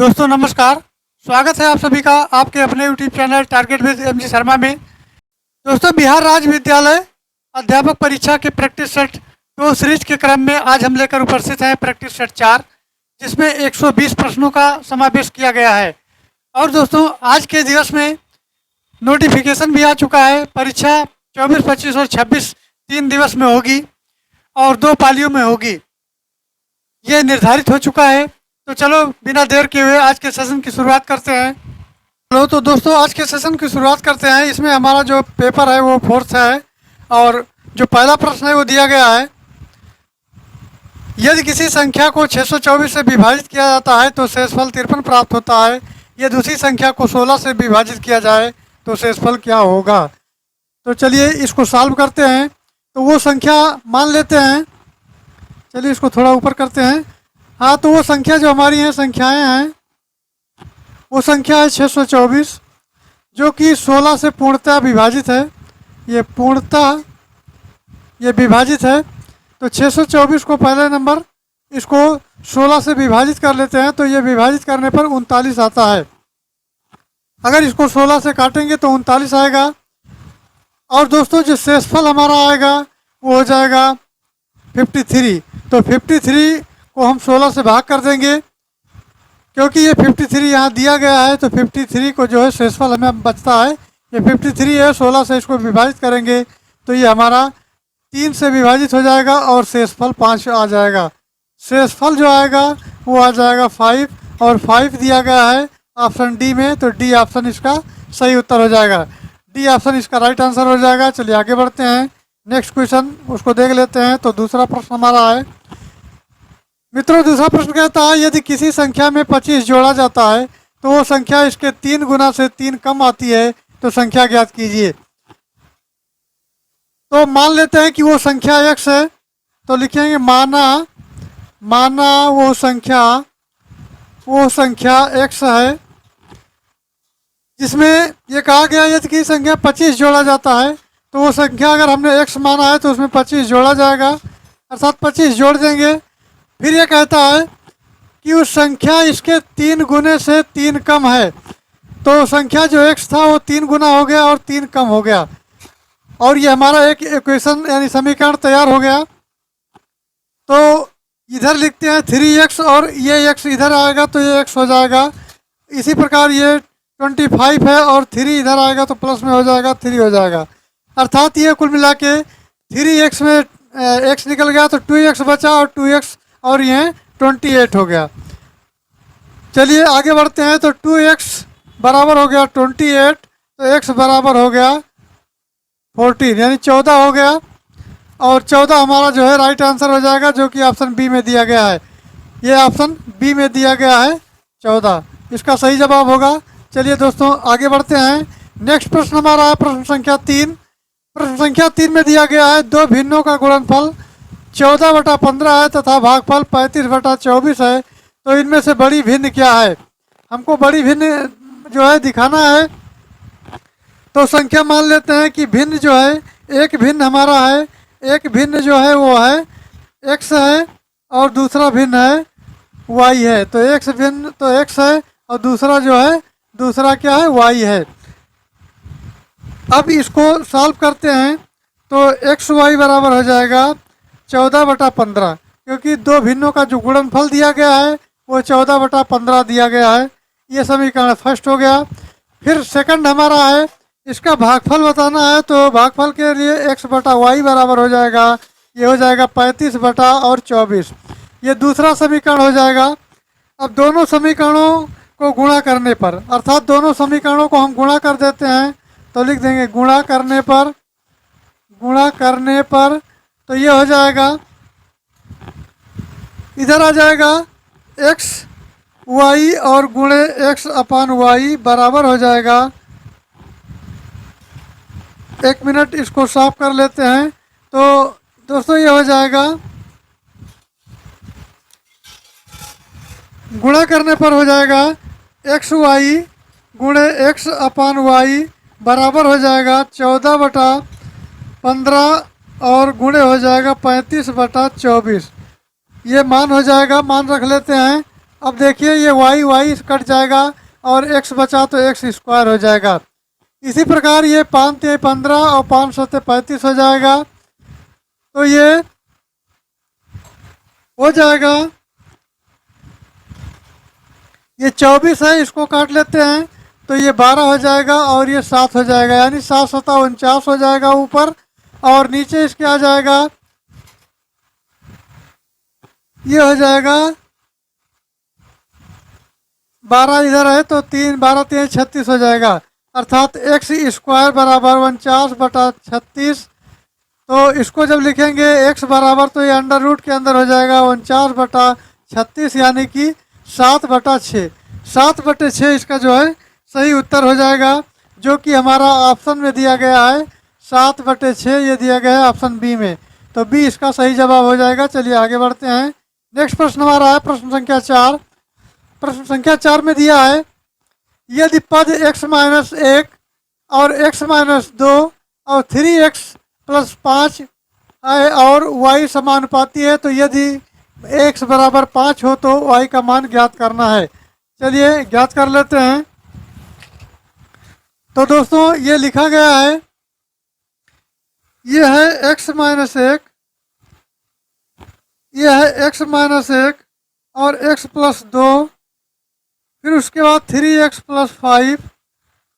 दोस्तों नमस्कार। स्वागत है आप सभी का आपके अपने YouTube channel target with MG Sharma में। दोस्तों बिहार राज्य विद्यालय अध्यापक परीक्षा के प्रैक्टिस सेट 2 सीरीज के क्रम में आज हम लेकर उपस्थित हैं प्रैक्टिस सेट 4, जिसमें 120 प्रश्नों का समावेश किया गया है। और दोस्तों आज के दिवस में नोटिफिकेशन भी आ चुका है। परीक्षा 24, 25 और 26 3 दिवस में होगी और 2 पालियों में होगी, ये निर्धारित हो चुका है। तो चलो बिना देर के हुए आज के सेशन की शुरुआत करते हैं। चलो तो दोस्तों आज के सेशन की शुरुआत करते हैं। इसमें हमारा जो पेपर है वो 4th है और जो पहला प्रश्न है वो दिया गया है, यदि किसी संख्या को 624 से विभाजित किया जाता है तो शेषफल 53 प्राप्त होता है। यदि दूसरी संख्या को 16 से विभाजित किया जाए तो शेषफल क्या होगा। तो चलिए इसको सॉल्व करते हैं। तो वो संख्या मान लेते हैं, चलिए इसको थोड़ा ऊपर करते हैं। हाँ, तो वो संख्या जो हमारी हैं संख्याएं हैं, वो संख्या है 624, जो कि 16 से पूर्णतः विभाजित है। ये पूर्णतः ये विभाजित है। तो 624 को पहले नंबर इसको 16 से विभाजित कर लेते हैं, तो ये विभाजित करने पर 39 आता है। अगर इसको 16 से काटेंगे तो 39 आएगा। और दोस्तों जो शेषफल हमारा आएगा वो हो जाएगा 53। तो 53 को हम 16 से भाग कर देंगे, क्योंकि ये 53 यहाँ दिया गया है। तो 53 को जो है शेषफल हमें बचता है, ये 53 है। 16 से इसको विभाजित करेंगे तो ये हमारा 3 से विभाजित हो जाएगा और शेषफल 5 आ जाएगा। शेषफल जो आएगा वो आ जाएगा 5, और 5 दिया गया है ऑप्शन डी में। तो डी ऑप्शन इसका सही उत्तर हो जाएगा। डी ऑप्शन इसका राइट आंसर हो जाएगा। चलिए आगे बढ़ते हैं, नेक्स्ट क्वेश्चन उसको देख लेते हैं। तो दूसरा प्रश्न हमारा है मित्रों, दूसरा प्रश्न कहता है यदि किसी संख्या में 25 जोड़ा जाता है तो वो संख्या इसके 3 गुना से 3 कम आती है, तो संख्या ज्ञात कीजिए। तो मान लेते हैं कि वो संख्या x है, तो लिखेंगे माना वो संख्या x है, जिसमें ये कहा गया यदि किसी संख्या 25 जोड़ा जाता है तो वो संख्या अगर हमने x माना है तो उसमें 25 जोड़ा जाएगा, अर्थात 25 जोड़ देंगे। फिर ये कहता है कि उस संख्या इसके 3 गुने से 3 कम है, तो संख्या जो x था वो 3 गुना हो गया और 3 कम हो गया, और ये हमारा एक इक्वेशन यानी समीकरण तैयार हो गया। तो इधर लिखते हैं 3x और ये x इधर आएगा तो ये x हो जाएगा। इसी प्रकार ये 25 है और 3 इधर आएगा तो प्लस में हो जाएगा, 3 हो जाएगा। अर्थात ये कुल मिला के 3x में x निकल गया तो 2x बचा, और 2x और ये 28 हो गया। चलिए आगे बढ़ते हैं। तो 2x बराबर हो गया 28, तो x बराबर हो गया 14, यानी 14 हो गया। और 14 हमारा जो है राइट आंसर हो जाएगा, जो कि ऑप्शन बी में दिया गया है। ये ऑप्शन बी में दिया गया है 14, इसका सही जवाब होगा। चलिए दोस्तों आगे बढ़ते हैं। नेक्स्ट प्रश्न हमारा है प्रश्न संख्या 3। प्रश्न संख्या 3 में दिया गया है दो भिन्नों का गुणनफल 14/15 है तथा भागफल 35/24 है, तो इनमें से बड़ी भिन्न क्या है। हमको बड़ी भिन्न जो है दिखाना है। तो संख्या मान लेते हैं कि भिन्न जो है, एक भिन्न हमारा है, एक भिन्न जो है वो है x है और दूसरा भिन्न है y है। तो x भिन्न तो x है और दूसरा जो है दूसरा क्या है y है। अब इसको सॉल्व करते हैं तो x y बराबर हो जाएगा 14/15, क्योंकि दो भिन्नों का जो गुणनफल दिया गया है वो 14/15 दिया गया है। ये समीकरण फर्स्ट हो गया। फिर सेकंड हमारा है, इसका भागफल बताना है, तो भागफल के लिए x/y बराबर हो जाएगा, ये हो जाएगा 35/24। ये दूसरा समीकरण हो जाएगा। अब दोनों समीकरणों को गुणा करने पर, अर्थात दोनों समीकरणों को हम गुणा कर देते हैं, तो लिख देंगे गुणा करने पर तो ये हो जाएगा, इधर आ जाएगा x y और गुणे x/y बराबर हो जाएगा। एक मिनट इसको साफ कर लेते हैं। तो दोस्तों ये हो जाएगा, गुणा करने पर हो जाएगा xy गुणे x/y बराबर हो जाएगा 14/15 और गुणे हो जाएगा 35/24। ये मान हो जाएगा, मान रख लेते हैं। अब देखिए ये वाई वाई कट जाएगा और एक्स बचा तो एक्स स्क्वायर हो जाएगा। इसी प्रकार ये 5 तिहाई 15 और 5 सत्ते 35 हो जाएगा। तो ये हो जाएगा, ये 24 है, इसको काट लेते हैं तो ये 12 हो जाएगा और ये 7 हो जाएगा, यानी 7 सत्ता 49 हो जाएगा ऊपर। और नीचे इसके आ जाएगा, ये हो जाएगा 12 इधर है तो 3 12 3 36 हो जाएगा, अर्थात एक्स स्क्वायर बराबर 49/36। तो इसको जब लिखेंगे एक्स बराबर तो ये अंडर रूट के अंदर हो जाएगा 49/36, यानी कि 7/6। 7/6 इसका जो है सही उत्तर हो जाएगा, जो कि हमारा ऑप्शन में दिया गया है 7/6, ये दिया गया है ऑप्शन बी में। तो बी इसका सही जवाब हो जाएगा। चलिए आगे बढ़ते हैं। नेक्स्ट प्रश्न हमारा है प्रश्न संख्या 4। प्रश्न संख्या 4 में दिया है, यदि पद x-1 और x-2 और 3x+5 है और y समानुपाती है, तो यदि x बराबर 5 हो तो y का मान ज्ञात करना है। चलिए ज्ञात कर लेते हैं। तो दोस्तों ये लिखा गया है, ये है x-1, ये है x-1 और x+2, फिर उसके बाद 3x+5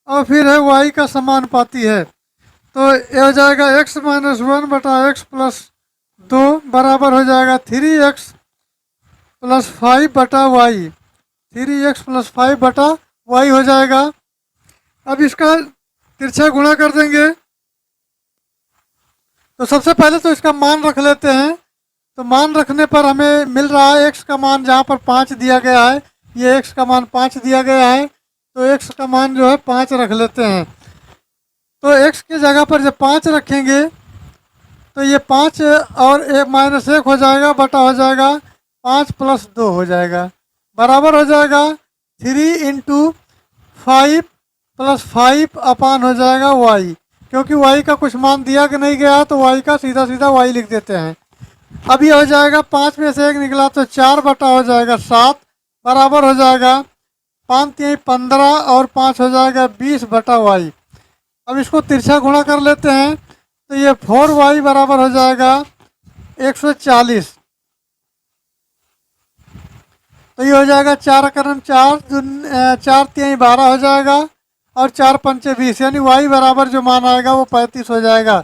और फिर है y का समानुपाती है। तो ये हो जाएगा x-1/x+2 बराबर हो जाएगा 3x+5/y, 3x+5/y हो जाएगा। अब इसका तिरछा गुणा कर देंगे। तो सबसे पहले तो इसका मान रख लेते हैं। तो मान रखने पर हमें मिल रहा है x का मान, जहाँ पर 5 दिया गया है, ये x का मान 5 दिया गया है, तो x का मान जो है 5 रख लेते हैं। तो x की जगह पर जब 5 रखेंगे तो ये 5 और -1 हो जाएगा, बटा हो जाएगा 5+2 हो जाएगा, बराबर हो जाएगा 3 × 5 + 5 अपान हो जाएगा y। क्योंकि y का कुछ मान दिया कि नहीं गया तो y का सीधा सीधा y लिख देते हैं। अब ये हो जाएगा 5 में से 1 निकला तो 4 बटा हो जाएगा 7, बराबर हो जाएगा 5 तिहाई 15 और 5 हो जाएगा 20/y। अब इसको तिरछा गुणा कर लेते हैं तो ये 4y बराबर हो जाएगा 140। तो ये हो जाएगा 4 × 4 4 तिहाई 12 हो जाएगा और 4 पंचे 20, यानी y बराबर जो मान आएगा वो 35 हो जाएगा।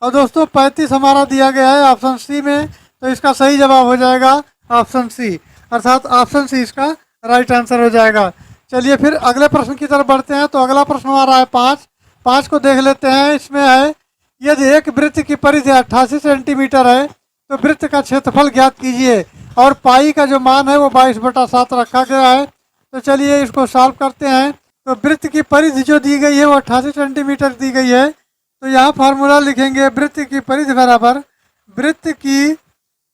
और दोस्तों 35 हमारा दिया गया है ऑप्शन सी में, तो इसका सही जवाब हो जाएगा ऑप्शन सी, अर्थात ऑप्शन सी इसका राइट आंसर हो जाएगा। चलिए फिर अगले प्रश्न की तरफ बढ़ते हैं। तो अगला प्रश्न हमारा है 5 को देख लेते हैं। इसमें है, यदि एक वृत्त की परिधि 88 सेंटीमीटर है तो वृत्त का क्षेत्रफल ज्ञात कीजिए, और पाई का जो मान है वो 22/7 रखा गया है। तो चलिए इसको सॉल्व करते हैं। तो वृत्त की परिधि जो दी गई है वो 88 सेंटीमीटर दी गई है। तो यहाँ फार्मूला लिखेंगे, वृत्त की परिधि बराबर, वृत्त की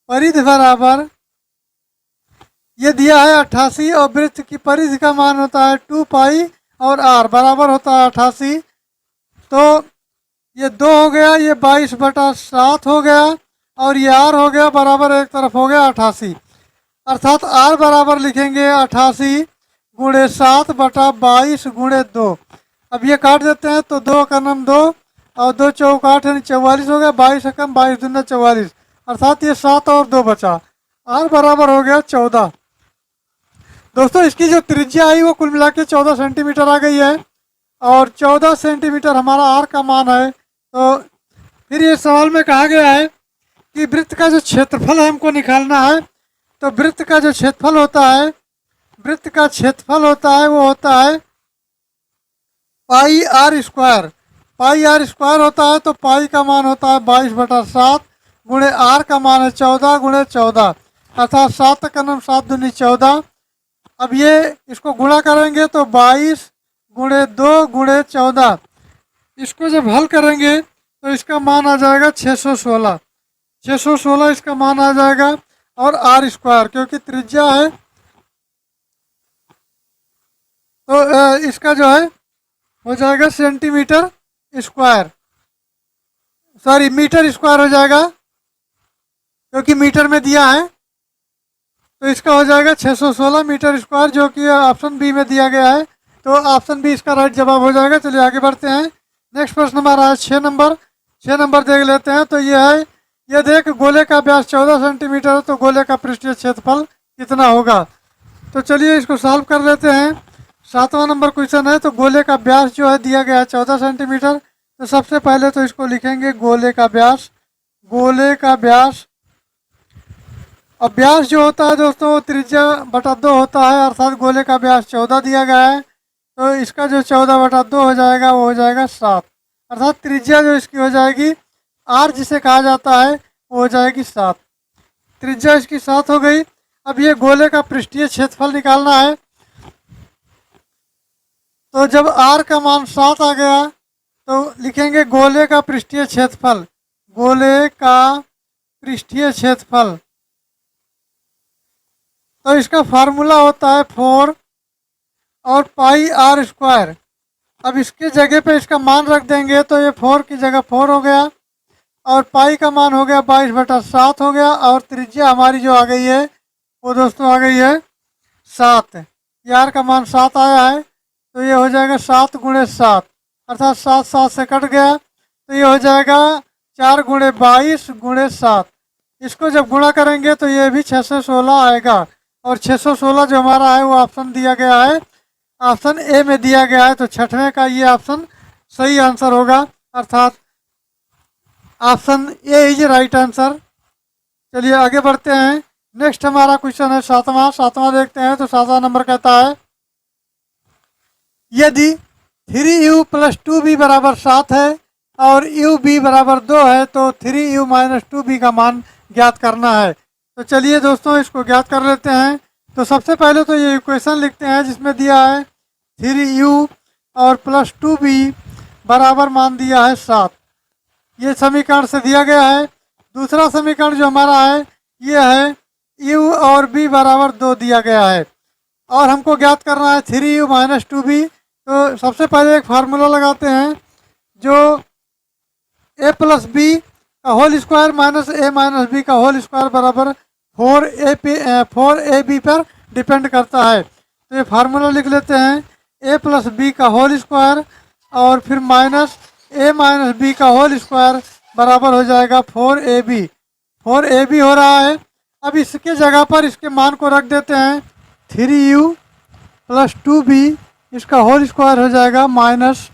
परिधि बराबर, ये दिया है 88 और वृत्त की परिधि का मान होता है 2 पाई और r बराबर होता है 88। तो ये 2 हो गया, ये 22/7 हो गया और ये r हो गया, बराबर एक तरफ हो गया 88, अर्थात r बराबर लिखेंगे 88 × 7/22 × 2। अब ये काट देते हैं तो 2 का नाम 2 और 2 चौक 8 यानी 44 हो गया, 22 से कम 22 दूना 44, अर्थात ये 7 और 2 बचा, r बराबर हो गया 14। दोस्तों इसकी जो त्रिज्या आई वो कुल मिला के 14 सेंटीमीटर आ गई है और 14 सेंटीमीटर हमारा r का मान है। तो फिर ये सवाल में कहा गया है कि वृत्त का जो क्षेत्रफल है हमको निकालना है। तो वृत्त का जो क्षेत्रफल होता है, वृत्त का क्षेत्रफल होता है वो होता है पाई r स्क्वायर। पाई r स्क्वायर होता है तो पाई का मान होता है 22/7 गुणे r का मान है 14 × 14, अर्थात 7 का नाम 7 दूनी 14। अब ये इसको गुणा करेंगे तो 22 × 2 × 14, इसको जब हल करेंगे तो इसका मान आ जाएगा 616। 616 इसका मान आ जाएगा और r स्क्वायर क्योंकि त्रिज्या है तो इसका जो है हो जाएगा centimetre square, sorry metre square हो जाएगा क्योंकि मीटर में दिया है। तो इसका हो जाएगा 616 मीटर स्क्वायर, जो कि ऑप्शन बी में दिया गया है। तो ऑप्शन बी इसका राइट जवाब हो जाएगा। चलिए आगे बढ़ते हैं। नेक्स्ट प्रश्न हमारा है 6 नंबर। 6 नंबर देख लेते हैं। तो ये है, ये देख गोले का व्यास 14 सेंटीमीटर है, तो गोले का पृष्ठीय क्षेत्रफल कितना होगा। तो चलिए इसको सॉल्व कर लेते हैं। 7वां नंबर क्वेश्चन है। तो गोले का व्यास जो है दिया गया है 14 सेंटीमीटर। तो सबसे पहले तो इसको लिखेंगे गोले का व्यास। गोले का व्यास, अब व्यास जो होता है दोस्तों त्रिज्या बटा 2 होता है, अर्थात गोले का व्यास 14 दिया गया है। तो इसका जो 14 बटा 2 हो जाएगा वो हो जाएगा 7, अर्थात त्रिज्या जो इसकी हो जाएगी आर जिसे कहा जाता है वो हो जाएगी 7। त्रिज्या इसकी 7 हो गई। अब ये गोले का पृष्ठीय क्षेत्रफल निकालना है। तो जब आर का मान 7 आ गया तो लिखेंगे गोले का पृष्ठीय क्षेत्रफल। गोले का पृष्ठीय क्षेत्रफल, तो इसका फार्मूला होता है 4 और पाई आर स्क्वायर। अब इसके जगह पे इसका मान रख देंगे तो ये 4 की जगह 4 हो गया, और पाई का मान हो गया 22/7 हो गया, और त्रिज्या हमारी जो आ गई है वो दोस्तों आ गई है 7। ये आर का मान 7 आया है, तो ये हो जाएगा 7 गुणे 7, अर्थात 7 7 से कट गया, तो ये हो जाएगा 4 गुणे 22 गुणे 7। इसको जब गुणा करेंगे तो ये भी 616 आएगा, और 616 जो हमारा है वो ऑप्शन दिया गया है, ऑप्शन ए में दिया गया है। तो छठवें का ये ऑप्शन सही आंसर होगा, अर्थात option A is right answer. चलिए आगे बढ़ते हैं। नेक्स्ट हमारा क्वेश्चन है 7वां देखते हैं। तो 7वां नंबर कहता है, यदि 3u + 2b बराबर 7 है और ub बराबर 2 है तो 3u - 2b का मान ज्ञात करना है। तो चलिए दोस्तों इसको ज्ञात कर लेते हैं। तो सबसे पहले तो ये इक्वेशन लिखते हैं जिसमें दिया है 3u और + 2b बराबर मान दिया है 7। ये समीकरण से दिया गया है। दूसरा समीकरण जो हमारा है ये है u और b बराबर 2 दिया गया है, और हमको ज्ञात करना है 3u - 2b। तो सबसे पहले एक फार्मूला लगाते हैं जो a + b का whole square minus a - b का होल स्क्वायर बराबर 4ab पर डिपेंड करता है। तो ये फार्मूला लिख लेते हैं, a + b का होल स्क्वायर और फिर माइनस a - b का होल स्क्वायर बराबर हो जाएगा 4ab। 4ab हो रहा है। अब इसके जगह पर इसके मान को रख देते हैं, 3u + 2b इसका होल स्क्वायर हो जाएगा माइनस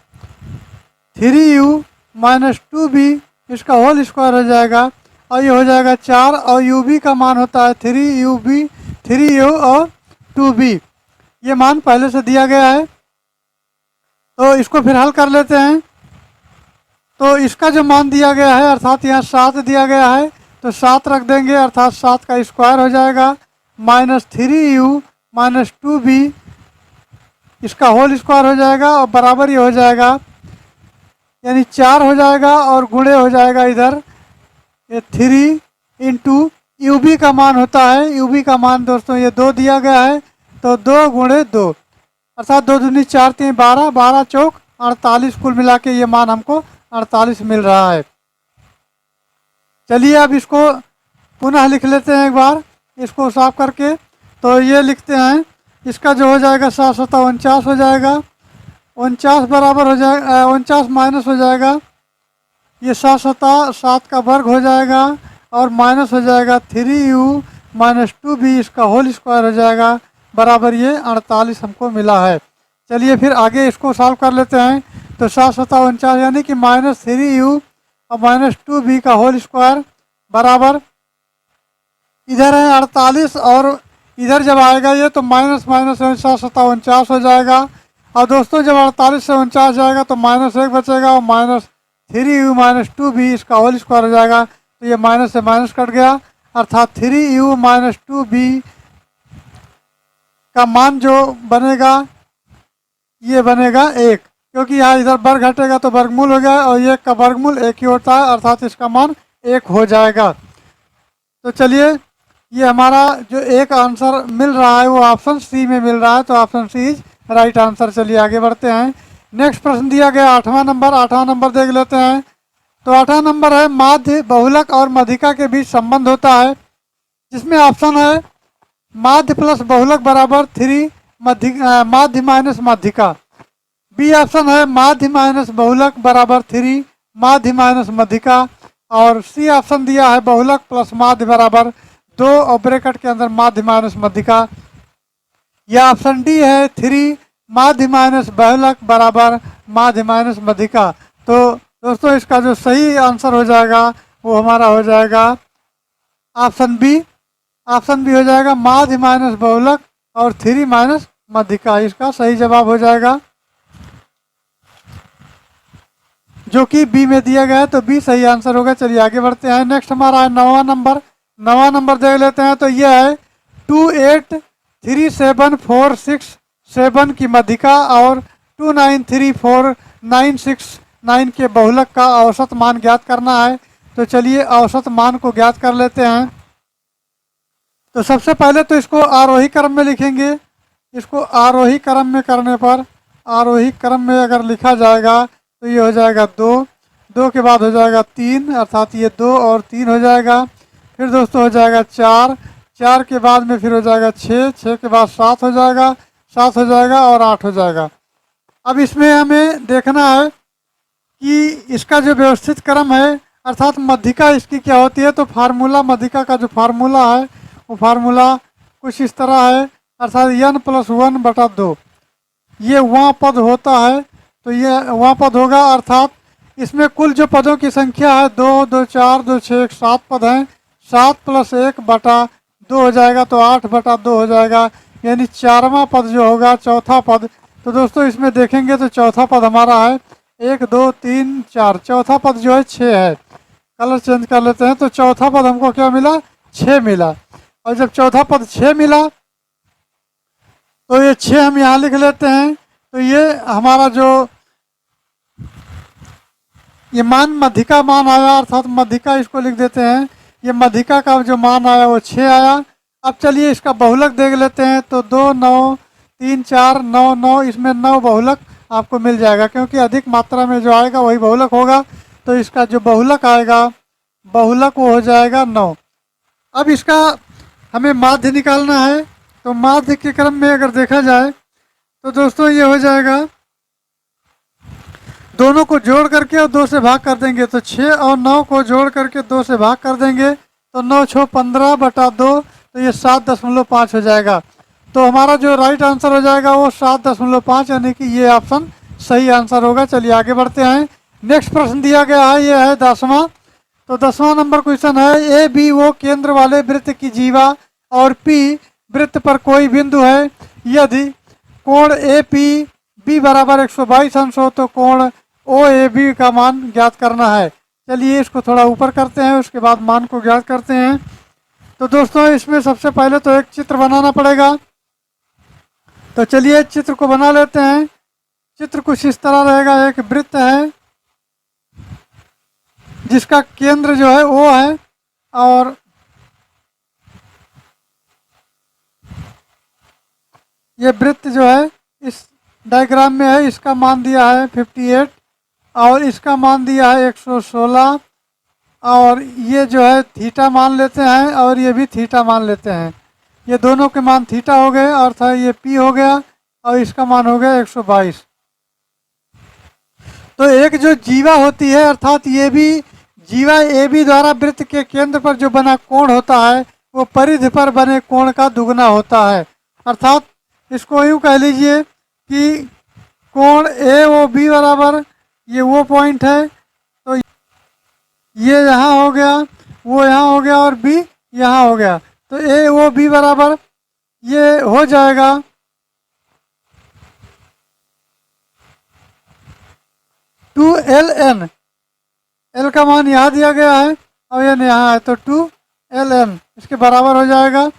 3u - 2b इसका होल स्क्वायर हो जाएगा, और ये हो जाएगा 4, और ub का मान होता है 3u और 2b। ये मान पहले से दिया गया है। तो इसको फिर हल कर लेते हैं। तो इसका जो मान दिया गया है, अर्थात यहाँ 7 दिया गया है, तो 7 रख देंगे, अर्थात 7 का स्क्वायर हो जाएगा माइनस 3u - 2b इसका होल स्क्वायर हो जाएगा, और बराबर ये हो जाएगा, यानी 4 हो जाएगा और गुणे हो जाएगा इधर ये 3 इंटू ub का मान होता है। ub का मान दोस्तों ये 2 दिया गया है, तो 2 गुणे 2 अर्थात 2 दूनी 4 3 12, 12 चौक 48, कुल मिला के ये मान हमको 48 मिल रहा है। चलिए अब इसको पुनः लिख लेते हैं एक बार इसको साफ करके। तो ये लिखते हैं, इसका जो हो जाएगा 7 × 7 = 49 हो जाएगा, 49 बराबर हो जाएगा 49 माइनस हो जाएगा, ये 7 × 7 7 का वर्ग हो जाएगा, और माइनस हो जाएगा 3u - 2b इसका होल स्क्वायर हो जाएगा, बराबर ये 48 हमको मिला है। चलिए फिर आगे इसको सॉल्व कर लेते हैं। तो 7 × 7 = 49 यानी कि -3u और -2b का होल स्क्वायर बराबर, इधर है 48 और इधर जब आएगा ये तो माइनस माइनस 7 × 7 = 49 हो जाएगा। और दोस्तों जब 48 से 49 जाएगा तो -1 बचेगा, और -3u - 2b इसका होल स्क्वायर हो जाएगा। तो ये माइनस से माइनस कट गया, अर्थात 3u - 2b का मान जो बनेगा ये बनेगा 1, क्योंकि यहाँ इधर वर्ग घटेगा तो वर्गमूल हो गया, और 1 का वर्गमूल 1 ही होता है, अर्थात इसका मान 1 हो जाएगा। तो चलिए ये हमारा जो एक आंसर मिल रहा है वो ऑप्शन सी में मिल रहा है, तो option C is right answer. चलिए आगे बढ़ते हैं। नेक्स्ट प्रश्न दिया गया 8वां नंबर। 8वां नंबर देख लेते हैं। तो 8वां नंबर है, माध्य बहुलक और मध्यिका के बीच संबंध होता है, जिसमें ऑप्शन है माध्य प्लस बहुलक बराबर 3 माध्य माइनस माध्यिका। बी ऑप्शन है माध्य माइनस बहुलक बराबर 3 माध्य माइनस माध्यिका। और सी ऑप्शन दिया है बहुलक प्लस माध्य बराबर 2 और ब्रैकेट के अंदर माध्य माइनस माध्यिका। या ऑप्शन डी है 3 माध्य माइनस बहुलक बराबर माध्य माइनस माध्यिका। तो दोस्तों इसका जो सही आंसर हो जाएगा वो हमारा हो जाएगा ऑप्शन बी। ऑप्शन बी हो जाएगा माध्य माइनस बहुलक और 3 माइनस माध्यिका, इसका सही जवाब हो जाएगा, जो कि बी में दिया गया है। तो बी सही आंसर होगा। चलिए आगे बढ़ते हैं। नेक्स्ट हमारा है 9वां नंबर। 9वां नंबर देख लेते हैं। तो यह है 283746 की माध्यिका और 293496 के बहुलक का औसत मान ज्ञात करना है। तो चलिए औसत मान को ज्ञात कर लेते हैं। तो सबसे पहले तो इसको आरोही क्रम में लिखेंगे। इसको आरोही क्रम में करने पर, आरोही क्रम में अगर लिखा जाएगा तो ये हो जाएगा 2, 2 के बाद हो जाएगा 3, अर्थात ये 2 और 3 हो जाएगा। फिर दोस्तों हो जाएगा 4, 4 के बाद में फिर हो जाएगा 6, 6 के बाद 7 हो जाएगा, 7 हो जाएगा और 8 हो जाएगा। अब इसमें हमें देखना है कि इसका जो व्यवस्थित क्रम है अर्थात माध्यिका इसकी क्या होती है। तो फार्मूला, माध्यिका का जो फार्मूला है वो फार्मूला कुछ इस तरह है, अर्थात n+1/2 ये वहाँ पद होता है। तो ये वहाँ पद होगा, अर्थात इसमें कुल जो पदों की संख्या है 2, 2, 4, 2, 6, 7 पद हैं। 7 + 1/2 हो जाएगा, तो 8/2 हो जाएगा, यानी 4वां पद जो होगा, चौथा पद। तो दोस्तों इसमें देखेंगे तो चौथा पद हमारा है 1, 2, 3, 4, चौथा पद जो है 6 है। कलर चेंज कर लेते हैं। तो चौथा पद हमको क्या मिला, 6 मिला। और जब चौथा पद 6 मिला तो ये 6 हम यहाँ लिख लेते हैं। तो ये हमारा जो ये मान माध्यिका मान आया, अर्थात माध्यिका इसको लिख देते हैं। ये माध्यिका का जो मान आया वो 6 आया। अब चलिए इसका बहुलक देख लेते हैं। तो 2, 9, 3, 4, 9, 9, इसमें 9 बहुलक आपको मिल जाएगा, क्योंकि अधिक मात्रा में जो आएगा वही बहुलक होगा। तो इसका जो बहुलक आएगा, बहुलक वो हो जाएगा 9। अब इसका हमें माध्य निकालना है। तो माध्य के क्रम में अगर देखा जाए तो दोस्तों ये हो जाएगा, दोनों को जोड़ करके और 2 से भाग कर देंगे। तो 6 और 9 को जोड़ करके 2 से भाग कर देंगे। तो 9, 6, 15/2, तो ये 7.5 हो जाएगा। तो हमारा जो राइट आंसर हो जाएगा वो 7.5, यानी कि ये ऑप्शन सही आंसर होगा। चलिए आगे बढ़ते हैं। नेक्स्ट प्रश्न दिया गया है, ये है 10वां। तो 10वां नंबर क्वेश्चन है, ए बी ओ केंद्र वाले वृत्त की जीवा और पी वृत्त पर कोई बिंदु है। यदि कोण ए पी बी बराबर 122 अंश हो तो कोण ओ ए बी का मान ज्ञात करना है। चलिए इसको थोड़ा ऊपर करते हैं, उसके बाद मान को ज्ञात करते हैं। तो दोस्तों इसमें सबसे पहले तो एक चित्र बनाना पड़ेगा। तो चलिए चित्र को बना लेते हैं। चित्र कुछ इस तरह रहेगा। एक वृत्त है जिसका केंद्र जो है ओ है, और ये वृत्त जो है इस डायग्राम में है। इसका मान दिया है 58 और इसका मान दिया है 116, और ये जो है थीटा मान लेते हैं और ये भी थीटा मान लेते हैं। ये दोनों के मान थीटा हो गए, अर्थात ये पी हो गया और इसका मान हो गया 122। तो एक जो जीवा होती है, अर्थात ये भी जीवा ए बी द्वारा वृत्त के केंद्र पर जो बना कोण होता है वो परिधि पर बने कोण का दुगना होता है। अर्थात इसको यूँ कह लीजिए कि कोण ए ओ बी बराबर ये वो पॉइंट है। तो ये यहाँ हो गया, वो यहाँ हो गया और बी यहाँ हो गया। तो ए ओ बी बराबर ये हो जाएगा 2ln। एल का मान यहाँ दिया गया है और ये यहाँ है, तो 2ln इसके बराबर हो जाएगा।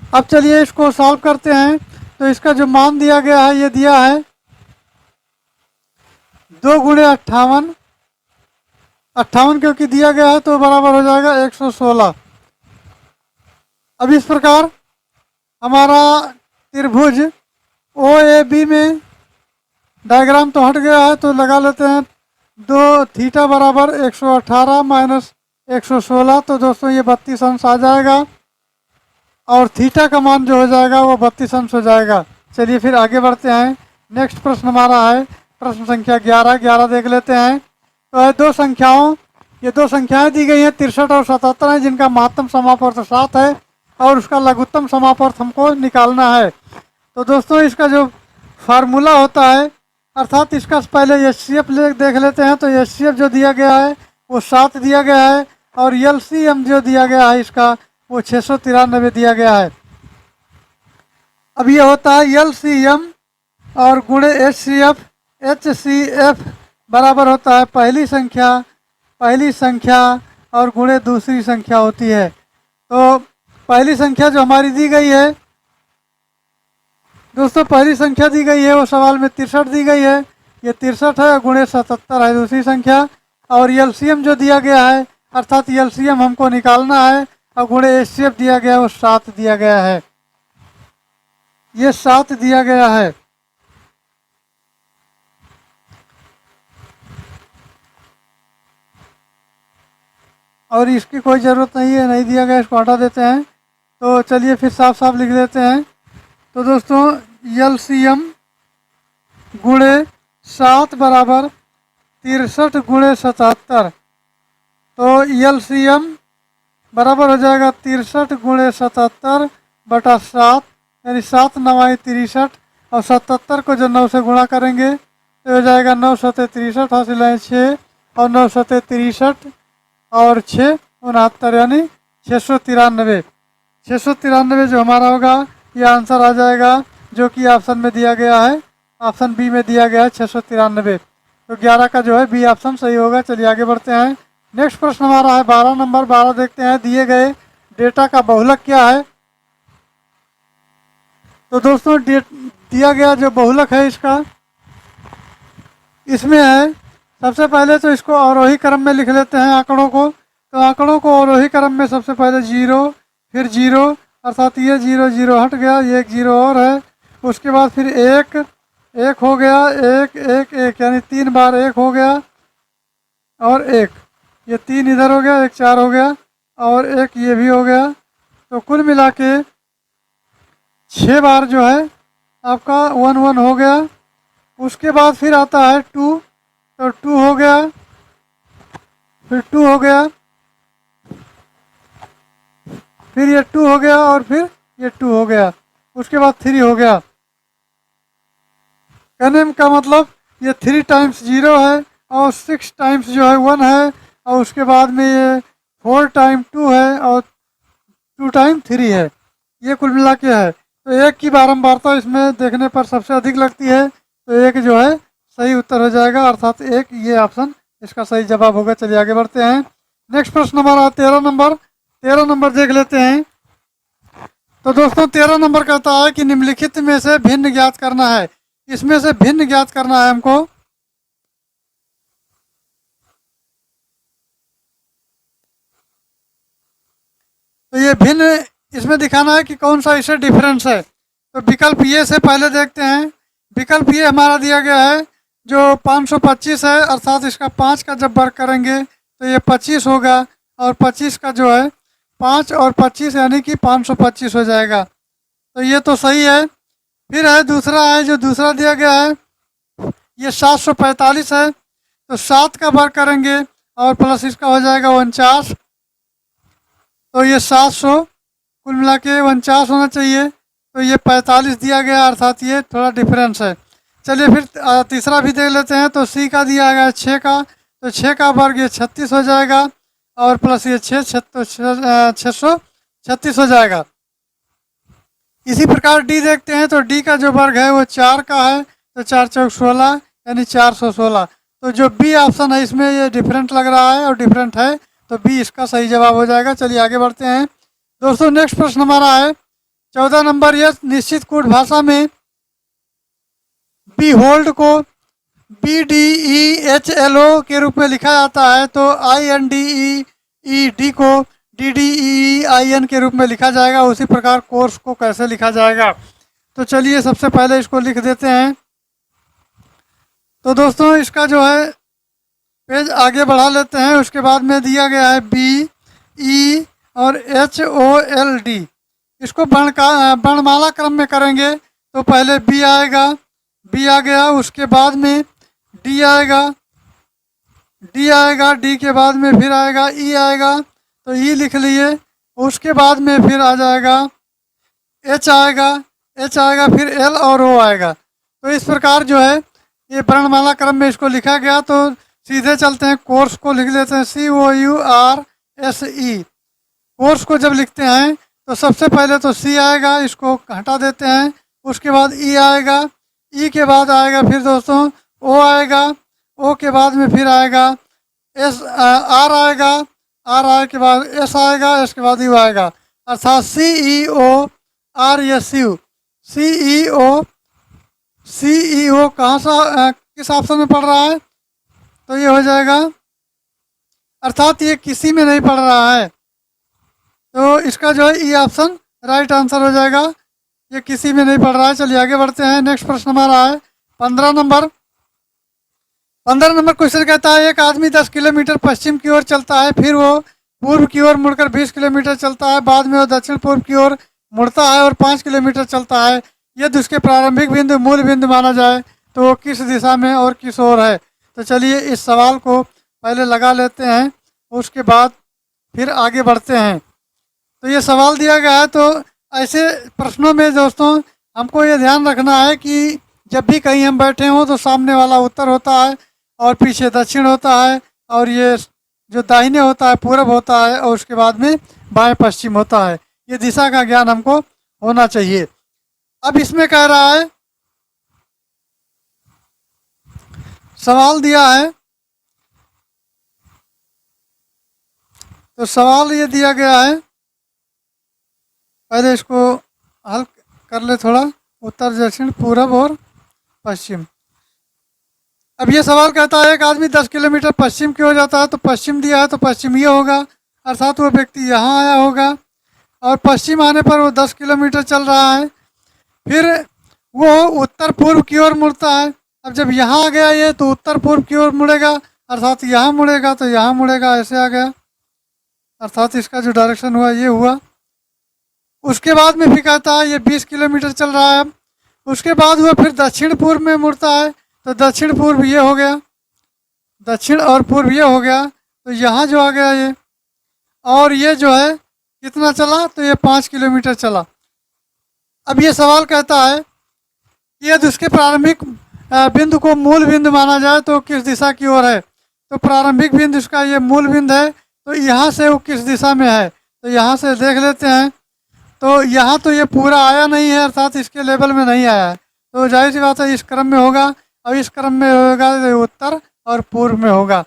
अब चलिए इसको सॉल्व करते हैं। तो इसका जो मान दिया गया है ये दिया है 2 × 58, 58 क्योंकि दिया गया है तो बराबर हो जाएगा 116। अब इस प्रकार हमारा त्रिभुज ओ ए बी में डायग्राम तो हट गया है, तो लगा लेते हैं 2 थीटा बराबर 118 - 116। तो दोस्तों ये 32 अंश आ जाएगा। और थीटा का मान जो हो जाएगा वो 32 अंश हो जाएगा। चलिए फिर आगे बढ़ते हैं। नेक्स्ट प्रश्न हमारा है प्रश्न संख्या 11। 11 देख लेते हैं। तो है ये दो संख्याएं दी गई हैं 63 और 77 हैं, जिनका महत्तम समापवर्त 7 है और उसका लघुत्तम समापवर्त हमको निकालना है। तो दोस्तों इसका जो फार्मूला होता है, अर्थात इसका पहले एचसीएफ देख लेते हैं। तो एचसीएफ जो दिया गया है वो 7 दिया गया है और एलसीएम जो दिया गया है इसका वो 693 दिया गया है। अब ये होता है एलसीएम और गुणे एचसीएफ। एचसीएफ बराबर होता है पहली संख्या और गुणे दूसरी संख्या होती है। तो पहली संख्या जो हमारी दी गई है दोस्तों, पहली संख्या दी गई है वो सवाल में 63 दी गई है, ये 63 है, गुणे 77 है दूसरी संख्या। और एलसीएम जो दिया गया है, अर्थात एलसीएम हमको निकालना है और गुणे एचसीएफ दिया गया है वो 7 दिया गया है, ये 7 दिया गया है। और इसकी कोई ज़रूरत नहीं है, नहीं दिया गया, इसको हटा देते हैं। तो चलिए फिर साफ साफ लिख देते हैं। तो दोस्तों एलसीएम गुणे 7 बराबर 63 गुणे 77। तो एलसीएम बराबर हो जाएगा 63 गुणे 77 बटा 7, यानी 7 9 63 और 77 को जो 9 से गुणा करेंगे तो हो जाएगा 9 7 63 हासिल है 6 और 9 7 63 और 6 69, यानी 693। 693 जो हमारा होगा ये आंसर आ जाएगा, जो कि ऑप्शन में दिया गया है, ऑप्शन बी में दिया गया है 693। तो 11 का जो है बी ऑप्शन सही होगा। चलिए आगे बढ़ते हैं। नेक्स्ट प्रश्न हमारा है 12 नंबर। 12 देखते हैं दिए गए डेटा का बहुलक क्या है। तो दोस्तों दिया गया जो बहुलक है इसका, इसमें है सबसे पहले तो इसको अवरोही क्रम में लिख लेते हैं आंकड़ों को। तो आंकड़ों को अवरोही क्रम में सबसे पहले 0 फिर 0, अर्थात ये 0 0 हट गया, ये एक 0 और है। उसके बाद फिर 1 1 हो गया, 1 1 1, यानी 3 बार 1 हो गया और 1, ये 3 इधर हो गया, 1 4 हो गया और 1 ये भी हो गया। तो कुल मिला के 6 बार जो है आपका 1 1 हो गया। उसके बाद फिर आता है 2, तो 2 हो गया, फिर 2 हो गया, फिर ये 2 हो गया और फिर ये 2 हो गया। उसके बाद 3 हो गया। कहने का मतलब ये 3 टाइम्स 0 है और 6 टाइम्स जो है 1 है और उसके बाद में ये 4 टाइम 2 है और 2 टाइम 3 है। ये कुल मिला के है। तो 1 की बारंबारता इसमें देखने पर सबसे अधिक लगती है, तो 1 जो है सही उत्तर हो जाएगा, अर्थात 1 ये ऑप्शन इसका सही जवाब होगा। चलिए आगे बढ़ते हैं। नेक्स्ट प्रश्न हमारा 13 नंबर। 13 नंबर देख लेते हैं। तो दोस्तों 13 नंबर कहता है कि निम्नलिखित में से भिन्न ज्ञात करना है। इसमें से भिन्न ज्ञात करना है हमको। तो ये भिन्न इसमें दिखाना है कि कौन सा इससे डिफरेंस है। तो विकल्प ये से पहले देखते हैं। विकल्प ये हमारा दिया गया है जो 525 है, अर्थात इसका 5 का जब वर्ग करेंगे तो ये 25 होगा और 25 का जो है 5 और 25 यानी कि 525 हो जाएगा। तो ये तो सही है। फिर है दूसरा है जो दूसरा दिया गया है, ये 745 है। तो 7 का वर्ग करेंगे और प्लस इसका हो जाएगा 49, तो ये 700 कुल मिला के 49 होना चाहिए। तो ये 45 दिया गया, अर्थात ये थोड़ा डिफरेंस है। चलिए फिर तीसरा भी देख लेते हैं। तो सी का दिया गया 6 का, तो 6 का वर्ग ये 36 हो जाएगा और प्लस ये 636 हो जाएगा। इसी प्रकार डी देखते हैं। तो डी का जो वर्ग है वो 4 का है, तो 4 चौक 16 यानी 416। तो जो बी ऑप्शन है इसमें ये डिफरेंट लग रहा है और डिफरेंट है, तो बी इसका सही जवाब हो जाएगा। चलिए आगे बढ़ते हैं। दोस्तों नेक्स्ट प्रश्न हमारा है 14 नंबर। यह निश्चित कूट भाषा में बी होल्ड को BDEHLO के रूप में लिखा जाता है, तो INDEED को DDEIN के रूप में लिखा जाएगा। उसी प्रकार कोर्स को कैसे लिखा जाएगा, तो चलिए सबसे पहले इसको लिख देते हैं। तो दोस्तों इसका जो है पेज आगे बढ़ा लेते हैं। उसके बाद में दिया गया है BE और HOLD। इसको वर्णमाला क्रम में करेंगे तो पहले बी आएगा, बी आ गया, उसके बाद में डी आएगा, डी आएगा, डी के बाद में फिर आएगा ई आएगा, तो ई लिख लिए। उसके बाद में फिर आ जाएगा एच आएगा, एच आएगा, फिर एल और ओ आएगा। तो इस प्रकार जो है ये वर्णमाला क्रम में इसको लिखा गया। तो सीधे चलते हैं, कोर्स को लिख लेते हैं, COURSE। कोर्स को जब लिखते हैं तो सबसे पहले तो सी आएगा, इसको हटा देते हैं। उसके बाद ई आएगा, ई के बाद आएगा फिर दोस्तों ओ आएगा, ओ के बाद में फिर आएगा एस, आर आएगा, आर आए के बाद एस आएगा, एस के बाद यू आएगा। अर्थात CEORSU, CEO कहाँ सा किस ऑप्शन में पढ़ रहा है? तो ये हो जाएगा, अर्थात ये किसी में नहीं पढ़ रहा है, तो इसका जो है ई ऑप्शन राइट आंसर हो जाएगा। ये किसी में नहीं पढ़ रहा है। चलिए आगे बढ़ते हैं। नेक्स्ट प्रश्न हमारा है 15 नंबर। 15 नंबर क्वेश्चन कहता है एक आदमी 10 किलोमीटर पश्चिम की ओर चलता है, फिर वो पूर्व की ओर मुड़कर 20 किलोमीटर चलता है, बाद में वो दक्षिण पूर्व की ओर मुड़ता है और 5 किलोमीटर चलता है। यदि उसके प्रारंभिक बिंदु मूल बिंदु माना जाए तो वो किस दिशा में और किस ओर है? तो चलिए इस सवाल को पहले लगा लेते हैं, उसके बाद फिर आगे बढ़ते हैं। तो ये सवाल दिया गया है, तो ऐसे प्रश्नों में दोस्तों हमको ये ध्यान रखना है कि जब भी कहीं हम बैठे हों तो सामने वाला उत्तर होता है और पीछे दक्षिण होता है, और ये जो दाहिने होता है पूरब होता है, और उसके बाद में बाएं पश्चिम होता है। ये दिशा का ज्ञान हमको होना चाहिए। अब इसमें कह रहा है, सवाल दिया है, तो सवाल ये दिया गया है, पहले इसको हल कर ले थोड़ा, उत्तर दक्षिण पूरब और पश्चिम। अब ये सवाल कहता है एक आदमी 10 किलोमीटर पश्चिम की ओर जाता है, तो पश्चिम दिया है तो पश्चिम ये होगा, अर्थात वो व्यक्ति यहाँ आया होगा, और पश्चिम आने पर वो 10 किलोमीटर चल रहा है, फिर वो उत्तर पूर्व की ओर मुड़ता है। अब जब यहाँ आ गया ये तो उत्तर पूर्व की ओर मुड़ेगा, अर्थात यहाँ मुड़ेगा तो यहाँ मुड़ेगा, ऐसे आ गया, अर्थात इसका जो डायरेक्शन हुआ ये हुआ। उसके बाद में भी कहता है ये 20 किलोमीटर चल रहा है। उसके बाद वो फिर दक्षिण पूर्व में मुड़ता है, तो दक्षिण पूर्व ये हो गया, दक्षिण और पूर्व ये हो गया, तो यहाँ जो आ गया ये, और ये जो है कितना चला? तो ये 5 किलोमीटर चला। अब ये सवाल कहता है कि यदि उसके प्रारंभिक बिंदु को मूल बिंदु माना जाए तो किस दिशा की ओर है? तो प्रारंभिक बिंदु इसका ये मूल बिंदु है, तो यहाँ से वो किस दिशा में है? तो यहाँ से देख लेते हैं। तो यहाँ तो ये पूरा आया नहीं है, अर्थात इसके लेवल में नहीं आया है, तो जाहिर सी बात है इस क्रम में होगा। अब इस क्रम में होगा तो उत्तर और पूर्व में होगा,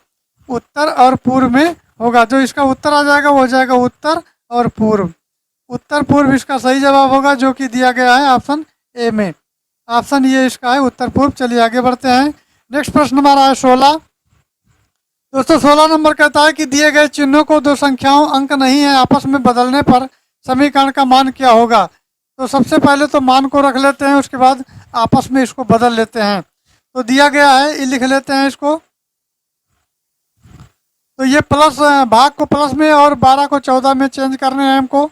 उत्तर और पूर्व में होगा। जो इसका उत्तर आ जाएगा वो हो जाएगा उत्तर और पूर्व। उत्तर पूर्व इसका सही जवाब होगा, जो कि दिया गया है ऑप्शन ए में। ऑप्शन ये इसका है उत्तर पूर्व। चलिए आगे बढ़ते हैं। नेक्स्ट प्रश्न हमारा है 16। दोस्तों 16 नंबर कहता है कि दिए गए चिन्हों को दो संख्याओं अंक नहीं है आपस में बदलने पर समीकरण का मान क्या होगा? तो सबसे पहले तो मान को रख लेते हैं, उसके बाद आपस में इसको बदल लेते हैं। तो दिया गया है, ये लिख लेते हैं इसको। तो ये प्लस, भाग को प्लस में और 12 को 14 में चेंज करने हैं हमको।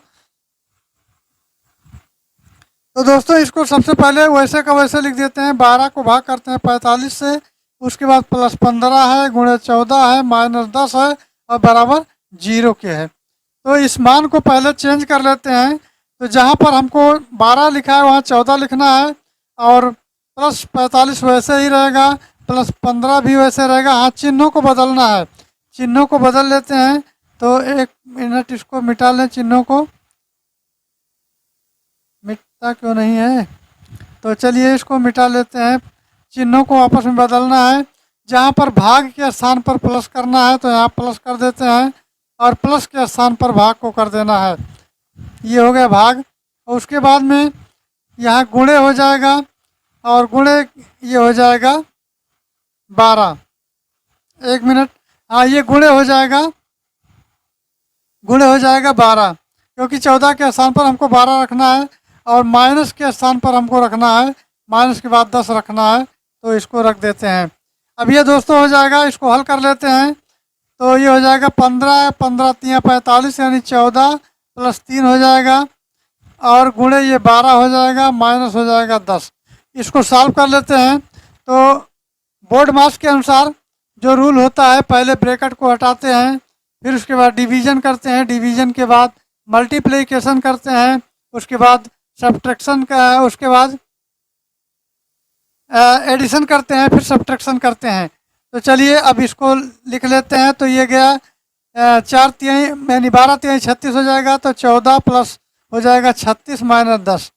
तो दोस्तों इसको सबसे पहले वैसे का वैसे लिख देते हैं। 12 को भाग करते हैं 45 से, उसके बाद प्लस 15 है, गुणे 14 है, माइनस 10 है और बराबर 0 के है। तो इस मान को पहले चेंज कर लेते हैं। तो जहाँ पर हमको 12 लिखा है वहाँ 14 लिखना है, और प्लस 45 वैसे ही रहेगा, प्लस 15 भी वैसे रहेगा। हाँ, चिन्हों को बदलना है, चिन्हों को बदल लेते हैं। तो एक मिनट इसको मिटा लें, चिन्हों को मिटता क्यों नहीं है? तो चलिए इसको मिटा लेते हैं। चिन्हों को आपस में बदलना है। जहाँ पर भाग के स्थान पर प्लस करना है तो यहाँ प्लस कर देते हैं, और प्लस के स्थान पर भाग को कर देना है। ये हो गया भाग। और उसके बाद में यहाँ गुणे हो जाएगा, और गुणे ये हो जाएगा 12। एक मिनट, हाँ ये गुणे हो जाएगा, गुणे हो जाएगा 12, क्योंकि 14 के स्थान पर हमको 12 रखना है, और माइनस के स्थान पर हमको रखना है, माइनस के बाद 10 रखना है। तो इसको रख देते हैं। अब ये दोस्तों हो जाएगा, इसको हल कर लेते हैं। तो ये हो जाएगा 15, 15 3 45, यानी 14 प्लस 3 हो जाएगा, और गुणे ये 12 हो जाएगा, माइनस हो जाएगा 10। इसको सॉल्व कर लेते हैं। तो बोर्ड मास के अनुसार जो रूल होता है, पहले ब्रैकेट को हटाते हैं, फिर उसके बाद डिवीजन करते हैं, डिवीजन के बाद मल्टीप्लिकेशन करते हैं, उसके बाद सब्ट्रैक्शन का, उसके बाद एडिशन करते हैं, फिर सब्ट्रैक्शन करते हैं। तो चलिए अब इसको लिख लेते हैं। तो ये गया 4 तिहाई यानी 12 तिहाई 36 हो जाएगा। तो 14 प्लस हो जाएगा 36 माइनस 10।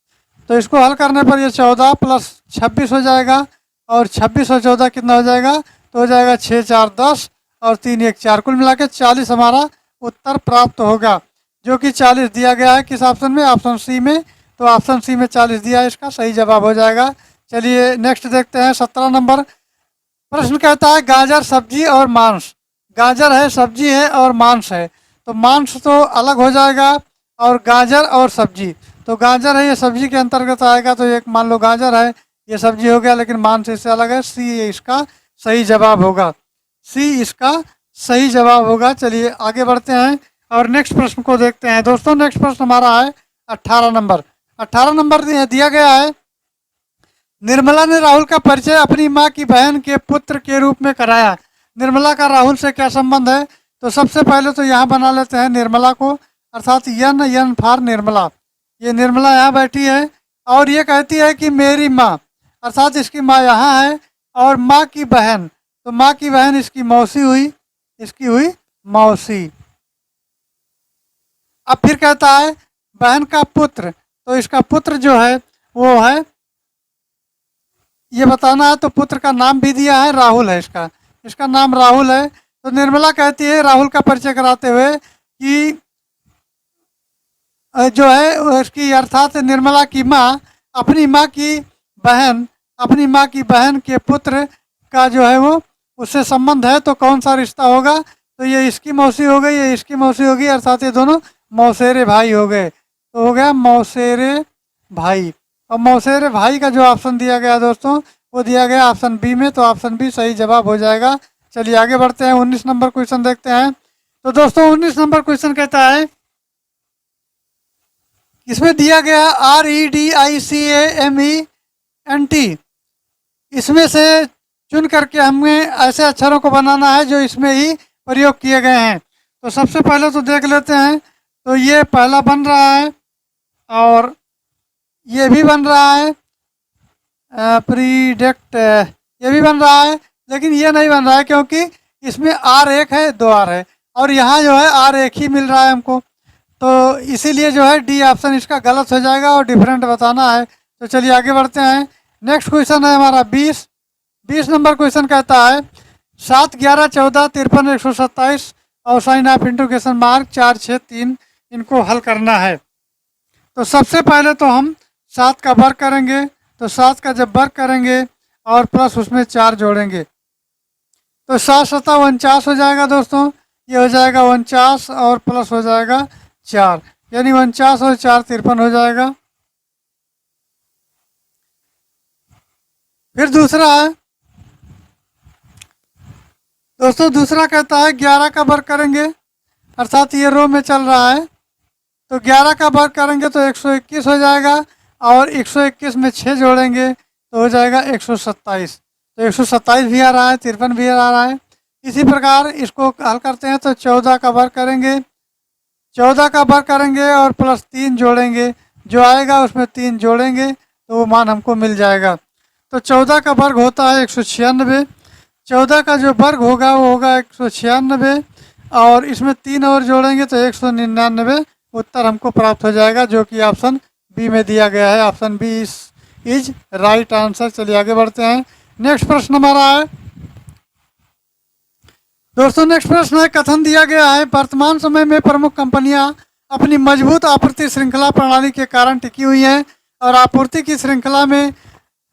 तो इसको हल करने पर ये 14 प्लस 26 हो जाएगा, और 26 और 14 कितना हो जाएगा, तो हो जाएगा 6 4 10 और 3 1 4, कुल मिला के 40 हमारा उत्तर प्राप्त होगा, जो कि 40 दिया गया है। किस ऑप्शन में, ऑप्शन सी में। तो ऑप्शन सी में 40 दिया है, इसका सही जवाब हो जाएगा। चलिए नेक्स्ट देखते हैं। 17 नंबर प्रश्न कहता है गाजर सब्जी और मांस। गाजर है, सब्जी है और मांस है। तो मांस तो अलग हो जाएगा, और गाजर और सब्जी, तो गाजर है ये सब्जी के अंतर्गत आएगा। तो एक मान लो गाजर है, ये सब्जी हो गया, लेकिन मांस इससे अलग है। सी इसका सही जवाब होगा, सी इसका सही जवाब होगा। चलिए आगे बढ़ते हैं और नेक्स्ट प्रश्न को देखते हैं। दोस्तों नेक्स्ट प्रश्न हमारा है 18 नंबर। 18 नंबर दिया गया है, निर्मला ने राहुल का परिचय अपनी माँ की बहन के पुत्र के रूप में कराया। निर्मला का राहुल से क्या संबंध है? तो सबसे पहले तो यहाँ बना लेते हैं निर्मला को, अर्थात यन फॉर निर्मला। ये निर्मला यहाँ बैठी है और ये कहती है कि मेरी माँ, अर्थात इसकी माँ यहाँ है, और माँ की बहन, तो माँ की बहन इसकी मौसी हुई, इसकी हुई मौसी। अब फिर कहता है बहन का पुत्र, तो इसका पुत्र जो है वो है, ये बताना है। तो पुत्र का नाम भी दिया है, राहुल है इसका, इसका नाम राहुल है। तो निर्मला कहती है राहुल का परिचय कराते हुए कि जो है उसकी, अर्थात निर्मला की माँ अपनी माँ की बहन, अपनी माँ की बहन के पुत्र का जो है वो उससे संबंध है। तो कौन सा रिश्ता होगा? तो ये इसकी मौसी हो गई, ये इसकी मौसी होगी, अर्थात ये दोनों मौसेरे भाई हो गए। तो हो गया मौसेरे भाई। और मौसेरे भाई का जो ऑप्शन दिया गया दोस्तों, वो दिया गया ऑप्शन बी में। तो ऑप्शन बी सही जवाब हो जाएगा। चलिए आगे बढ़ते हैं, 19 नंबर क्वेश्चन देखते हैं। तो दोस्तों 19 नंबर क्वेश्चन कहता है, इसमें दिया गया REDICAMENT, इसमें से चुन करके हमें ऐसे अक्षरों को बनाना है जो इसमें ही प्रयोग किए गए हैं। तो सबसे पहले तो देख लेते हैं। तो ये पहला बन रहा है, और ये भी बन रहा है, प्रीडिक्ट, ये भी बन रहा है, लेकिन ये नहीं बन रहा है क्योंकि इसमें R एक है, 2 R है, और यहाँ जो है R एक ही मिल रहा है हमको। तो इसीलिए जो है डी ऑप्शन इसका गलत हो जाएगा, और डिफरेंट बताना है। तो चलिए आगे बढ़ते हैं। नेक्स्ट क्वेश्चन है हमारा 20 नंबर क्वेश्चन कहता है 7 11 14 53 127 और साइन ऑफ इंटरोगेशन मार्क 4 6 3, इनको हल करना है। तो सबसे पहले तो हम 7 का वर्ग करेंगे। तो 7 का जब वर्ग करेंगे और प्लस उसमें 4 जोड़ेंगे, तो 7 7 49 हो जाएगा दोस्तों। ये हो जाएगा 49 और प्लस हो जाएगा 4, यानी 49 और 4 53 हो जाएगा। फिर दूसरा है दोस्तों, दूसरा कहता है 11 का वर्ग करेंगे, अर्थात ये रो में चल रहा है। तो 11 का वर्ग करेंगे तो 121 हो जाएगा, और 121 में 6 जोड़ेंगे तो हो जाएगा 127। तो 127 भी आ रहा है, 53 भी आ रहा है। इसी प्रकार इसको हल करते हैं। तो 14 का वर्ग करेंगे, 14 का वर्ग करेंगे और प्लस 3 जोड़ेंगे, जो आएगा उसमें 3 जोड़ेंगे तो वो मान हमको मिल जाएगा। तो 14 का वर्ग होता है 196, 14 का जो वर्ग होगा वो होगा 196, और इसमें 3 और जोड़ेंगे तो 199 उत्तर हमको प्राप्त हो जाएगा, जो कि ऑप्शन बी में दिया गया है। Option B is right answer. चलिए आगे बढ़ते हैं। नेक्स्ट प्रश्न हमारा है दोस्तों, नेक्स्ट प्रश्न है, कथन दिया गया है वर्तमान समय में प्रमुख कंपनियां अपनी मजबूत आपूर्ति श्रृंखला प्रणाली के कारण टिकी हुई हैं, और आपूर्ति की श्रृंखला में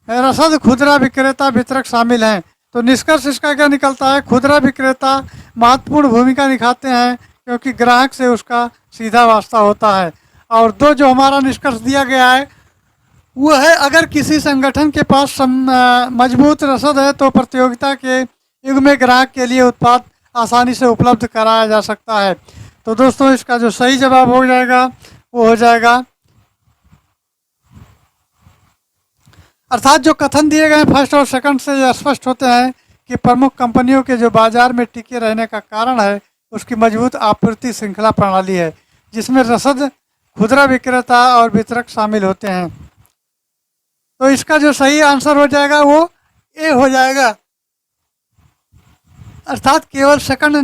रसद खुदरा विक्रेता वितरक शामिल हैं। तो निष्कर्ष इसका क्या निकलता है? खुदरा विक्रेता महत्वपूर्ण भूमिका निभाते हैं क्योंकि ग्राहक से उसका सीधा वास्ता होता है। और दो जो हमारा निष्कर्ष दिया गया है वो है, अगर किसी संगठन के पास मजबूत रसद है तो प्रतियोगिता के युग में ग्राहक के लिए उत्पाद आसानी से उपलब्ध कराया जा सकता है। तो दोस्तों इसका जो सही जवाब हो जाएगा वो हो जाएगा अर्थात जो कथन दिए गए फर्स्ट और सेकंड से ये स्पष्ट होते हैं कि प्रमुख कंपनियों के जो बाजार में टिके रहने का कारण है उसकी मजबूत आपूर्ति श्रृंखला प्रणाली है, जिसमें रसद, खुदरा विक्रेता और वितरक शामिल होते हैं। तो इसका जो सही आंसर हो जाएगा वो ए हो जाएगा, अर्थात केवल सेकंड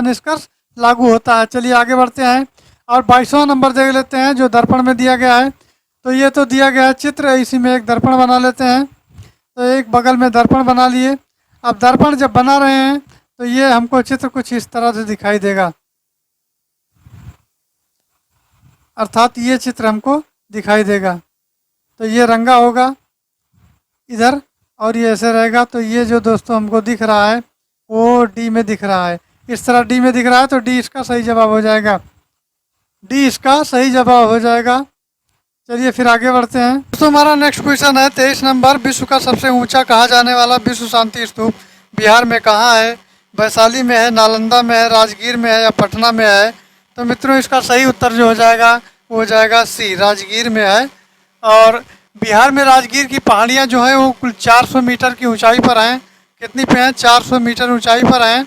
निष्कर्ष लागू होता है। चलिए आगे बढ़ते हैं और 22वां नंबर देख लेते हैं जो दर्पण में दिया गया है। तो ये तो दिया गया है चित्र, इसी में एक दर्पण बना लेते हैं। तो एक बगल में दर्पण बना लिए। अब दर्पण जब बना रहे हैं तो ये हमको चित्र कुछ इस तरह से दिखाई देगा, अर्थात ये चित्र हमको दिखाई देगा। तो ये रंगा होगा इधर और ये ऐसे रहेगा। तो ये जो दोस्तों हमको दिख रहा है वो डी में दिख रहा है, इस तरह डी में दिख रहा है। तो डी इसका सही जवाब हो जाएगा, डी इसका सही जवाब हो जाएगा। चलिए फिर आगे बढ़ते हैं दोस्तों। हमारा नेक्स्ट क्वेश्चन है 23 नंबर। विश्व का सबसे ऊंचा कहा जाने वाला विश्व शांति स्तूप बिहार में कहाँ है? वैशाली में है, नालंदा में है, राजगीर में है या पटना में है? तो मित्रों इसका सही उत्तर जो हो जाएगा वो हो जाएगा सी, राजगीर में है। और बिहार में राजगीर की पहाड़ियाँ जो हैं वो कुल 400 मीटर की ऊंचाई पर हैं। कितनी पे हैं? 400 मीटर ऊंचाई पर हैं।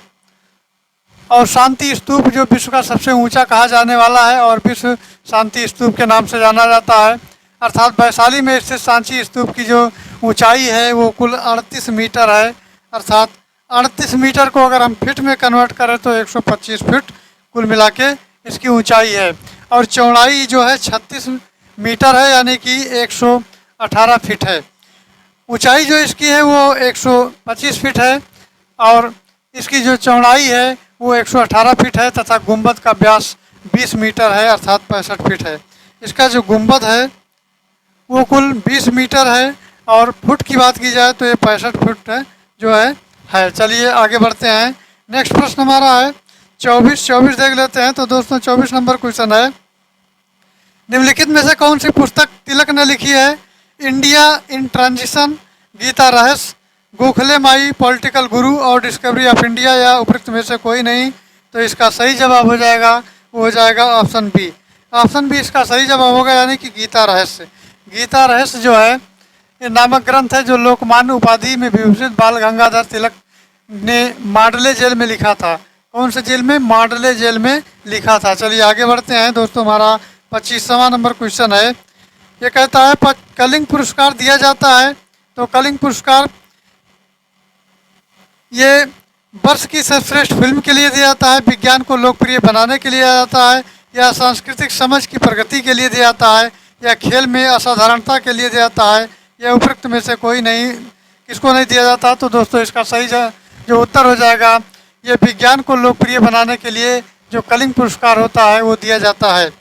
और शांति स्तूप जो विश्व का सबसे ऊंचा कहा जाने वाला है और विश्व शांति स्तूप के नाम से जाना जाता है। अर्थात वैशाली में स्थित शांति स्तूप की जो ऊंचाई है वो कुल 38 मीटर है। अर्थात 38 मीटर को अगर हम फीट में कन्वर्ट करें तो 125 फीट कुल मिला के इसकी ऊंचाई है। और चौड़ाई जो है 36 मीटर है, यानी कि 118 फीट है। ऊंचाई जो इसकी है वो 125 फीट है और इसकी जो चौड़ाई है वो 118 फीट है तथा गुंबद का व्यास 20 मीटर है, अर्थात 65 फीट है। इसका जो गुंबद है वो कुल 20 मीटर है और फुट की बात की जाए तो ये 65 फुट है जो है। चलिए आगे बढ़ते हैं। नेक्स्ट प्रश्न हमारा है 24 देख लेते हैं। तो दोस्तों 24 नंबर क्वेश्चन है, निम्नलिखित में से कौन सी पुस्तक तिलक ने लिखी है? इंडिया इन ट्रांजिशन, गीता रहस्य, गोखले माई, पॉलिटिकल गुरु और डिस्कवरी ऑफ इंडिया या उपरोक्त में से कोई नहीं? तो इसका सही जवाब हो जाएगा वो हो जाएगा ऑप्शन बी। ऑप्शन बी इसका सही जवाब होगा, यानी कि गीता रहस्य। गीता रहस्य जो है ये नामक ग्रंथ है जो लोकमान्य उपाधि में विभूषित बाल गंगाधर तिलक ने मांडले जेल में लिखा था। कौन से जेल में? मांडले जेल में लिखा था। चलिए आगे बढ़ते हैं दोस्तों। हमारा 25वां नंबर क्वेश्चन है, ये कहता है कलिंग पुरस्कार दिया जाता है। तो कलिंग पुरस्कार ये वर्ष की सर्वश्रेष्ठ फिल्म के लिए दिया जाता है, विज्ञान को लोकप्रिय बनाने के लिए दिया जाता है, या सांस्कृतिक समझ की प्रगति के लिए दिया जाता है, या खेल में असाधारणता के लिए दिया जाता है, या उपरोक्त में से कोई नहीं? किसको नहीं दिया जाता? तो दोस्तों इसका सही जो उत्तर हो जाएगा ये विज्ञान को लोकप्रिय बनाने के लिए जो कलिंग पुरस्कार होता है वो दिया जाता है।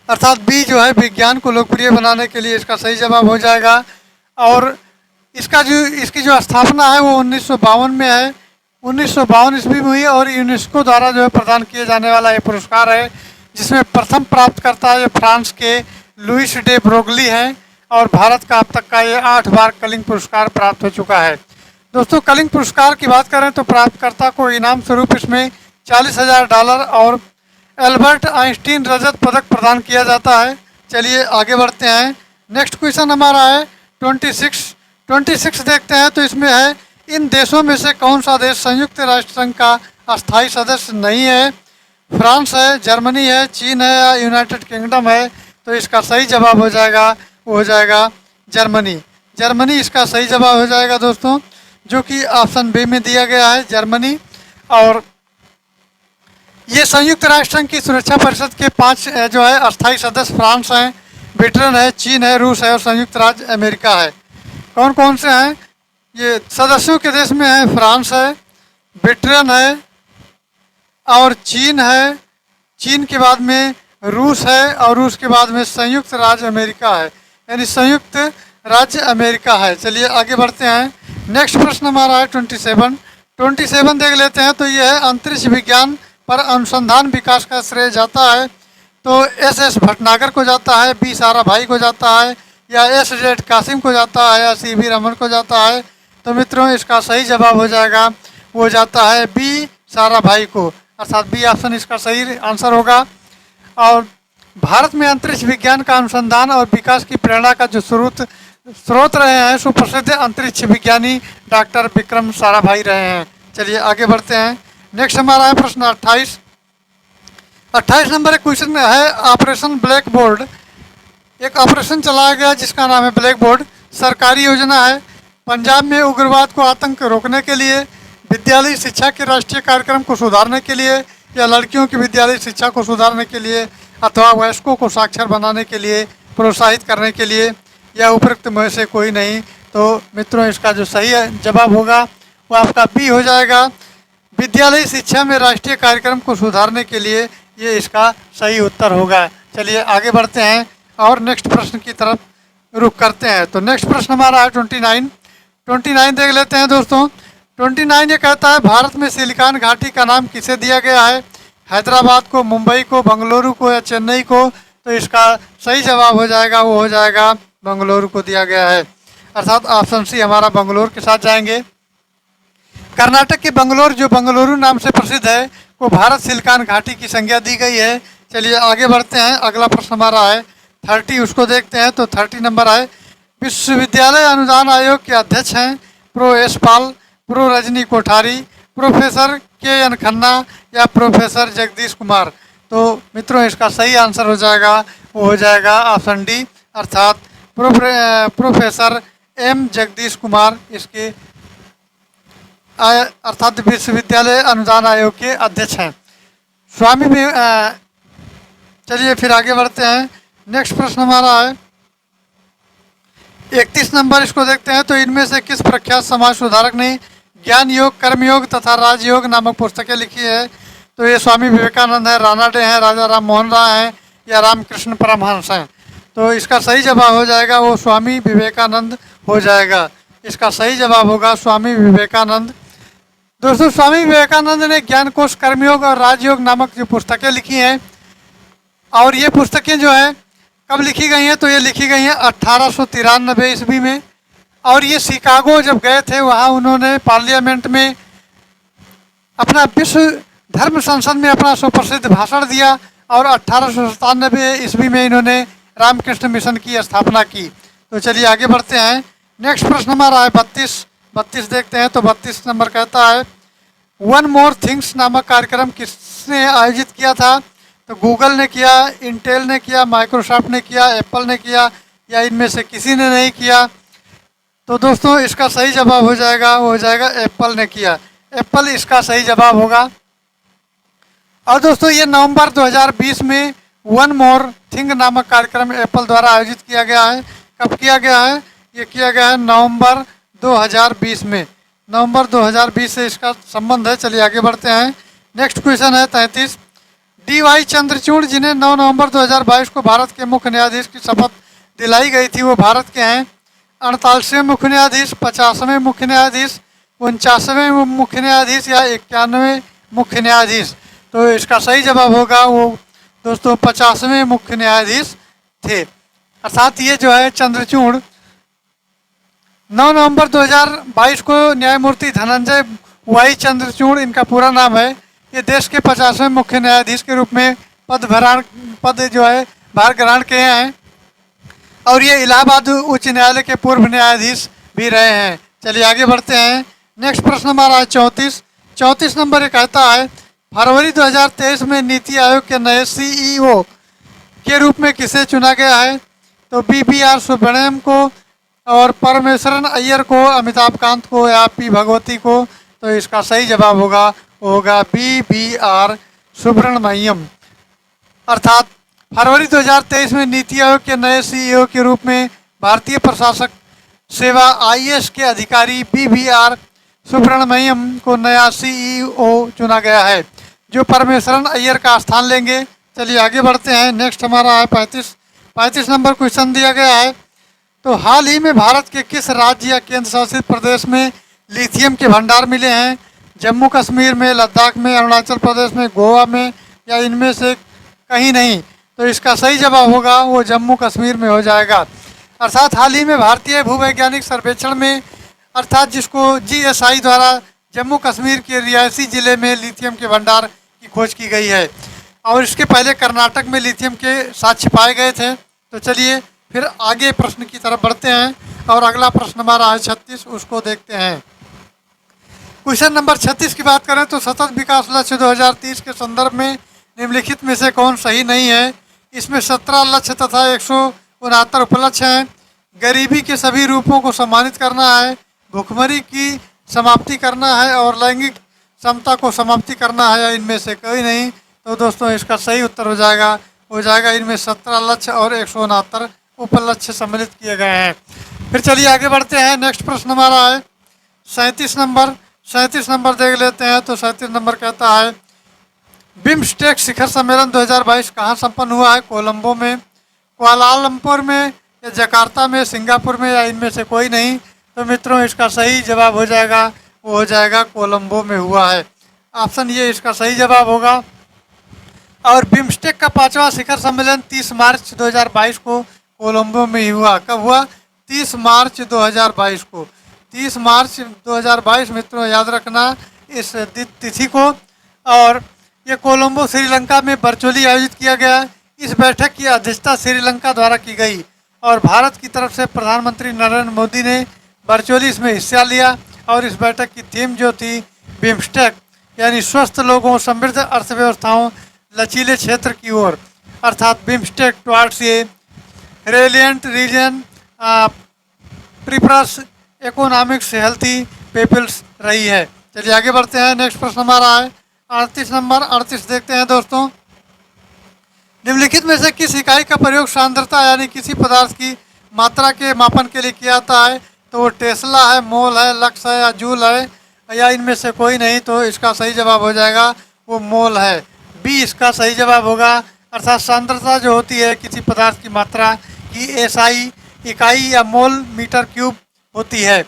अर्थात बी जो है विज्ञान को लोकप्रिय बनाने के लिए इसका सही जवाब हो जाएगा। और इसकी जो स्थापना है वो 1952 में है। 1952 ईस्वी में हुई और यूनेस्को द्वारा जो है प्रदान किए जाने वाला ये पुरस्कार है, जिसमें प्रथम प्राप्तकर्ता है फ्रांस के लुइस डे ब्रोगली हैं और भारत का अब तक का ये 8 बार कलिंग पुरस्कार प्राप्त हो चुका है। दोस्तों कलिंग पुरस्कार की बात करें तो प्राप्तकर्ता को इनाम स्वरूप इसमें $40,000 और एल्बर्ट आइंस्टीन रजत पदक प्रदान किया जाता है। चलिए आगे बढ़ते हैं। नेक्स्ट क्वेश्चन हमारा है 26 देखते हैं। तो इसमें है, इन देशों में से कौन सा देश संयुक्त राष्ट्र संघ का अस्थायी सदस्य नहीं है? फ्रांस है, जर्मनी है, चीन है या यूनाइटेड किंगडम है? तो इसका सही जवाब हो जाएगा वो हो जाएगा जर्मनी। जर्मनी इसका सही जवाब हो जाएगा दोस्तों, जो कि ऑप्शन बी में दिया गया है, जर्मनी। और ये संयुक्त राष्ट्र संघ की सुरक्षा परिषद के 5 जो है अस्थायी सदस्य फ्रांस हैं, ब्रिटेन है, चीन है, रूस है और संयुक्त राज्य अमेरिका है। कौन कौन से हैं ये सदस्यों के देश में? है फ्रांस है, ब्रिटेन है और चीन है, चीन के बाद में रूस है और रूस के बाद में संयुक्त राज्य अमेरिका है, यानी संयुक्त राज्य अमेरिका है। चलिए आगे बढ़ते हैं। नेक्स्ट प्रश्न हमारा है 27 देख लेते हैं। तो ये है, अंतरिक्ष विज्ञान पर अनुसंधान विकास का श्रेय जाता है तो एस भटनागर को जाता है, बी साराभाई को जाता है, या एस कासिम को जाता है, या सी रमन को जाता है? तो मित्रों इसका सही जवाब हो जाएगा वो जाता है बी साराभाई को, अर्थात बी ऑप्शन इसका सही आंसर होगा। और भारत में अंतरिक्ष विज्ञान का अनुसंधान और विकास की प्रेरणा का जो स्रोत स्रोत रहे हैं सुप्रसिद्ध अंतरिक्ष विज्ञानी डॉक्टर विक्रम साराभाई रहे हैं। चलिए आगे बढ़ते हैं। नेक्स्ट हमारा है प्रश्न 28। 28 नंबर क्वेश्चन है ऑपरेशन ब्लैक बोर्ड। एक ऑपरेशन चलाया गया जिसका नाम है ब्लैक बोर्ड। सरकारी योजना है। पंजाब में उग्रवाद को आतंक रोकने के लिए, विद्यालय शिक्षा के राष्ट्रीय कार्यक्रम को सुधारने के लिए, या लड़कियों की विद्यालय शिक्षा को सुधारने के लिए, अथवा वयस्कों को साक्षर बनाने के लिए, प्रोत्साहित करने के लिए, या उपरोक्त में से कोई नहीं। तो मित्रों इसका जो सही जवाब होगा वो आपका बी हो जाएगा। विद्यालय शिक्षा में राष्ट्रीय कार्यक्रम को सुधारने के लिए ये इसका सही उत्तर होगा। चलिए आगे बढ़ते हैं और नेक्स्ट प्रश्न की तरफ रुख करते हैं। तो नेक्स्ट प्रश्न हमारा है 29 देख लेते हैं दोस्तों। 29 ये कहता है भारत में सिलिकॉन घाटी का नाम किसे दिया गया है? हैदराबाद को, मुंबई को, बंगलुरु को, या चेन्नई को? तो इसका सही जवाब हो जाएगा वो हो जाएगा बंगलुरु को दिया गया है, अर्थात ऑप्शन सी हमारा बंगलुरु के साथ जाएंगे। कर्नाटक के बंगलोर जो बंगलुरु नाम से प्रसिद्ध है को भारत सिलिकॉन घाटी की संज्ञा दी गई है। चलिए आगे बढ़ते हैं। अगला प्रश्न हमारा है 30, उसको देखते हैं। तो 30 नंबर है विश्वविद्यालय अनुदान आयोग के अध्यक्ष हैं pro Yashpal, pro Rajni Kothari, professor KN Khanna, या प्रोफेसर जगदीश कुमार? तो मित्रों इसका सही आंसर हो जाएगा वो हो जाएगा ऑप्शन डी, अर्थात प्रोफेसर M जगदीश कुमार इसके अर्थात विश्वविद्यालय अनुदान आयोग के अध्यक्ष हैं। स्वामी में चलिए फिर आगे बढ़ते हैं। नेक्स्ट प्रश्न हमारा है 31 नंबर, इसको देखते हैं। तो इनमें से किस प्रख्यात समाज सुधारक ने ज्ञान योग, कर्मयोग तथा राजयोग नामक पुस्तकें लिखी है? तो ये स्वामी विवेकानंद है, रानाडे हैं, राजा राम मोहन राय हैं, या रामकृष्ण परमहंस हैं? तो इसका सही जवाब हो जाएगा वो स्वामी विवेकानंद हो जाएगा। इसका सही जवाब होगा स्वामी विवेकानंद। दोस्तों स्वामी विवेकानंद ने ज्ञान कोश, कर्मयोग और राजयोग नामक जो पुस्तकें लिखी हैं, और ये पुस्तकें जो है कब लिखी गई हैं? तो ये लिखी गई हैं 1893 ईस्वी में। और ये शिकागो जब गए थे वहाँ उन्होंने पार्लियामेंट में अपना विश्व धर्म संसद में अपना सुप्रसिद्ध भाषण दिया, और 1897 ईस्वी में इन्होंने रामकृष्ण मिशन की स्थापना की। तो चलिए आगे बढ़ते हैं। नेक्स्ट प्रश्न हमारा है 32 देखते हैं। तो 32 नंबर कहता है वन मोर थिंग्स नामक कार्यक्रम किसने आयोजित किया था? तो गूगल ने किया, इंटेल ने किया, माइक्रोसॉफ्ट ने किया, एप्पल ने किया, या इनमें से किसी ने नहीं किया? तो दोस्तों इसका सही जवाब हो जाएगा वो हो जाएगा एप्पल ने किया। एप्पल इसका सही जवाब होगा। और दोस्तों ये नवंबर 2020 में वन मोर थिंग नामक कार्यक्रम एप्पल द्वारा आयोजित किया गया है। कब किया गया है? ये किया गया है नवंबर 2020 में। नवंबर 2020 से इसका संबंध है। चलिए आगे बढ़ते हैं। नेक्स्ट क्वेश्चन है 33। DY चंद्रचूड़ जिन्हें 9 नवंबर 2022 को भारत के मुख्य न्यायाधीश की शपथ दिलाई गई थी वो भारत के हैं 48वें मुख्य न्यायाधीश, 50वें मुख्य न्यायाधीश, 49वें मुख्य न्यायाधीश, या 91वें मुख्य न्यायाधीश? तो इसका सही जवाब होगा वो दोस्तों 50वें मुख्य न्यायाधीश थे, अर्थात ये जो है चंद्रचूड़ 9 नवंबर 2022 को न्यायमूर्ति धनंजय वाई चंद्रचूड़ इनका पूरा नाम है। ये देश के 50वें मुख्य न्यायाधीश के रूप में पद जो है भार ग्रहण किए हैं, और ये इलाहाबाद उच्च न्यायालय के पूर्व न्यायाधीश भी रहे हैं। चलिए आगे बढ़ते हैं। नेक्स्ट प्रश्न हमारा है 34 नंबर ये कहता है फरवरी 2023 में नीति आयोग के नए CEO के रूप में किसे चुना गया है? तो BBR सुब्रमण्यम को, और परमेश्वरन अय्यर को, अमिताभ कांत को, या P भगवती को? तो इसका सही जवाब होगा वो होगा BBR सुब्रमण्यम, अर्थात फरवरी 2023 में नीति आयोग के नए CEO के रूप में भारतीय प्रशासक सेवा IAS के अधिकारी BBR सुब्रमण्यम को नया CEO चुना गया है, जो परमेश्वरन अय्यर का स्थान लेंगे। चलिए आगे बढ़ते हैं। नेक्स्ट हमारा है 35 नंबर क्वेश्चन दिया गया है। तो हाल ही में भारत के किस राज्य या केंद्र शासित प्रदेश में लिथियम के भंडार मिले हैं? जम्मू कश्मीर में, लद्दाख में, अरुणाचल प्रदेश में, गोवा में, या इनमें से कहीं नहीं? तो इसका सही जवाब होगा वो जम्मू कश्मीर में हो जाएगा। अर्थात हाल ही में भारतीय भूवैज्ञानिक सर्वेक्षण में, अर्थात जिसको GSI द्वारा जम्मू कश्मीर के रियासी जिले में लिथियम के भंडार की खोज की गई है, और इसके पहले कर्नाटक में लिथियम के साक्ष्य पाए गए थे। तो चलिए फिर आगे प्रश्न की तरफ बढ़ते हैं। और अगला प्रश्न हमारा है 36, उसको देखते हैं। क्वेश्चन नंबर 36 की बात करें तो सतत विकास लक्ष्य 2030 के संदर्भ में निम्नलिखित में से कौन सही नहीं है। इसमें 17 लक्ष्य तथा 169 उपलक्ष्य हैं। गरीबी के सभी रूपों को सम्मानित करना है, भुखमरी की समाप्ति करना है और लैंगिक समता को समाप्ति करना है, या इनमें से कोई नहीं। तो दोस्तों इसका सही उत्तर हो जाएगा इनमें 17 लक्ष्य और 169 उपलक्ष्य सम्मिलित किए गए हैं। फिर चलिए आगे बढ़ते हैं। नेक्स्ट प्रश्न हमारा है 37 नंबर देख लेते हैं। तो 37 नंबर कहता है बिम्स्टेक शिखर सम्मेलन 2022 कहाँ संपन्न हुआ है। कोलंबो में, कुआलालंपुर में, या जकार्ता में, सिंगापुर में, या इनमें से कोई नहीं। तो मित्रों इसका सही जवाब हो जाएगा, वो हो जाएगा कोलंबो में हुआ है। ऑप्शन ये इसका सही जवाब होगा। और बिम्स्टेक का 5वां शिखर सम्मेलन 30 मार्च 2022 को कोलंबो में ही हुआ। कब हुआ? 30 मार्च 2022 को। 30 मार्च 2022 मित्रों याद रखना इस तिथि को। और ये कोलंबो श्रीलंका में वर्चुअली आयोजित किया गया। इस बैठक की अध्यक्षता श्रीलंका द्वारा की गई और भारत की तरफ से प्रधानमंत्री नरेंद्र मोदी ने वर्चुअली इसमें हिस्सा लिया। और इस बैठक की थीम जो थी बिम्स्टेक यानी स्वस्थ लोगों, समृद्ध अर्थव्यवस्थाओं, लचीले क्षेत्र की ओर, अर्थात BIMSTEC towards a reliant region prosperous economics healthy peoples रही है। चलिए आगे बढ़ते हैं। नेक्स्ट प्रश्न हमारा है 38 नंबर। 38 देखते हैं दोस्तों। निम्नलिखित में से किस इकाई का प्रयोग सांद्रता यानी किसी पदार्थ की मात्रा के मापन के लिए किया जाता है। तो वो टेस्ला है, मोल है, लक्स है, या जूल है, या इनमें से कोई नहीं। तो इसका सही जवाब हो जाएगा वो मोल है। बी इसका सही जवाब होगा। अर्थात सांद्रता जो होती है किसी पदार्थ की मात्रा की एसआई इकाई या मोल मीटर क्यूब होती है।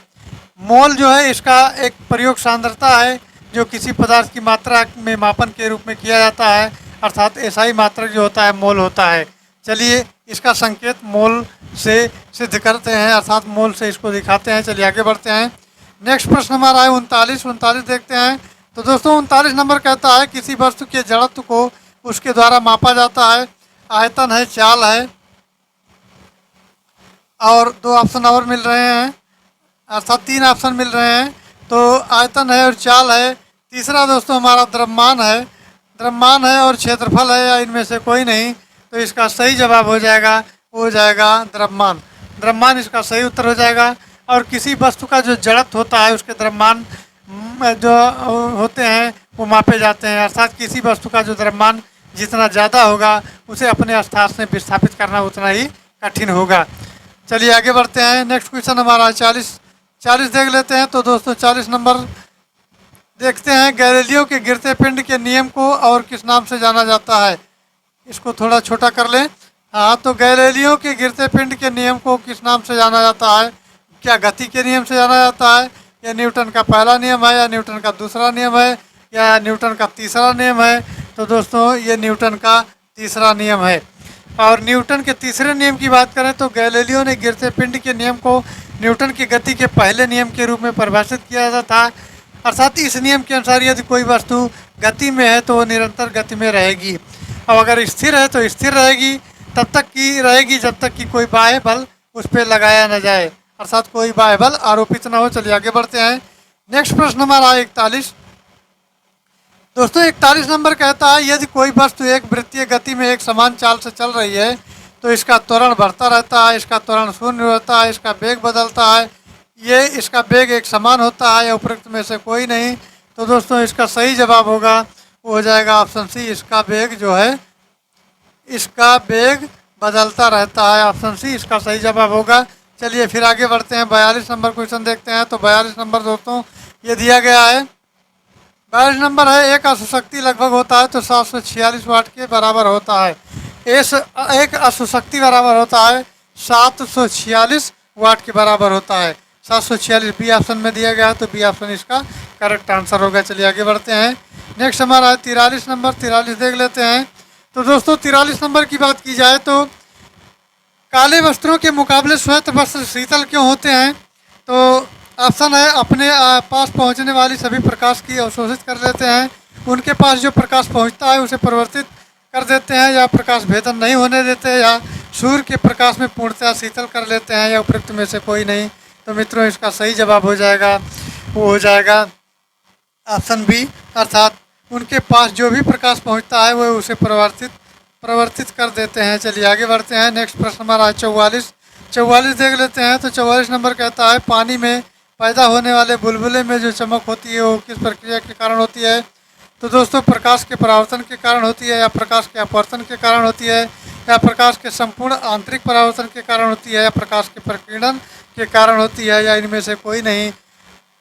मोल जो है इसका एक प्रयोग सांद्रता है जो किसी पदार्थ की मात्रा में मापन के रूप में किया जाता है। अर्थात एसआई मात्रक जो होता है मोल होता है। चलिए इसका संकेत मोल से सिद्ध करते हैं, अर्थात मोल से इसको दिखाते हैं। चलिए आगे बढ़ते हैं। नेक्स्ट प्रश्न हमारा है 39 देखते हैं। तो दोस्तों 39 नंबर कहता है किसी वस्तु के जड़त्व को उसके द्वारा मापा जाता है। आयतन है, चाल है, और 2 ऑप्शन और मिल रहे हैं, अर्थात 3 ऑप्शन मिल रहे हैं। तो आयतन है और चाल है। तीसरा दोस्तों हमारा द्रव्यमान है और क्षेत्रफल है, या इनमें से कोई नहीं। तो इसका सही जवाब हो जाएगा द्रव्यमान इसका सही उत्तर हो जाएगा। और किसी वस्तु का जो जड़त्व होता है उसके द्रव्यमान जो होते हैं वो मापे जाते हैं। अर्थात किसी वस्तु का जो द्रव्यमान जितना ज़्यादा होगा उसे अपने स्थान से विस्थापित करना उतना ही कठिन होगा। चलिए आगे बढ़ते हैं। नेक्स्ट क्वेश्चन हमारा 40 देख लेते हैं। तो दोस्तों 40 नंबर देखते हैं। गैलीलियो के गिरते पिंड के नियम को और किस नाम से जाना जाता है। इसको थोड़ा छोटा कर लें। हाँ, तो गैलीलियो के गिरते पिंड के नियम को किस नाम से जाना जाता है। क्या गति के नियम से जाना जाता है, या न्यूटन का पहला नियम है, या न्यूटन का दूसरा नियम है, या न्यूटन का तीसरा नियम है। तो दोस्तों ये न्यूटन का तीसरा नियम है। और न्यूटन के तीसरे नियम की बात करें तो गैलीलियो ने गिरते पिंड के नियम को न्यूटन की गति के पहले नियम के रूप में परिभाषित किया जाता था। अर्थात इस नियम के अनुसार यदि कोई वस्तु गति में है तो वो निरंतर गति में रहेगी, और अगर स्थिर है तो स्थिर रहेगी तब तक की रहेगी जब तक कि कोई बाह्य बल उस पर लगाया न जाए, अर्थात कोई बाह्य बल आरोपित न हो। चलिए आगे बढ़ते हैं। नेक्स्ट प्रश्न हमारा 41। दोस्तों 41 नंबर कहता है यदि कोई वस्तु एक वृत्तीय गति में एक समान चाल से चल रही है तो इसका त्वरण बढ़ता रहता है, इसका त्वरण शून्य रहता है, इसका वेग बदलता है, ये इसका वेग एक समान होता है, या उपरोक्त में से कोई नहीं। तो दोस्तों इसका सही जवाब होगा वो हो जाएगा ऑप्शन सी, इसका वेग जो है इसका वेग बदलता रहता है। ऑप्शन सी इसका सही जवाब होगा। चलिए फिर आगे बढ़ते हैं। 42 नंबर क्वेश्चन देखते हैं। तो 42 नंबर दोस्तों ये दिया गया है। 42 नंबर है एक अशुशक्ति लगभग होता है तो 746 वाट के बराबर होता है। एक अशुशक्ति बराबर होता है 746 वाट के बराबर होता है। 746 बी ऑप्शन में दिया गया है, तो बी ऑप्शन इसका करेक्ट आंसर होगा। चलिए आगे बढ़ते हैं। नेक्स्ट हमारा है 43 नंबर। 43 देख लेते हैं। तो दोस्तों 43 नंबर की बात की जाए तो काले वस्त्रों के मुकाबले श्वेत वस्त्र शीतल क्यों होते हैं। तो ऑप्शन है अपने पास पहुंचने वाली सभी प्रकाश की अवशोषित कर लेते हैं, उनके पास जो प्रकाश पहुंचता है उसे परिवर्तित कर देते हैं, या प्रकाश भेदन नहीं होने देते, या सूर्य के प्रकाश में पूर्णतः शीतल कर लेते हैं, या उपरोक्त में से कोई नहीं। तो मित्रों इसका सही जवाब हो जाएगा, वो हो जाएगा ऑप्शन बी, अर्थात उनके पास जो भी प्रकाश पहुंचता है वो उसे परिवर्तित कर देते हैं। चलिए आगे बढ़ते हैं। नेक्स्ट प्रश्न हमारा है 44 देख लेते हैं। तो 44 नंबर कहता है पानी में पैदा होने वाले बुलबुले में जो चमक होती है वो किस प्रक्रिया के कारण होती है? तो दोस्तों प्रकाश के परावर्तन के कारण होती है, या प्रकाश के अपवर्तन के कारण होती है, या प्रकाश के संपूर्ण आंतरिक परावर्तन के कारण होती है, या प्रकाश के प्रकीर्णन के कारण होती है, या इनमें से कोई नहीं।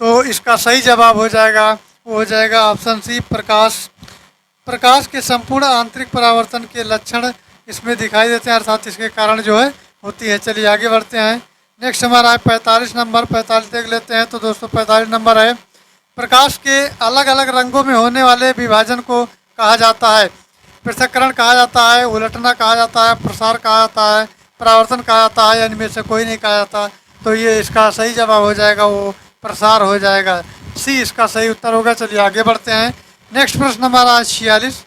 तो इसका सही जवाब हो जाएगा, वो हो जाएगा ऑप्शन सी, प्रकाश के संपूर्ण आंतरिक परावर्तन के लक्षण इसमें दिखाई देते हैं, अर्थात इसके कारण जो है होती है। चलिए आगे बढ़ते हैं। नेक्स्ट हमारा है 45 नंबर। 45 देख लेते हैं। तो दोस्तों 45 नंबर है प्रकाश के अलग अलग रंगों में होने वाले विभाजन को कहा जाता है? पृथक्करण कहा जाता है, उलटना कहा जाता है, प्रसार कहा जाता है, परावर्तन कहा जाता है, या इनमें से कोई नहीं कहा जाता। तो ये इसका सही जवाब हो जाएगा, वो प्रसार हो जाएगा। सी इसका सही उत्तर होगा। चलिए आगे बढ़ते हैं। नेक्स्ट प्रश्न हमारा 46।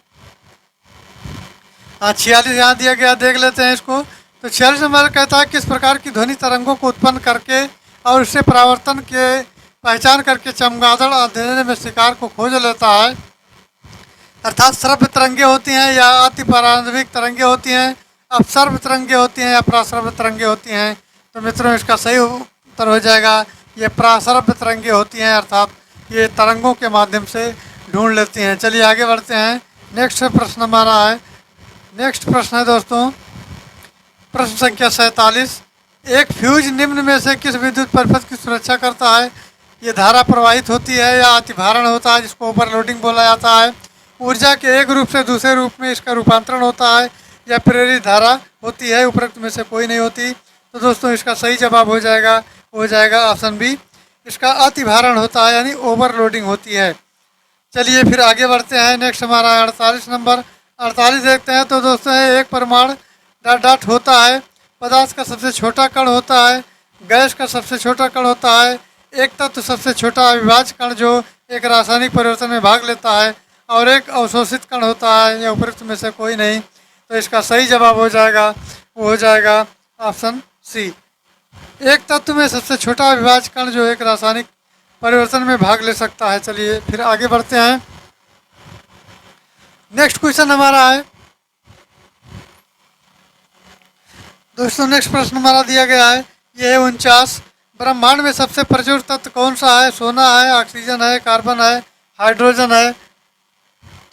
हाँ 46 यहाँ दिया गया, देख लेते हैं इसको। तो 46 नंबर कहता है किस प्रकार की ध्वनि तरंगों को उत्पन्न करके और उससे परावर्तन के पहचान करके चमगादड़ अंधेरे में शिकार को खोज लेता है? अर्थात श्रव्य तरंगे होती हैं, या अति पारंपरिक तरंगे होती हैं, अपसर्व तरंगे होती हैं, या प्रासर्व तरंगे होती हैं? तो मित्रों इसका सही उत्तर हो जाएगा, ये प्रासर्व तरंगे होती हैं, अर्थात ये तरंगों के माध्यम से ढूंढ लेती हैं। चलिए आगे बढ़ते हैं। नेक्स्ट प्रश्न हमारा है, नेक्स्ट प्रश्न है दोस्तों प्रश्न संख्या 47। एक फ्यूज निम्न में से किस विद्युत परिपथ की सुरक्षा करता है? ये धारा प्रवाहित होती है, या अतिभारण होता है जिसको ओवरलोडिंग बोला जाता है, ऊर्जा के एक रूप से दूसरे रूप में इसका रूपांतरण होता है, या प्रेरित धारा होती है? उपरोक्त में से कोई नहीं होती। तो दोस्तों इसका सही जवाब हो जाएगा, हो जाएगा ऑप्शन बी, इसका अतिभारण होता है, यानी ओवरलोडिंग होती है। चलिए फिर आगे बढ़ते हैं। नेक्स्ट हमारा 48 नंबर। 48 देखते हैं। तो दोस्तों एक परमाणु डॉट होता है, पदार्थ का सबसे छोटा कण होता है, गैस का सबसे छोटा कण होता है, एक तत्व सबसे छोटा अविभाज्य कण जो एक रासायनिक परिवर्तन में भाग लेता है, और एक अवशोषित कण होता है, या उपरोक्त में से कोई नहीं। तो इसका सही जवाब हो जाएगा, वो हो जाएगा ऑप्शन सी, एक तत्व में सबसे छोटा अविभाज्य कण जो एक रासायनिक परिवर्तन में भाग ले सकता है। चलिए फिर आगे बढ़ते हैं। नेक्स्ट क्वेश्चन हमारा है दोस्तों, नेक्स्ट प्रश्न हमारा दिया गया है, ये है 49। ब्रह्मांड में सबसे प्रचुर तत्व कौन सा है? सोना है, ऑक्सीजन है, कार्बन है, हाइड्रोजन है?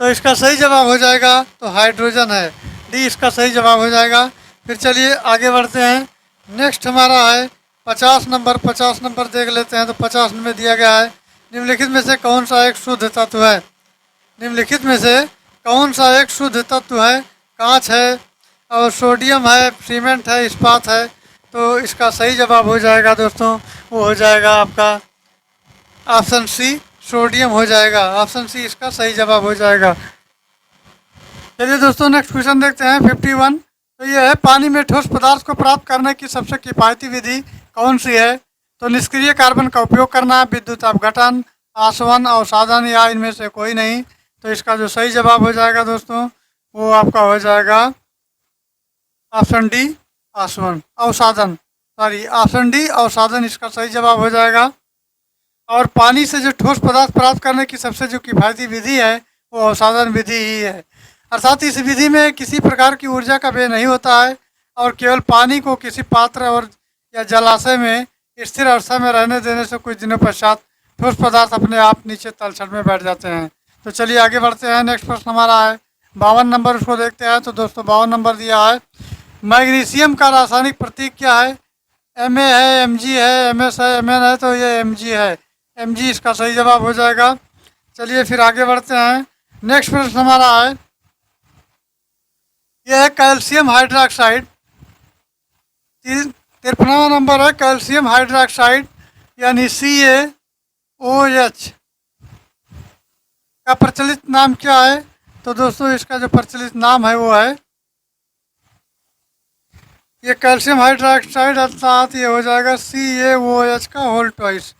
तो इसका सही जवाब हो जाएगा, तो हाइड्रोजन है, डी इसका सही जवाब हो जाएगा। फिर चलिए आगे बढ़ते हैं। नेक्स्ट हमारा है 50 नंबर। 50 नंबर देख लेते हैं। तो 50 में दिया गया है, निम्नलिखित में से कौन सा एक शुद्ध तत्व है? निम्नलिखित में से कौन सा एक शुद्ध तत्व है? कांच है, और सोडियम है, सीमेंट है, इस्पात है? तो इसका सही जवाब हो जाएगा दोस्तों, वो हो जाएगा आपका ऑप्शन सी, सोडियम हो जाएगा। ऑप्शन सी इसका सही जवाब हो जाएगा। चलिए दोस्तों नेक्स्ट क्वेश्चन देखते हैं 51। तो ये है पानी में ठोस पदार्थ को प्राप्त करने की सबसे किफ़ायती विधि कौन सी है? तो निष्क्रिय कार्बन का उपयोग करना, विद्युत अपघटन, आसवन, अवसादन, या इनमें से कोई नहीं। तो इसका जो सही जवाब हो जाएगा दोस्तों, वो आपका हो जाएगा ऑप्शन डी, आसवन, अवसादन, सॉरी ऑप्शन डी, अवसादन इसका सही जवाब हो जाएगा। और पानी से जो ठोस पदार्थ प्राप्त करने की सबसे जो किफ़ायती विधि है वो अवसादन विधि ही है, अर्थात इस विधि में किसी प्रकार की ऊर्जा का व्यय नहीं होता है, और केवल पानी को किसी पात्र और या जलाशय में स्थिर अवस्था में रहने देने से कुछ दिनों पश्चात ठोस पदार्थ अपने आप नीचे तलछट में बैठ जाते हैं। तो चलिए आगे बढ़ते हैं। नेक्स्ट प्रश्न हमारा है 52 नंबर, उसको देखते हैं। तो दोस्तों 52 नंबर दिया है, मैग्नीशियम का रासायनिक प्रतीक क्या है? Ma है, Mg है, Ms है, Mn है? तो ये Mg है, Mg इसका सही जवाब हो जाएगा। चलिए फिर आगे बढ़ते हैं। नेक्स्ट प्रश्न हमारा है, यह है कैल्शियम हाइड्रोक्साइड। 53वां नंबर है, कैल्शियम हाइड्रोक्साइड यानी CaOH का प्रचलित नाम क्या है? तो दोस्तों इसका जो प्रचलित नाम है वो है, ये कैल्शियम हाइड्रोक्साइड, अर्थात ये हो जाएगा CaOH का होल ट्वाइस।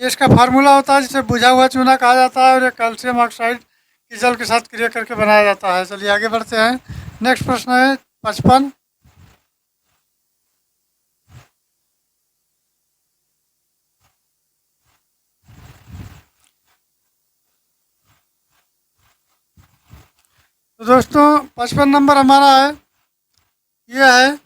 ये इसका फार्मूला होता है जिसे बुझा हुआ चूना कहा जाता है, और ये कैल्शियम ऑक्साइड की जल के साथ क्रिया करके बनाया जाता है। चलिए आगे बढ़ते हैं। नेक्स्ट प्रश्न है 55। दोस्तों 55 नंबर हमारा है, ये है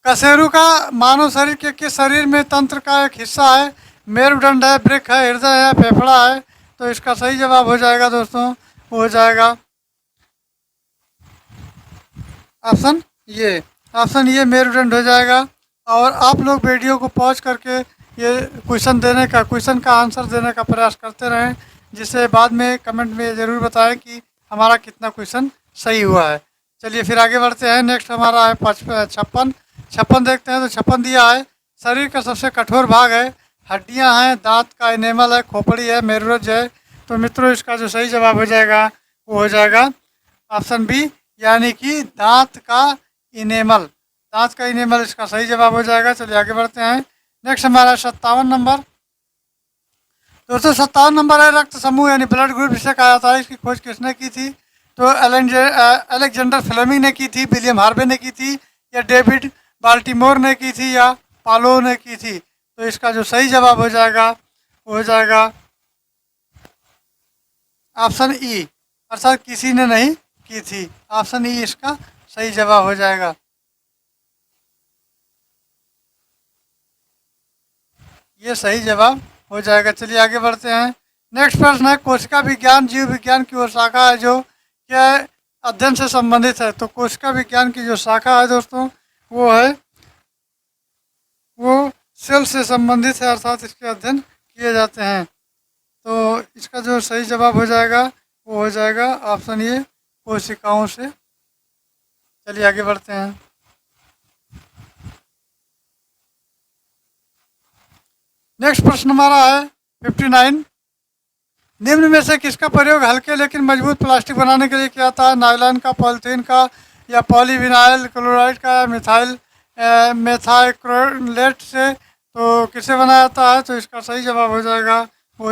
कशेरु का मानव शरीर के शरीर में तंत्र का एक हिस्सा है। मेरुदंड है, वृक्क है, हृदय है, फेफड़ा है। तो इसका सही जवाब हो जाएगा दोस्तों, वो हो जाएगा ऑप्शन ये। ऑप्शन ये मेरुदंड हो जाएगा। और आप लोग वीडियो को पॉज करके ये क्वेश्चन का आंसर देने का प्रयास करते रहें, जिससे बाद में कमेंट में ज़रूर बताएं कि हमारा कितना क्वेश्चन सही हुआ है। चलिए फिर आगे बढ़ते हैं। नेक्स्ट हमारा है 56। 56 देखते हैं। तो 56 दिया है शरीर का सबसे कठोर भाग है, हड्डियां हैं, दांत का इनेमल है, खोपड़ी है, मेरुरज है। तो मित्रों इसका जो सही जवाब हो जाएगा वो हो जाएगा ऑप्शन बी, यानी कि दांत का इनेमल। दांत का इनेमल इसका सही जवाब हो जाएगा। चलिए आगे बढ़ते हैं। नेक्स्ट हमारा 57 नंबर। दोस्तों 57 नंबर है रक्त समूह यानी ब्लड ग्रुप जिसे कहा जाता है। इसकी खोज किसने की थी? तो अलेक्जेंडर फ्लेमिंग ने की थी, विलियम हार्वे ने की थी, या डेविड बाल्टीमोर ने की थी, या पालो ने की थी। तो इसका जो सही जवाब हो जाएगा वो हो जाएगा ऑप्शन ई, अर्थात किसी ने नहीं की थी। ऑप्शन ई इसका सही जवाब हो जाएगा। ये सही जवाब हो जाएगा। चलिए आगे बढ़ते हैं। नेक्स्ट प्रश्न है कोशिका विज्ञान जीव विज्ञान की वो शाखा है जो क्या अध्ययन से संबंधित है। तो कोशिका विज्ञान की जो शाखा है दोस्तों वो सेल से संबंधित है, अर्थात इसके अध्ययन किए जाते हैं। तो इसका जो सही जवाब हो जाएगा वो हो जाएगा ऑप्शन ये, कोशिकाओं से। चलिए आगे बढ़ते हैं। नेक्स्ट प्रश्न हमारा है 59। निम्न में से किसका प्रयोग हल्के लेकिन मजबूत प्लास्टिक बनाने के लिए किया जाता है? नायलॉन का, पॉलीथीन का, या पॉलीविनाइल क्लोराइड का, या मेथाइक्रोलेट से। तो किसे बनाया जाता है? तो इसका सही जवाब हो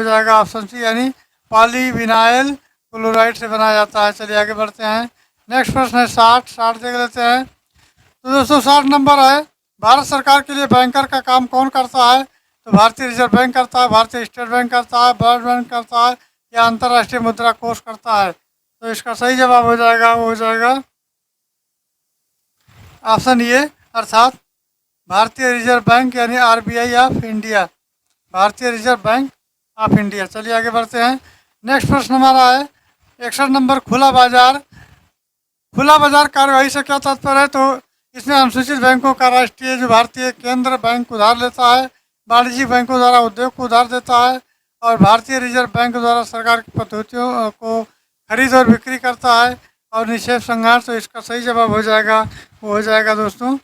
जाएगा ऑप्शन सी, यानी पॉलीविनाइल क्लोराइड से बनाया जाता है। चलिए आगे बढ़ते हैं। नेक्स्ट प्रश्न है 60 देख लेते हैं। तो दोस्तों 60 नंबर है भारत सरकार के लिए बैंकर का काम कौन करता है? तो भारतीय रिजर्व बैंक करता है, भारतीय स्टेट बैंक करता है, वर्ल्ड बैंक करता है, या अंतर्राष्ट्रीय मुद्रा कोष करता है। तो इसका सही जवाब हो जाएगा वो हो जाएगा ऑप्शन ये, अर्थात भारतीय रिजर्व बैंक यानी आरबीआई ऑफ इंडिया, भारतीय रिजर्व बैंक ऑफ इंडिया। चलिए आगे बढ़ते हैं। नेक्स्ट प्रश्न हमारा है 61 नंबर खुला बाजार। खुला बाजार कार्यवाही से क्या तात्पर्य है? तो इसमें अनुसूचित बैंकों का राष्ट्रीय जो भारतीय केंद्र बैंक उधार लेता है, वाणिज्यिक बैंकों द्वारा उद्योग को उधार देता है, और भारतीय रिजर्व बैंक द्वारा सरकार की प्रतिभूतियों को खरीद और बिक्री करता है, और निक्षेप संहार। तो इसका सही जवाब हो जाएगा वो हो जाएगा दोस्तों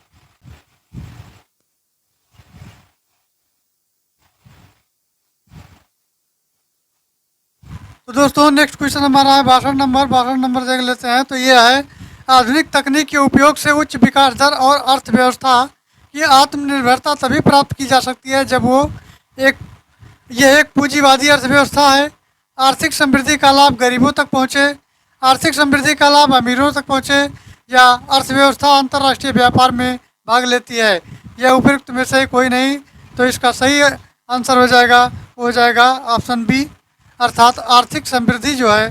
तो दोस्तों नेक्स्ट क्वेश्चन हमारा है 62 नंबर देख लेते हैं। तो ये है आधुनिक तकनीक के उपयोग से उच्च विकास दर और अर्थव्यवस्था की आत्मनिर्भरता तभी प्राप्त की जा सकती है जब यह एक पूंजीवादी अर्थव्यवस्था है। आर्थिक समृद्धि का लाभ गरीबों तक पहुँचे, आर्थिक समृद्धि का लाभ अमीरों तक पहुँचे, या अर्थव्यवस्था अंतर्राष्ट्रीय व्यापार में भाग लेती है। यह उपयुक्त में से कोई नहीं। तो इसका सही आंसर हो जाएगा ऑप्शन बी, अर्थात आर्थिक समृद्धि जो है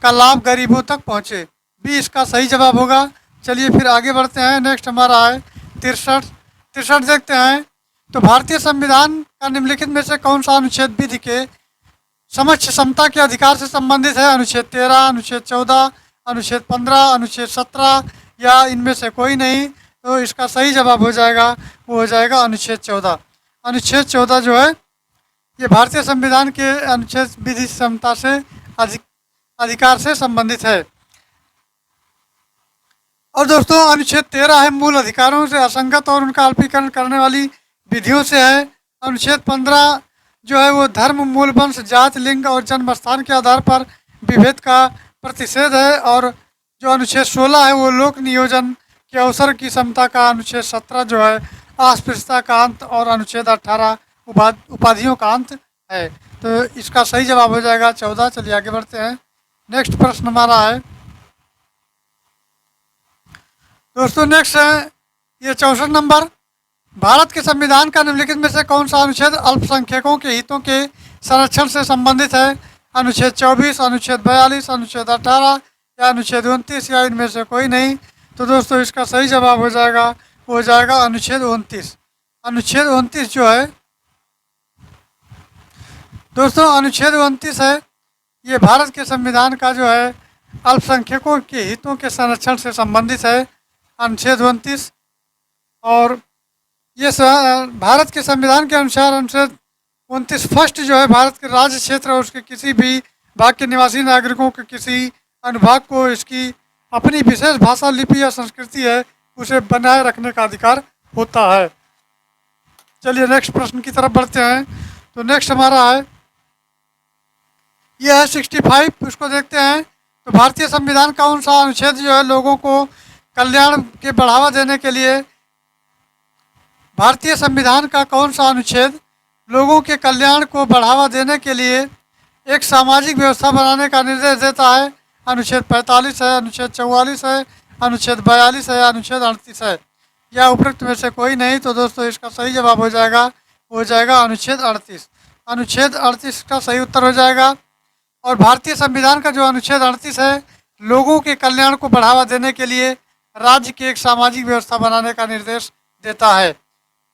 का लाभ गरीबों तक पहुँचे। बी इसका सही जवाब होगा। चलिए फिर आगे बढ़ते हैं। नेक्स्ट हमारा है 63 देखते हैं। तो भारतीय संविधान का निम्नलिखित में से कौन सा अनुच्छेद विधि के समक्ष समता के अधिकार से संबंधित है? अनुच्छेद 13, अनुच्छेद 14, अनुच्छेद 15, अनुच्छेद 17, या इनमें से कोई नहीं। तो इसका सही जवाब हो जाएगा वो हो जाएगा अनुच्छेद 14। अनुच्छेद 14 जो है ये भारतीय संविधान के अनुच्छेद विधि समता से अधिकार से संबंधित है। और दोस्तों अनुच्छेद 13 है मूल अधिकारों से असंगत और उनका अल्पीकरण करने वाली विधियों से है। अनुच्छेद 15 जो है वो धर्म, मूल वंश, जात, लिंग और जन्म स्थान के आधार पर विभेद का प्रतिषेध है। और जो अनुच्छेद 16 है वो लोक नियोजन के अवसर की समता का, अनुच्छेद 17 जो है अस्पृश्यता का अंत, और अनुच्छेद 18 उपाधियों का अंत है। तो इसका सही जवाब हो जाएगा 14। चलिए आगे बढ़ते हैं। नेक्स्ट प्रश्न हमारा है दोस्तों नेक्स्ट है ये 64 नंबर। भारत के संविधान का निम्नलिखित में से कौन सा अनुच्छेद अल्पसंख्यकों के हितों के संरक्षण से संबंधित है? अनुच्छेद 24, अनुच्छेद 42, अनुच्छेद 18, या अनुच्छेद 29 या इनमें से कोई नहीं। तो दोस्तों इसका सही जवाब हो जाएगा अनुच्छेद 29। अनुच्छेद 29 जो है दोस्तों, अनुच्छेद 29 है, ये भारत के संविधान का जो है अल्पसंख्यकों के हितों के संरक्षण से संबंधित है, अनुच्छेद 29। और ये भारत के संविधान के अनुसार अनुच्छेद 29 फर्स्ट जो है भारत के राज्य क्षेत्र और उसके किसी भी भाग के निवासी नागरिकों के किसी अनुभाग को इसकी अपनी विशेष भाषा, लिपि या संस्कृति है उसे बनाए रखने का अधिकार होता है। चलिए नेक्स्ट प्रश्न की तरफ बढ़ते हैं। तो नेक्स्ट हमारा है, यह है 65, उसको देखते हैं। तो भारतीय संविधान का कौन सा अनुच्छेद जो है लोगों को कल्याण के बढ़ावा देने के लिए, भारतीय संविधान का कौन सा अनुच्छेद लोगों के कल्याण को बढ़ावा देने के लिए एक सामाजिक व्यवस्था बनाने का निर्देश देता है? अनुच्छेद 45 है, अनुच्छेद 44 है, अनुच्छेद 42 है, अनुच्छेद 38 है, या उपरोक्त में से कोई नहीं। तो दोस्तों इसका सही जवाब हो जाएगा अनुच्छेद 38। अनुच्छेद 38 का सही उत्तर हो जाएगा। और भारतीय संविधान का जो अनुच्छेद 38 है लोगों के कल्याण को बढ़ावा देने के लिए राज्य की एक सामाजिक व्यवस्था बनाने का निर्देश देता है।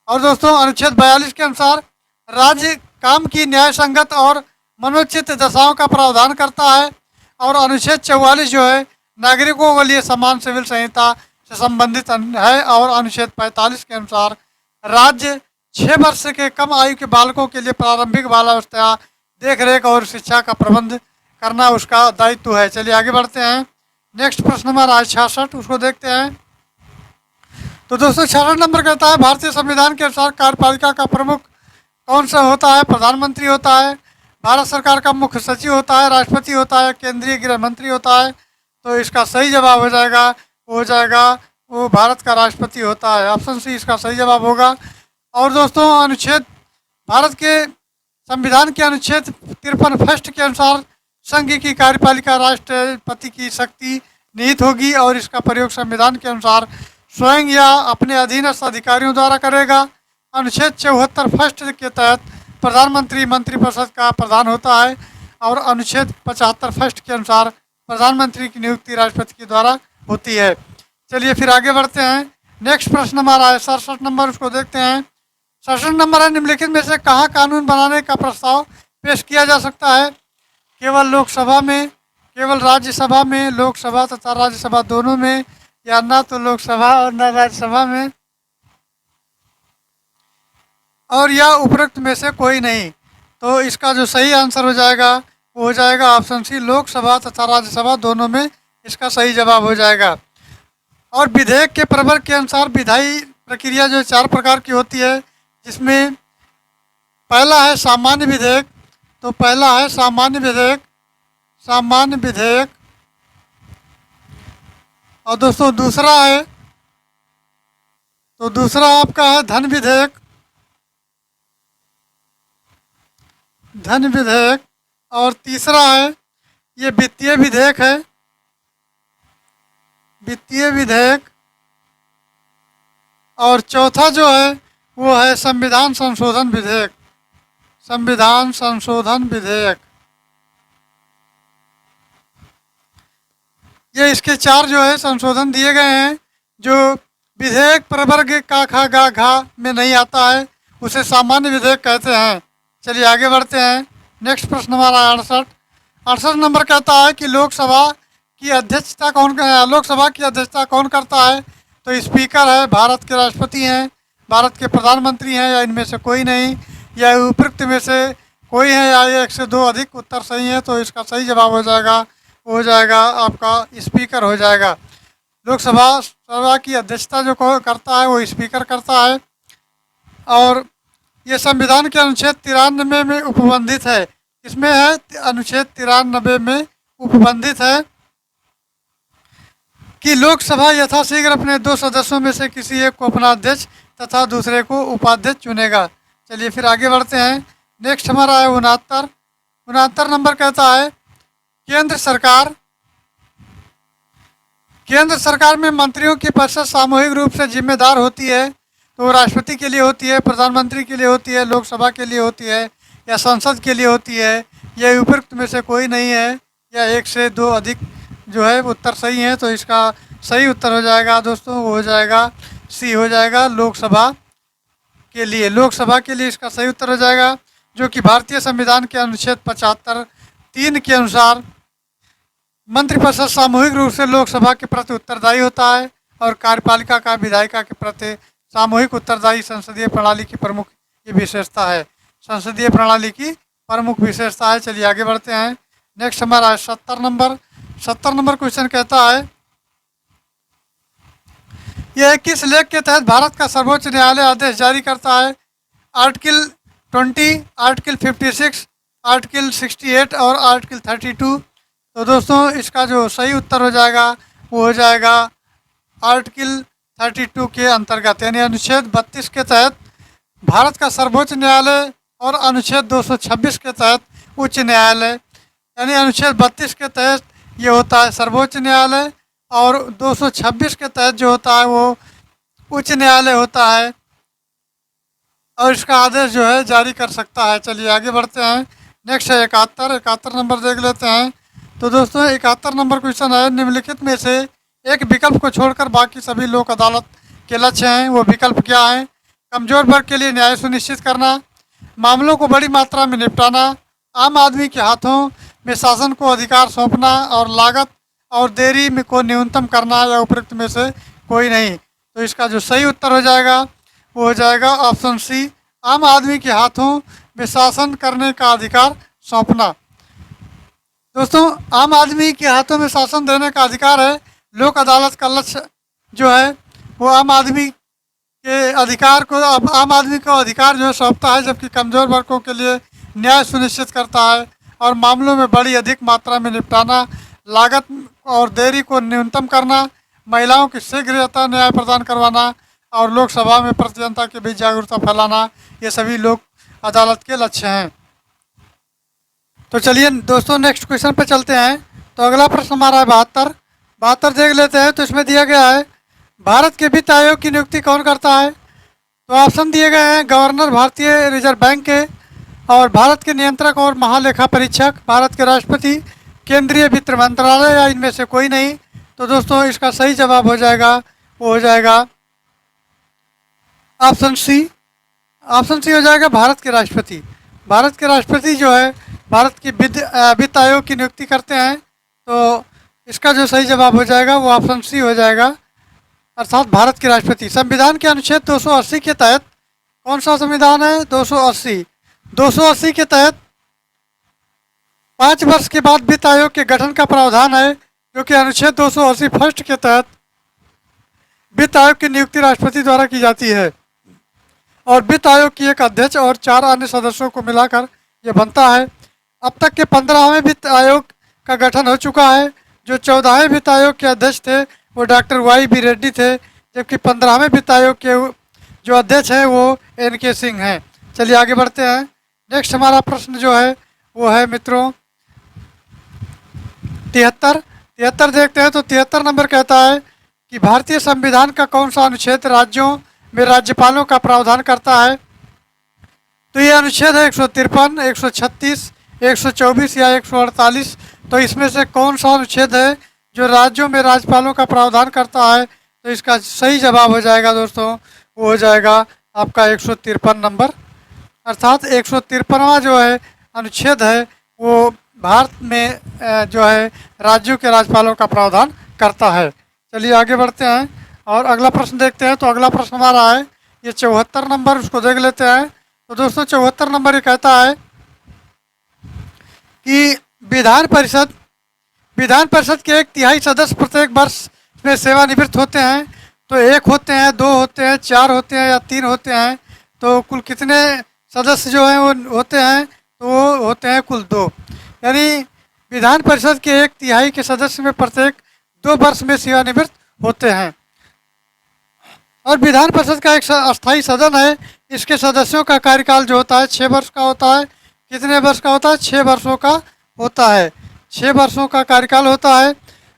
और दोस्तों अनुच्छेद 42 के अनुसार राज्य काम की न्याय संगत और मनोचित दशाओं का प्रावधान करता है। और अनुच्छेद 44 जो है नागरिकों के लिए समान सिविल संहिता से संबंधित है। और अनुच्छेद 45 के अनुसार राज्य 6 वर्ष के कम आयु के बालकों के लिए प्रारंभिक बालावस्था, देख रेख और शिक्षा का प्रबंध करना उसका दायित्व है। चलिए आगे बढ़ते हैं। नेक्स्ट प्रश्न हमारा है 66, उसको देखते हैं। तो दोस्तों 66 नंबर कहता है, भारतीय संविधान के अनुसार कार्यपालिका का प्रमुख कौन सा होता है? प्रधानमंत्री होता है, भारत सरकार का मुख्य सचिव होता है, राष्ट्रपति होता है, केंद्रीय गृह मंत्री होता है। तो इसका सही जवाब हो जाएगा वो भारत का राष्ट्रपति होता है। ऑप्शन सी इसका सही जवाब होगा। और दोस्तों अनुच्छेद भारत के संविधान के अनुच्छेद 53 फर्स्ट के अनुसार संघ की कार्यपालिका राष्ट्रपति की शक्ति निहित होगी और इसका प्रयोग संविधान के अनुसार स्वयं या अपने अधीनस्थ अधिकारियों द्वारा करेगा। अनुच्छेद 74 फर्स्ट के तहत प्रधानमंत्री मंत्रिपरिषद का प्रधान होता है। और अनुच्छेद 75 फर्स्ट के अनुसार प्रधानमंत्री की नियुक्ति राष्ट्रपति के द्वारा होती है। चलिए फिर आगे बढ़ते हैं। नेक्स्ट प्रश्न हमारा है 67 नंबर, उसको देखते हैं। 67 नंबर है, निम्नलिखित में से कहाँ कानून बनाने का प्रस्ताव पेश किया जा सकता है? केवल लोकसभा में, केवल राज्यसभा में, लोकसभा तथा राज्यसभा दोनों में, या ना तो लोकसभा और ना राज्यसभा में, और या उपरोक्त में से कोई नहीं। तो इसका जो सही आंसर हो जाएगा वो हो जाएगा ऑप्शन सी, लोकसभा तथा राज्यसभा दोनों में इसका सही जवाब हो जाएगा। और विधेयक के प्रवर्ग के अनुसार विधायी प्रक्रिया जो 4 प्रकार की होती है, जिसमें पहला है सामान्य विधेयक। तो पहला है सामान्य विधेयक। और दोस्तों दूसरा है, तो दूसरा आपका है धन विधेयक। और तीसरा है ये वित्तीय विधेयक। और चौथा जो है वो है संविधान संशोधन विधेयक। ये इसके 4 जो है संशोधन दिए गए हैं। जो विधेयक प्रवर्ग का खा गा घा में नहीं आता है उसे सामान्य विधेयक कहते हैं। चलिए आगे बढ़ते हैं। नेक्स्ट प्रश्न हमारा 68 नंबर कहता है कि लोकसभा की अध्यक्षता कौन करता है? तो स्पीकर है, भारत के राष्ट्रपति हैं, भारत के प्रधानमंत्री हैं, या इनमें से कोई नहीं, या उपरोक्त में से कोई है, या एक से 2 अधिक उत्तर सही है। तो इसका सही जवाब हो जाएगा आपका स्पीकर हो जाएगा। लोकसभा की अध्यक्षता जो करता है वो स्पीकर करता है। और ये संविधान के अनुच्छेद 93 में उपबंधित है। इसमें है अनुच्छेद 93 में उपबंधित है कि लोकसभा यथाशीघ्र अपने 2 सदस्यों में से किसी एक को अपना अध्यक्ष तथा दूसरे को उपाध्यक्ष चुनेगा। चलिए फिर आगे बढ़ते हैं। नेक्स्ट हमारा है 69 नंबर कहता है केंद्र सरकार में मंत्रियों की परिषद सामूहिक रूप से जिम्मेदार होती है। तो राष्ट्रपति के लिए होती है, प्रधानमंत्री के लिए होती है, लोकसभा के लिए होती है, या संसद के लिए होती है। यह उपरोक्त में से कोई नहीं है, या एक से 2 अधिक जो है उत्तर सही है, तो इसका सही उत्तर हो जाएगा दोस्तों, वो हो जाएगा सी हो जाएगा लोकसभा के लिए। लोकसभा के लिए इसका सही उत्तर हो जाएगा, जो कि भारतीय संविधान के अनुच्छेद 75(3) के अनुसार मंत्रिपरिषद सामूहिक रूप से लोकसभा के प्रति उत्तरदायी होता है और कार्यपालिका का विधायिका के प्रति सामूहिक उत्तरदायी संसदीय प्रणाली की प्रमुख ये विशेषता है। संसदीय प्रणाली की प्रमुख विशेषता है। चलिए आगे बढ़ते हैं। नेक्स्ट हमारा है 70 नंबर क्वेश्चन कहता है, यह किस लेख के तहत भारत का सर्वोच्च न्यायालय आदेश जारी करता है? आर्टिकल 20, आर्टिकल 56, आर्टिकल 68 और आर्टिकल 32। तो दोस्तों इसका जो सही उत्तर हो जाएगा वो हो जाएगा आर्टिकल 32 के अंतर्गत, यानी अनुच्छेद 32 के तहत भारत का सर्वोच्च न्यायालय और अनुच्छेद 226 के तहत उच्च न्यायालय, यानी अनुच्छेद 32 के तहत ये होता है सर्वोच्च न्यायालय और 226 के तहत जो होता है वो उच्च न्यायालय होता है और इसका आदेश जो है जारी कर सकता है। चलिए आगे बढ़ते हैं। नेक्स्ट है 71 नंबर देख लेते हैं। तो दोस्तों 71 नंबर क्वेश्चन है, निम्नलिखित में से एक विकल्प को छोड़कर बाकी सभी लोक अदालत के लक्ष्य हैं, वो विकल्प क्या है? कमजोर वर्ग के लिए न्याय सुनिश्चित करना, मामलों को बड़ी मात्रा में निपटाना, आम आदमी के हाथों में शासन को अधिकार सौंपना और लागत और देरी में को न्यूनतम करना, या उपयुक्त में से कोई नहीं। तो इसका जो सही उत्तर हो जाएगा वो हो जाएगा ऑप्शन सी, आम आदमी के हाथों में शासन करने का अधिकार सौंपना। दोस्तों आम आदमी के हाथों में शासन देने का अधिकार है। लोक अदालत का लक्ष्य जो है वो आम आदमी के अधिकार को, आम आदमी को अधिकार जो है सौंपता है, जबकि कमज़ोर वर्गों के लिए न्याय सुनिश्चित करता है और मामलों में बड़ी अधिक मात्रा में निपटाना, लागत और देरी को न्यूनतम करना, महिलाओं की शीघ्रता न्याय प्रदान करवाना और लोकसभा में प्रति जनता के बीच जागरूकता फैलाना, ये सभी लोक अदालत के लक्ष्य हैं। तो चलिए दोस्तों नेक्स्ट क्वेश्चन पे चलते हैं। तो अगला प्रश्न हमारा है 72 देख लेते हैं। तो इसमें दिया गया है, भारत के वित्त आयोग की नियुक्ति कौन करता है? तो ऑप्शन दिए गए हैं, गवर्नर भारतीय रिजर्व बैंक के, और भारत के नियंत्रक और महालेखा परीक्षक, भारत के राष्ट्रपति, केंद्रीय वित्त मंत्रालय, या इनमें से कोई नहीं। तो दोस्तों इसका सही जवाब हो जाएगा वो हो जाएगा ऑप्शन सी। ऑप्शन सी हो जाएगा भारत के राष्ट्रपति। भारत के राष्ट्रपति जो है भारत की वित्त आयोग की नियुक्ति करते हैं। तो इसका जो सही जवाब हो जाएगा वो ऑप्शन सी हो जाएगा, अर्थात भारत के राष्ट्रपति। संविधान के अनुच्छेद 280 के तहत, कौन सा संविधान है? 280 के तहत 5 वर्ष के बाद वित्त आयोग के गठन का प्रावधान है, जो कि अनुच्छेद 280 फर्स्ट के तहत वित्त आयोग की नियुक्ति राष्ट्रपति द्वारा की जाती है और वित्त आयोग की एक अध्यक्ष और 4 अन्य सदस्यों को मिलाकर ये बनता है। अब तक के 15वें वित्त आयोग का गठन हो चुका है। जो 14वें वित्त आयोग के अध्यक्ष थे वो डॉक्टर YB रेड्डी थे, जबकि 15वें वित्त आयोग के जो अध्यक्ष हैं वो NK सिंह हैं। चलिए आगे बढ़ते हैं। नेक्स्ट हमारा प्रश्न जो है वो है मित्रों 73 देखते हैं। तो 73 नंबर कहता है कि भारतीय संविधान का कौन सा अनुच्छेद राज्यों में राज्यपालों का प्रावधान करता है? तो ये अनुच्छेद है 153, 136, 124 या 148। तो इसमें से कौन सा अनुच्छेद है जो राज्यों में राज्यपालों का प्रावधान करता है? तो इसका सही जवाब हो जाएगा दोस्तों वो हो जाएगा आपका 153 नंबर, अर्थात 153वां जो है अनुच्छेद है वो भारत में जो है राज्यों के राज्यपालों का प्रावधान करता है। चलिए आगे बढ़ते हैं और अगला प्रश्न देखते हैं। तो अगला प्रश्न हमारा है ये 74 नंबर, उसको देख लेते हैं। तो दोस्तों 74 नंबर ये कहता है कि विधान परिषद के 1/3 सदस्य प्रत्येक वर्ष में सेवानिवृत्त होते हैं। तो 1 होते हैं, 2 होते हैं, 4 होते हैं या 3 होते हैं। तो कुल कितने सदस्य जो हैं वो होते हैं? तो वो होते हैं कुल 2, यानी विधान परिषद के 1/3 के सदस्य में प्रत्येक 2 वर्ष में सेवानिवृत्त होते हैं। और विधान परिषद का एक अस्थायी सदन है। इसके सदस्यों का कार्यकाल जो होता है 6 वर्ष का होता है। कितने वर्ष का होता है? 6 वर्षों का होता है। 6 वर्षों का कार्यकाल होता है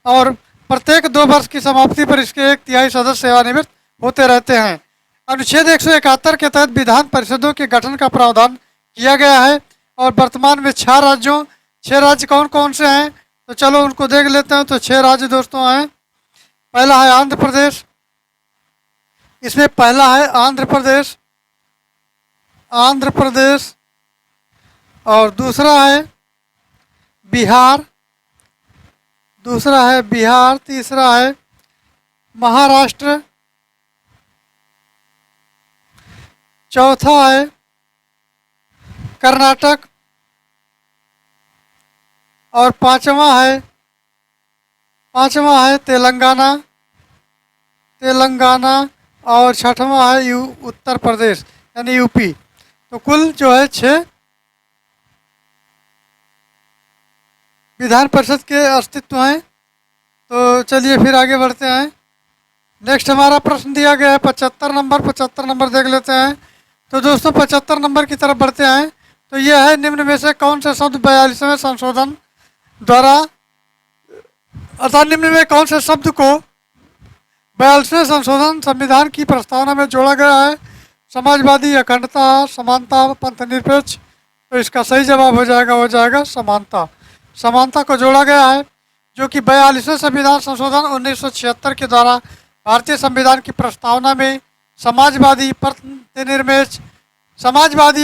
और प्रत्येक 2 वर्ष की समाप्ति पर इसके 1/3 सदस्य सेवानिवृत्त होते रहते हैं। अनुच्छेद 171 के तहत विधान परिषदों के गठन का प्रावधान किया गया है और वर्तमान में 6 राज्य कौन कौन से हैं? तो चलो उनको देख लेते हैं। तो 6 राज्य दोस्तों हैं। पहला है आंध्र प्रदेश, इसमें पहला है आंध्र प्रदेश, आंध्र प्रदेश। और दूसरा है बिहार, दूसरा है बिहार। तीसरा है महाराष्ट्र, चौथा है कर्नाटक और पांचवा है तेलंगाना, तेलंगाना। और छठवां है उत्तर प्रदेश यानी यूपी। तो कुल जो है 6 विधान परिषद के अस्तित्व हैं। तो चलिए फिर आगे बढ़ते हैं। नेक्स्ट हमारा प्रश्न दिया गया है 75 नंबर। 75 नंबर देख लेते हैं। तो दोस्तों 75 नंबर की तरफ बढ़ते हैं। तो यह है, निम्न में से कौन से शब्द 42वें संशोधन द्वारा, अर्थात निम्न में कौन से शब्द को 42वें संशोधन संविधान की प्रस्तावना में जोड़ा गया है? समाजवादी, अखंडता, समानता, पंथनिरपेक्ष। तो इसका सही जवाब हो जाएगा समानता। समानता को जोड़ा गया है, जो कि 42वें संविधान संशोधन 1976 के द्वारा भारतीय संविधान की प्रस्तावना में समाजवादी,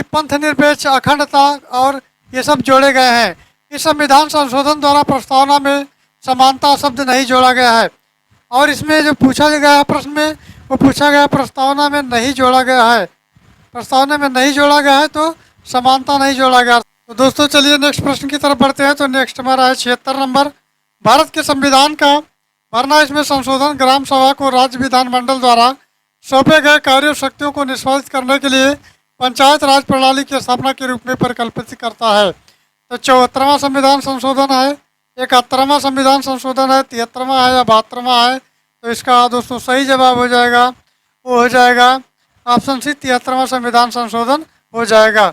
पंथनिरपेक्ष, अखंडता और ये सब जोड़े गए हैं। इस संविधान संशोधन द्वारा प्रस्तावना में समानता शब्द नहीं जोड़ा गया है। और इसमें जो पूछा गया है प्रश्न में, वो पूछा गया प्रस्तावना में नहीं जोड़ा गया है, प्रस्तावना में नहीं जोड़ा गया है, तो समानता नहीं जोड़ा गया। तो दोस्तों चलिए नेक्स्ट प्रश्न की तरफ बढ़ते हैं। तो नेक्स्ट हमारा है 76 नंबर। भारत के संविधान का वरना इसमें संशोधन ग्राम सभा को राज्य विधानमंडल द्वारा सौंपे गए कार्यों शक्तियों को निष्पादित करने के लिए पंचायत राज प्रणाली की स्थापना के रूप में परिकल्पित करता है। तो 74वां संविधान संशोधन है, 71वां संविधान संशोधन है, 73वां है या 72वां है? तो इसका दोस्तों सही जवाब हो जाएगा, वो हो जाएगा ऑप्शन सी, 73वां संविधान संशोधन हो जाएगा।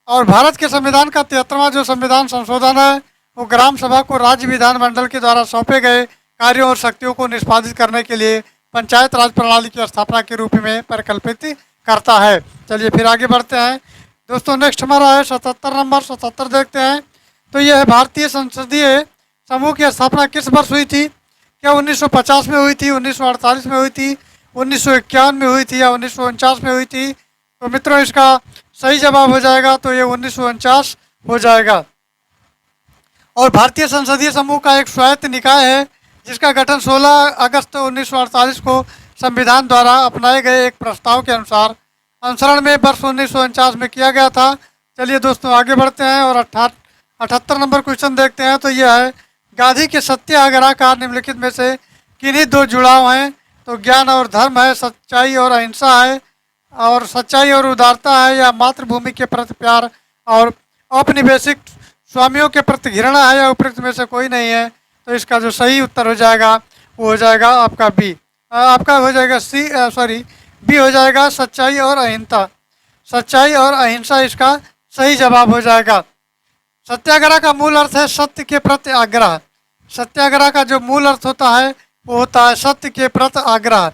और भारत के संविधान का 73वां जो संविधान संशोधन है, वो ग्राम सभा को राज्य विधानमंडल के द्वारा सौंपे गए कार्यों और शक्तियों को निष्पादित करने के लिए पंचायत राज प्रणाली की स्थापना के रूप में परिकल्पित करता है। चलिए फिर आगे बढ़ते हैं दोस्तों। नेक्स्ट हमारा है 77 नंबर। 77 देखते हैं। तो यह है, भारतीय संसदीय समूह की स्थापना किस वर्ष हुई थी? क्या 1950 में हुई थी, 1948 में हुई थी, 1951 में हुई थी या 1949 में हुई थी? तो मित्रों इसका सही जवाब हो जाएगा, तो ये 1949 हो जाएगा। और भारतीय संसदीय समूह का एक स्वायत्त निकाय है, जिसका गठन 16 अगस्त 1948 को संविधान द्वारा अपनाए गए एक प्रस्ताव के अनुसार अनुसरण में वर्ष 1949 में किया गया था। चलिए दोस्तों आगे बढ़ते हैं और 78 नंबर क्वेश्चन देखते हैं। तो यह है, गांधी के सत्याग्रह का निम्नलिखित में से किन्हीं 2 जुड़ाव हैं? तो ज्ञान और धर्म है, सच्चाई और अहिंसा है, और सच्चाई और उदारता है, या मातृभूमि के प्रति प्यार और औपनिवेशिक स्वामियों के प्रति घृणा है, या उपयुक्त में से कोई नहीं है? तो इसका जो सही उत्तर हो जाएगा वो हो जाएगा आपका बी, आपका हो जाएगा सी, सॉरी बी हो जाएगा, सच्चाई और अहिंसा। सच्चाई और अहिंसा इसका सही जवाब हो जाएगा। सत्याग्रह का मूल अर्थ है सत्य के प्रति आग्रह। सत्याग्रह का जो मूल अर्थ होता है वो होता है सत्य के प्रति आग्रह।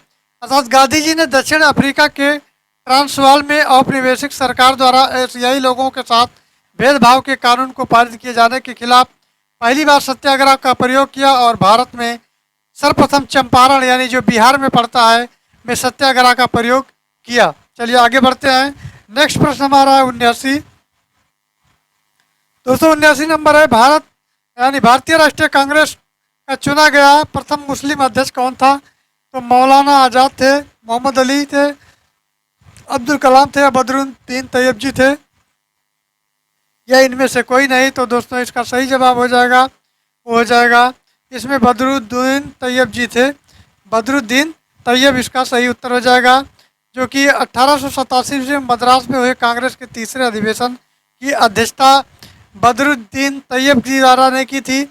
अर्थात गांधी जी ने दक्षिण अफ्रीका के ट्रांसवाल में औपनिवेशिक सरकार द्वारा एशियाई लोगों के साथ भेदभाव के कानून को पारित किए जाने के खिलाफ पहली बार सत्याग्रह का प्रयोग किया, और भारत में सर्वप्रथम चंपारण यानी जो बिहार में पड़ता है में सत्याग्रह का प्रयोग किया। चलिए आगे बढ़ते हैं। नेक्स्ट प्रश्न हमारा है 79। दोस्तों 79 नंबर है, भारत यानी भारतीय राष्ट्रीय कांग्रेस का चुना गया प्रथम मुस्लिम अध्यक्ष कौन था? तो मौलाना आज़ाद थे, मोहम्मद अली थे, अब्दुल कलाम थे या बदरुद्दीन तैयब जी थे, या इनमें से कोई नहीं? तो दोस्तों इसका सही जवाब हो जाएगा, वो हो जाएगा इसमें बदरुद्दीन तैयब जी थे। बदरुद्दीन तैयब इसका सही उत्तर हो जाएगा, जो कि 1887 से मद्रास में हुए कांग्रेस के तीसरे अधिवेशन की अध्यक्षता बदरुद्दीन तैयब जी द्वारा ने की थी,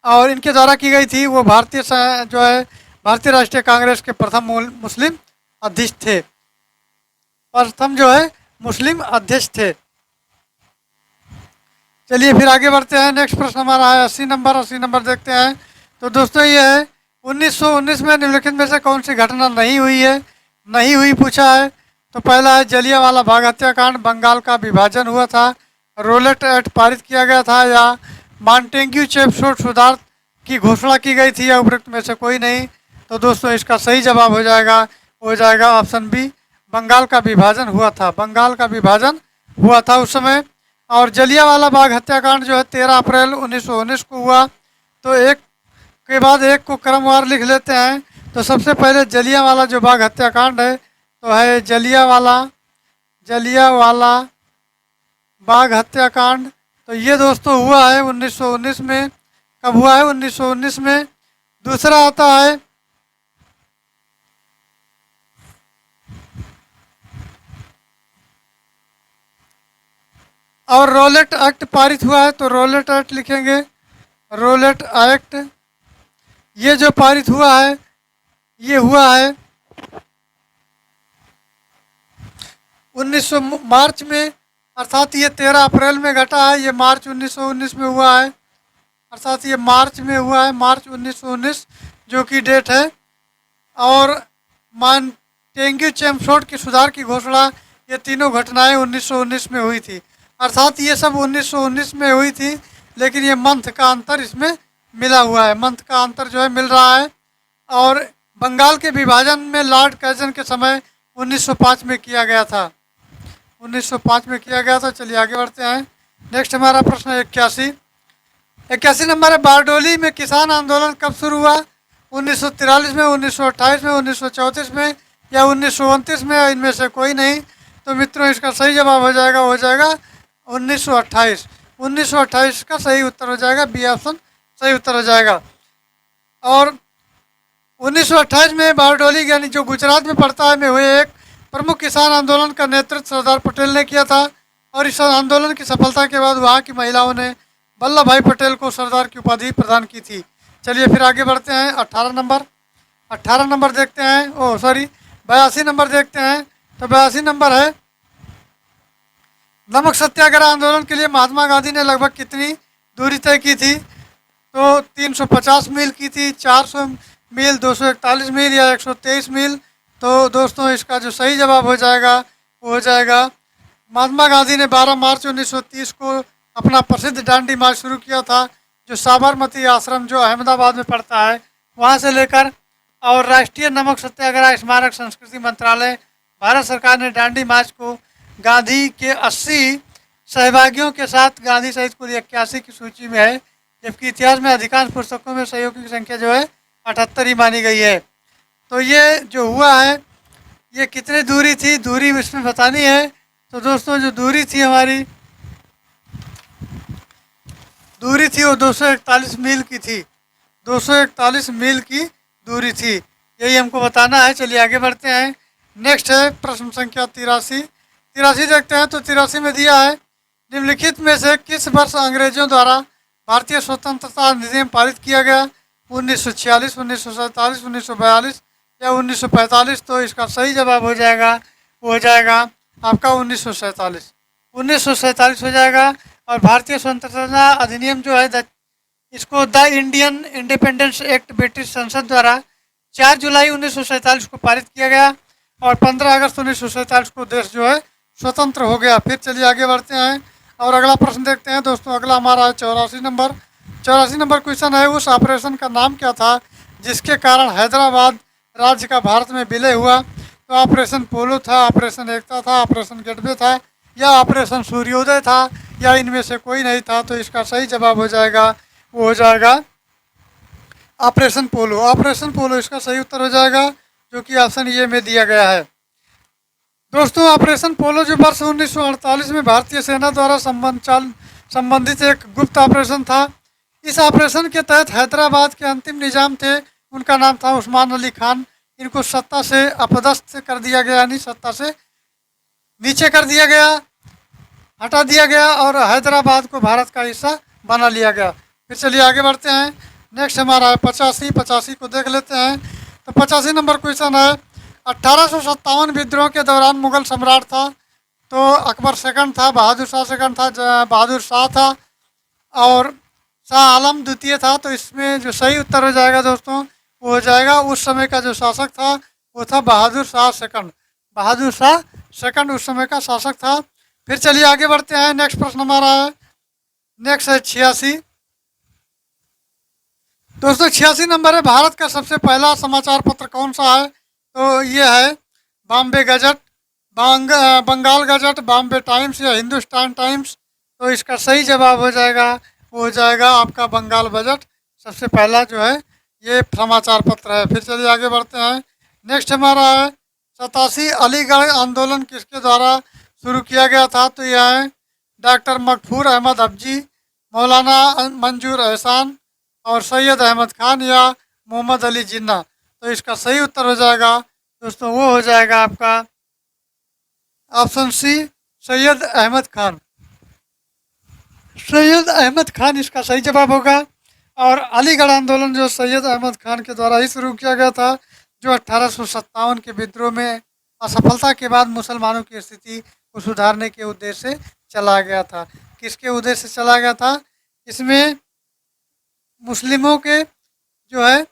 और इनके द्वारा की गई थी। वो जो है भारतीय राष्ट्रीय कांग्रेस के प्रथम मुस्लिम अध्यक्ष थे, प्रथम जो है मुस्लिम अध्यक्ष थे। चलिए फिर आगे बढ़ते हैं। नेक्स्ट प्रश्न हमारा है 80 नंबर। 80 नंबर देखते हैं। तो दोस्तों ये है, 1919 में निम्नलिखित में से कौन सी घटना नहीं हुई है? नहीं हुई पूछा है। तो पहला है जलियांवाला बाग हत्याकांड, बंगाल का विभाजन हुआ था, रोलेट एक्ट पारित किया गया था, या मॉन्टेग्यू चेम्स्फोर्ड सुधार की घोषणा की गई थी या उपरोक्त में से कोई नहीं। तो दोस्तों इसका सही जवाब हो जाएगा ऑप्शन बी, बंगाल का विभाजन हुआ था। बंगाल का विभाजन हुआ था उस समय। और जलियांवाला बाग हत्याकांड जो है 13 अप्रैल 1919 को हुआ। तो एक के बाद एक को क्रमवार लिख लेते हैं। तो सबसे पहले जलियांवाला जो बाग हत्याकांड है तो है जलियांवाला बाग हत्याकांड। तो ये दोस्तों हुआ है 1919 में। कब हुआ है? 1919 में। दूसरा आता है और रोलेट एक्ट पारित हुआ है। तो रोलेट एक्ट लिखेंगे, रोलेट एक्ट। ये जो पारित हुआ है ये हुआ है 1900 मार्च में, अर्थात ये 13 अप्रैल में घटा है। ये मार्च 1919 में हुआ है, अर्थात ये मार्च में हुआ है, मार्च 1919 जो कि डेट है। और मॉन्टेग्यू चेम्स्फोर्ड की सुधार की घोषणा, ये तीनों घटनाएं 1919 में हुई थी। अर्थात ये सब 1919 में हुई थी, लेकिन ये मंथ का अंतर इसमें मिला हुआ है, मंथ का अंतर जो है मिल रहा है। और बंगाल के विभाजन में लॉर्ड कर्जन के समय 1905 में किया गया था, 1905 में किया गया था। चलिए आगे बढ़ते हैं। नेक्स्ट हमारा प्रश्न 81 नंबर है। बारडोली में किसान आंदोलन कब शुरू हुआ? 1943 में, 1928 में, 1934 में या 1929 में? इनमें से कोई नहीं। तो मित्रों इसका सही जवाब हो जाएगा 1928। 1928 का सही उत्तर हो जाएगा, बी ऑप्शन सही उत्तर हो जाएगा। और 1928 में बारडोली यानी जो गुजरात में पड़ता है में हुए एक प्रमुख किसान आंदोलन का नेतृत्व सरदार पटेल ने किया था। और इस आंदोलन की सफलता के बाद वहाँ की महिलाओं ने वल्लभ भाई पटेल को सरदार की उपाधि प्रदान की थी। चलिए फिर आगे बढ़ते हैं। 18 नंबर देखते हैं। 82 नंबर देखते हैं। तो 82 नंबर है, नमक सत्याग्रह आंदोलन के लिए महात्मा गांधी ने लगभग कितनी दूरी तय की थी? तो 350 मील की थी, 400 मील, 241 मील या 123 मील? तो दोस्तों इसका जो सही जवाब हो जाएगा वो हो जाएगा, महात्मा गांधी ने 12 मार्च 1930 को अपना प्रसिद्ध डांडी मार्च शुरू किया था, जो साबरमती आश्रम जो अहमदाबाद में पड़ता है वहाँ से लेकर। और राष्ट्रीय नमक सत्याग्रह स्मारक संस्कृति मंत्रालय, भारत सरकार ने डांडी मार्च को गांधी के 80 सहभागियों के साथ गांधी सहित कुल 81 की सूची में है, जबकि इतिहास में अधिकांश पुस्तकों में सहयोगियों की संख्या जो है 78 ही मानी गई है। तो ये जो हुआ है ये कितनी दूरी थी, दूरी इसमें बतानी है। तो दोस्तों जो दूरी थी हमारी, दूरी थी वो 241 मील की थी, 241 मील की दूरी थी, यही हमको बताना है। चलिए आगे बढ़ते हैं। नेक्स्ट है प्रश्न संख्या 83 देखते हैं। तो 83 में दिया है, निम्नलिखित में से किस वर्ष अंग्रेजों द्वारा भारतीय स्वतंत्रता अधिनियम पारित किया गया? 1946, 1947, 1942 या 1945? तो इसका सही जवाब हो जाएगा वो हो जाएगा आपका 1947, 1947 हो जाएगा। और भारतीय स्वतंत्रता अधिनियम जो है इसको the Indian independence act British संसद द्वारा 4 जुलाई 1947 को पारित किया गया और 15 अगस्त 1947 को देश जो है स्वतंत्र हो गया। फिर चलिए आगे बढ़ते हैं और अगला प्रश्न देखते हैं। दोस्तों अगला हमारा है 84 नंबर क्वेश्चन है, उस ऑपरेशन का नाम क्या था जिसके कारण हैदराबाद राज्य का भारत में विलय हुआ? तो ऑपरेशन पोलो था, ऑपरेशन एकता था, ऑपरेशन गेटवे था या ऑपरेशन सूर्योदय था या इनमें से कोई नहीं था? तो इसका सही जवाब हो जाएगा वो हो जाएगा ऑपरेशन पोलो। ऑपरेशन पोलो इसका सही उत्तर हो जाएगा, जो कि ऑप्शन ए में दिया गया है। दोस्तों ऑपरेशन पोलो जो वर्ष 1948 में भारतीय सेना द्वारा संबंधित एक गुप्त ऑपरेशन था। इस ऑपरेशन के तहत हैदराबाद के अंतिम निजाम थे, उनका नाम था उस्मान अली खान। इनको सत्ता से अपदस्थ कर दिया गया, यानी सत्ता से नीचे कर दिया गया, हटा दिया गया और हैदराबाद को भारत का हिस्सा बना लिया गया। फिर चलिए आगे बढ़ते हैं। नेक्स्ट हमारा है 85 को देख लेते हैं। तो 85 नंबर क्वेश्चन है, 1857 विद्रोह के दौरान मुगल सम्राट था। तो अकबर सेकंड था, बहादुर शाह सेकंड था, बहादुर शाह था और शाह आलम द्वितीय था। तो इसमें जो सही उत्तर हो जाएगा दोस्तों वो हो जाएगा, उस समय का जो शासक था वो था बहादुर शाह सेकंड। बहादुर शाह सेकंड उस समय का शासक था। फिर चलिए आगे बढ़ते हैं। नेक्स्ट प्रश्न हमारा है, नेक्स्ट है 86। दोस्तों 86 नंबर है, भारत का सबसे पहला समाचार पत्र कौन सा है? तो ये है Bombay Gazette, Bengal Gazette, Bombay Times या हिंदुस्तान टाइम्स। तो इसका सही जवाब हो जाएगा, वो हो जाएगा आपका बंगाल बजट। सबसे पहला जो है ये समाचार पत्र है। फिर चलिए आगे बढ़ते हैं। नेक्स्ट हमारा है 87 अलीगढ़ आंदोलन किसके द्वारा शुरू किया गया था? तो यह है डॉक्टर मकफूर अहमद अफजी, मौलाना मंजूर एहसान और सैयद अहमद खान या मोहम्मद अली जिन्ना। तो इसका सही उत्तर हो जाएगा दोस्तों, वो हो जाएगा आपका ऑप्शन सी, सैयद अहमद खान। सैयद अहमद खान इसका सही जवाब होगा। और अलीगढ़ आंदोलन जो सैयद अहमद खान के द्वारा ही शुरू किया गया था, जो 1857 के विद्रोह में असफलता के बाद मुसलमानों की स्थिति को सुधारने के उद्देश्य से चला गया था। किसके उद्देश्य से चला गया था? इसमें मुस्लिमों के जो है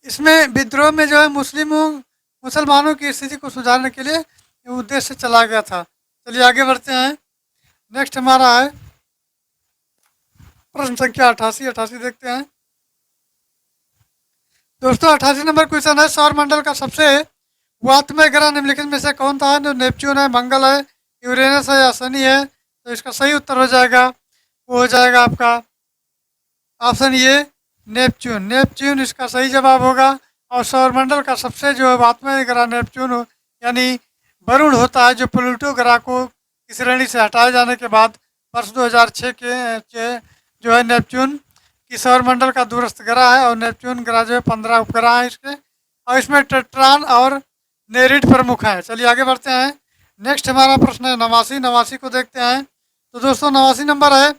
इसमें विद्रोह में जो है मुसलमानों की स्थिति को सुधारने के लिए उद्देश्य से चला गया था। चलिए आगे बढ़ते हैं। नेक्स्ट हमारा है प्रश्न संख्या 88। 88 देखते हैं दोस्तों। 88 नंबर क्वेश्चन है, सौर मंडल का सबसे वातमय ग्रह निम्नलिखित में से कौन था? जो नेपच्यून है, मंगल है, यूरेनस है या शनि है? तो इसका सही उत्तर हो जाएगा, वो हो जाएगा आपका ऑप्शन ये, नेपच्यून। नेपच्यून इसका सही जवाब होगा। और सौरमंडल का सबसे जो है वातमय ग्रह नेपच्यून यानी वरुण होता है, जो प्लूटो ग्रह को इस श्रेणी से हटाए जाने के बाद वर्ष 2006 के जो है नेपच्यून की सौरमंडल का दूरस्थ ग्रह है। और नेपच्यून ग्रह जो है 15 उपग्रह हैं इसके, और इसमें टेट्रान और नेरिड प्रमुख हैं। चलिए आगे बढ़ते हैं। नेक्स्ट हमारा प्रश्न है 89। 89 को देखते हैं। तो दोस्तों 89 नंबर है,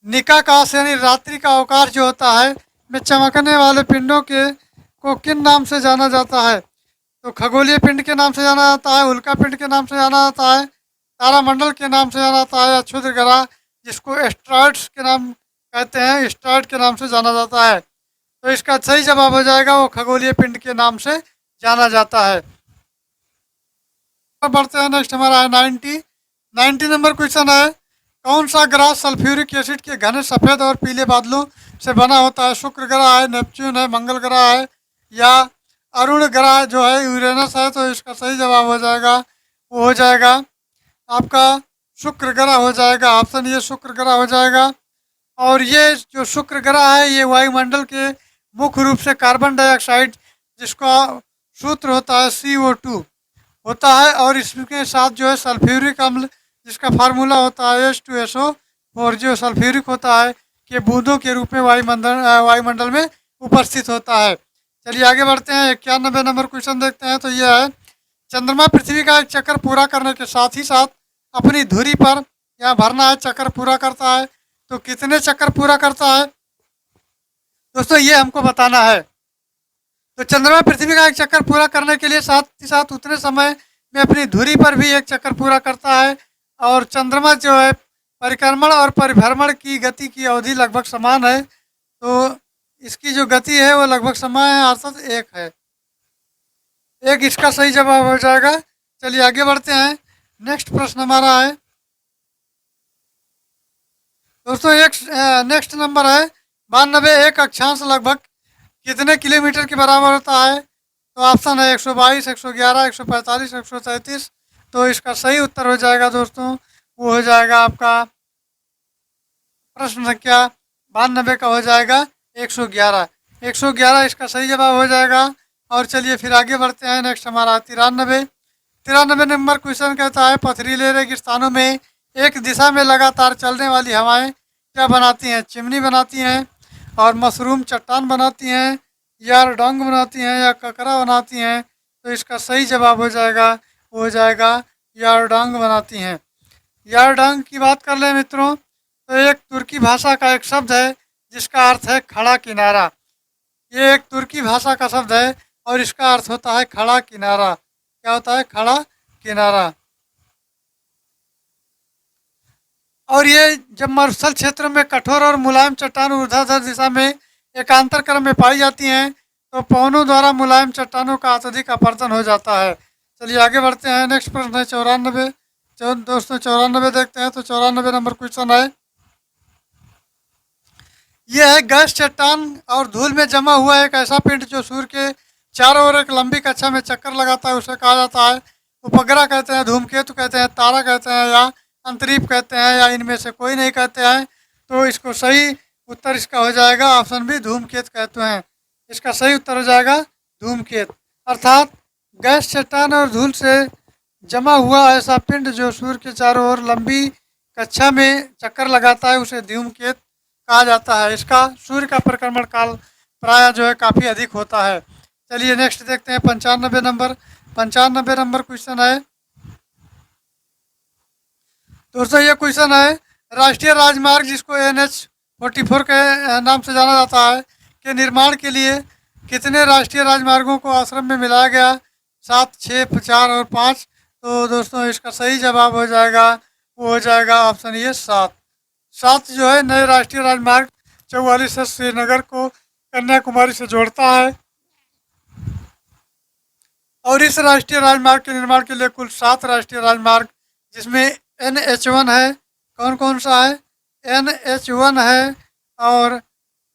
निकाकाश यानी रात्रि का अवकाश जो होता है में चमकने वाले पिंडों के को किन नाम से जाना जाता है? तो खगोलीय पिंड के नाम से जाना जाता है, उल्का पिंड के नाम से जाना जाता है, तारामंडल के नाम से जाना जाता है, या क्षुद्र ग्रह जिसको एस्ट्रॉइड्स के नाम कहते हैं, एस्ट्रॉइड के नाम से जाना जाता है? तो इसका सही जवाब हो जाएगा, वो खगोलीय पिंड के नाम से जाना जाता है। बढ़ते हैं। नेक्स्ट हमारा है 90। 90 नंबर क्वेश्चन है, कौन सा ग्रह सल्फ्यूरिक एसिड के घने सफ़ेद और पीले बादलों से बना होता है? शुक्र ग्रह है, नेपच्यून है, मंगल ग्रह है या अरुण ग्रह जो है यूरेनस है? तो इसका सही जवाब हो जाएगा, वो हो जाएगा आपका शुक्र ग्रह हो जाएगा। ऑप्शन ये शुक्र ग्रह हो जाएगा। और ये जो शुक्र ग्रह है ये वायुमंडल के मुख्य रूप से कार्बन डाइऑक्साइड जिसका सूत्र होता है CO2 होता है, और इसके साथ जो है सल्फ्यूरिक अम्ल जिसका फार्मूला होता है H2SO4, जो सल्फ्यूरिक होता है कि बूंदों के रूप में वायुमंडल में उपस्थित होता है। चलिए आगे बढ़ते हैं। 91 नंबर क्वेश्चन देखते हैं। तो यह है, चंद्रमा पृथ्वी का एक चक्कर पूरा करने के साथ ही साथ अपनी धुरी पर यहाँ भरना है चक्कर पूरा करता है। तो कितने चक्कर पूरा करता है दोस्तों, ये हमको बताना है। तो चंद्रमा पृथ्वी का एक चक्कर पूरा करने के लिए साथ ही साथ उतने समय में अपनी धुरी पर भी एक चक्कर पूरा करता है। और चंद्रमा जो है परिक्रमण और परिभ्रमण की गति की अवधि लगभग समान है। तो इसकी जो गति है वो लगभग समान है, अर्थात एक है। एक इसका सही जवाब हो जाएगा। चलिए आगे बढ़ते हैं। नेक्स्ट प्रश्न हमारा है दोस्तों एक नेक्स्ट नंबर है 92। एक अक्षांश लगभग कितने किलोमीटर के बराबर होता है? तो ऑप्शन है 122, 111, 145, 133। तो इसका सही उत्तर हो जाएगा दोस्तों, वो हो जाएगा आपका प्रश्न संख्या 92 का हो जाएगा 111। 111 इसका सही जवाब हो जाएगा। और चलिए फिर आगे बढ़ते हैं। नेक्स्ट हमारा 93। 93 नंबर क्वेश्चन कहता है, पथरीले रेगिस्तानों में एक दिशा में लगातार चलने वाली हवाएं क्या बनाती हैं? चिमनी बनाती हैं, और मशरूम चट्टान बनाती हैं, या डोंग बनाती हैं, या ककरा बनाती हैं? तो इसका सही जवाब हो जाएगा, वो हो जाएगा यारडोंग बनाती हैं। यारडोंग की बात कर लें मित्रों, तो एक तुर्की भाषा का एक शब्द है जिसका अर्थ है खड़ा किनारा। ये एक तुर्की भाषा का शब्द है और इसका अर्थ होता है खड़ा किनारा। क्या होता है? खड़ा किनारा। और ये जब मरुस्थल क्षेत्र में कठोर और मुलायम चट्टान ऊर्ध्वाधर दिशा में एकांतर क्रम में पाई जाती हैं, तो पवनों द्वारा मुलायम चट्टानों का अत्यधिक अपरदन हो जाता है। चलिए आगे बढ़ते हैं। नेक्स्ट प्रश्न है 94। दोस्तों 94 देखते हैं, तो 94 नंबर क्वेश्चन है। यह है गैस चट्टान और धूल में जमा हुआ एक ऐसा पिंड जो सूर्य के चारों ओर एक लंबी कक्षा में चक्कर लगाता है, उसे कहा जाता है उपग्रह कहते हैं, धूमकेतु कहते हैं, तारा कहते हैं, या अंतरिक्ष कहते हैं, या इनमें से कोई नहीं कहते हैं। तो इसको सही उत्तर इसका हो जाएगा ऑप्शन बी, धूमकेतु कहते हैं। इसका सही उत्तर हो जाएगा धूमकेतु। अर्थात गैस चट्टान और धूल से जमा हुआ ऐसा पिंड जो सूर्य के चारों ओर लंबी कक्षा में चक्कर लगाता है, उसे धूमकेतु कहा जाता है। इसका सूर्य का परिक्रमण काल प्राय जो है काफ़ी अधिक होता है। चलिए नेक्स्ट देखते हैं 95 नंबर। 95 नंबर क्वेश्चन है। दोस्तों ये क्वेश्चन है, राष्ट्रीय राजमार्ग जिसको NH-44 के नाम से जाना जाता है के निर्माण के लिए कितने राष्ट्रीय राजमार्गों को आश्रम में मिलाया गया? 7, 6, 4 और 5। तो दोस्तों इसका सही जवाब हो जाएगा, वो हो जाएगा ऑप्शन ये 7। 7 जो है नए राष्ट्रीय राजमार्ग 44 से श्रीनगर को कन्याकुमारी से जोड़ता है। और इस राष्ट्रीय राजमार्ग के निर्माण के लिए कुल 7 राष्ट्रीय राजमार्ग, जिसमें NH1 है। कौन कौन सा है? NH1 है, और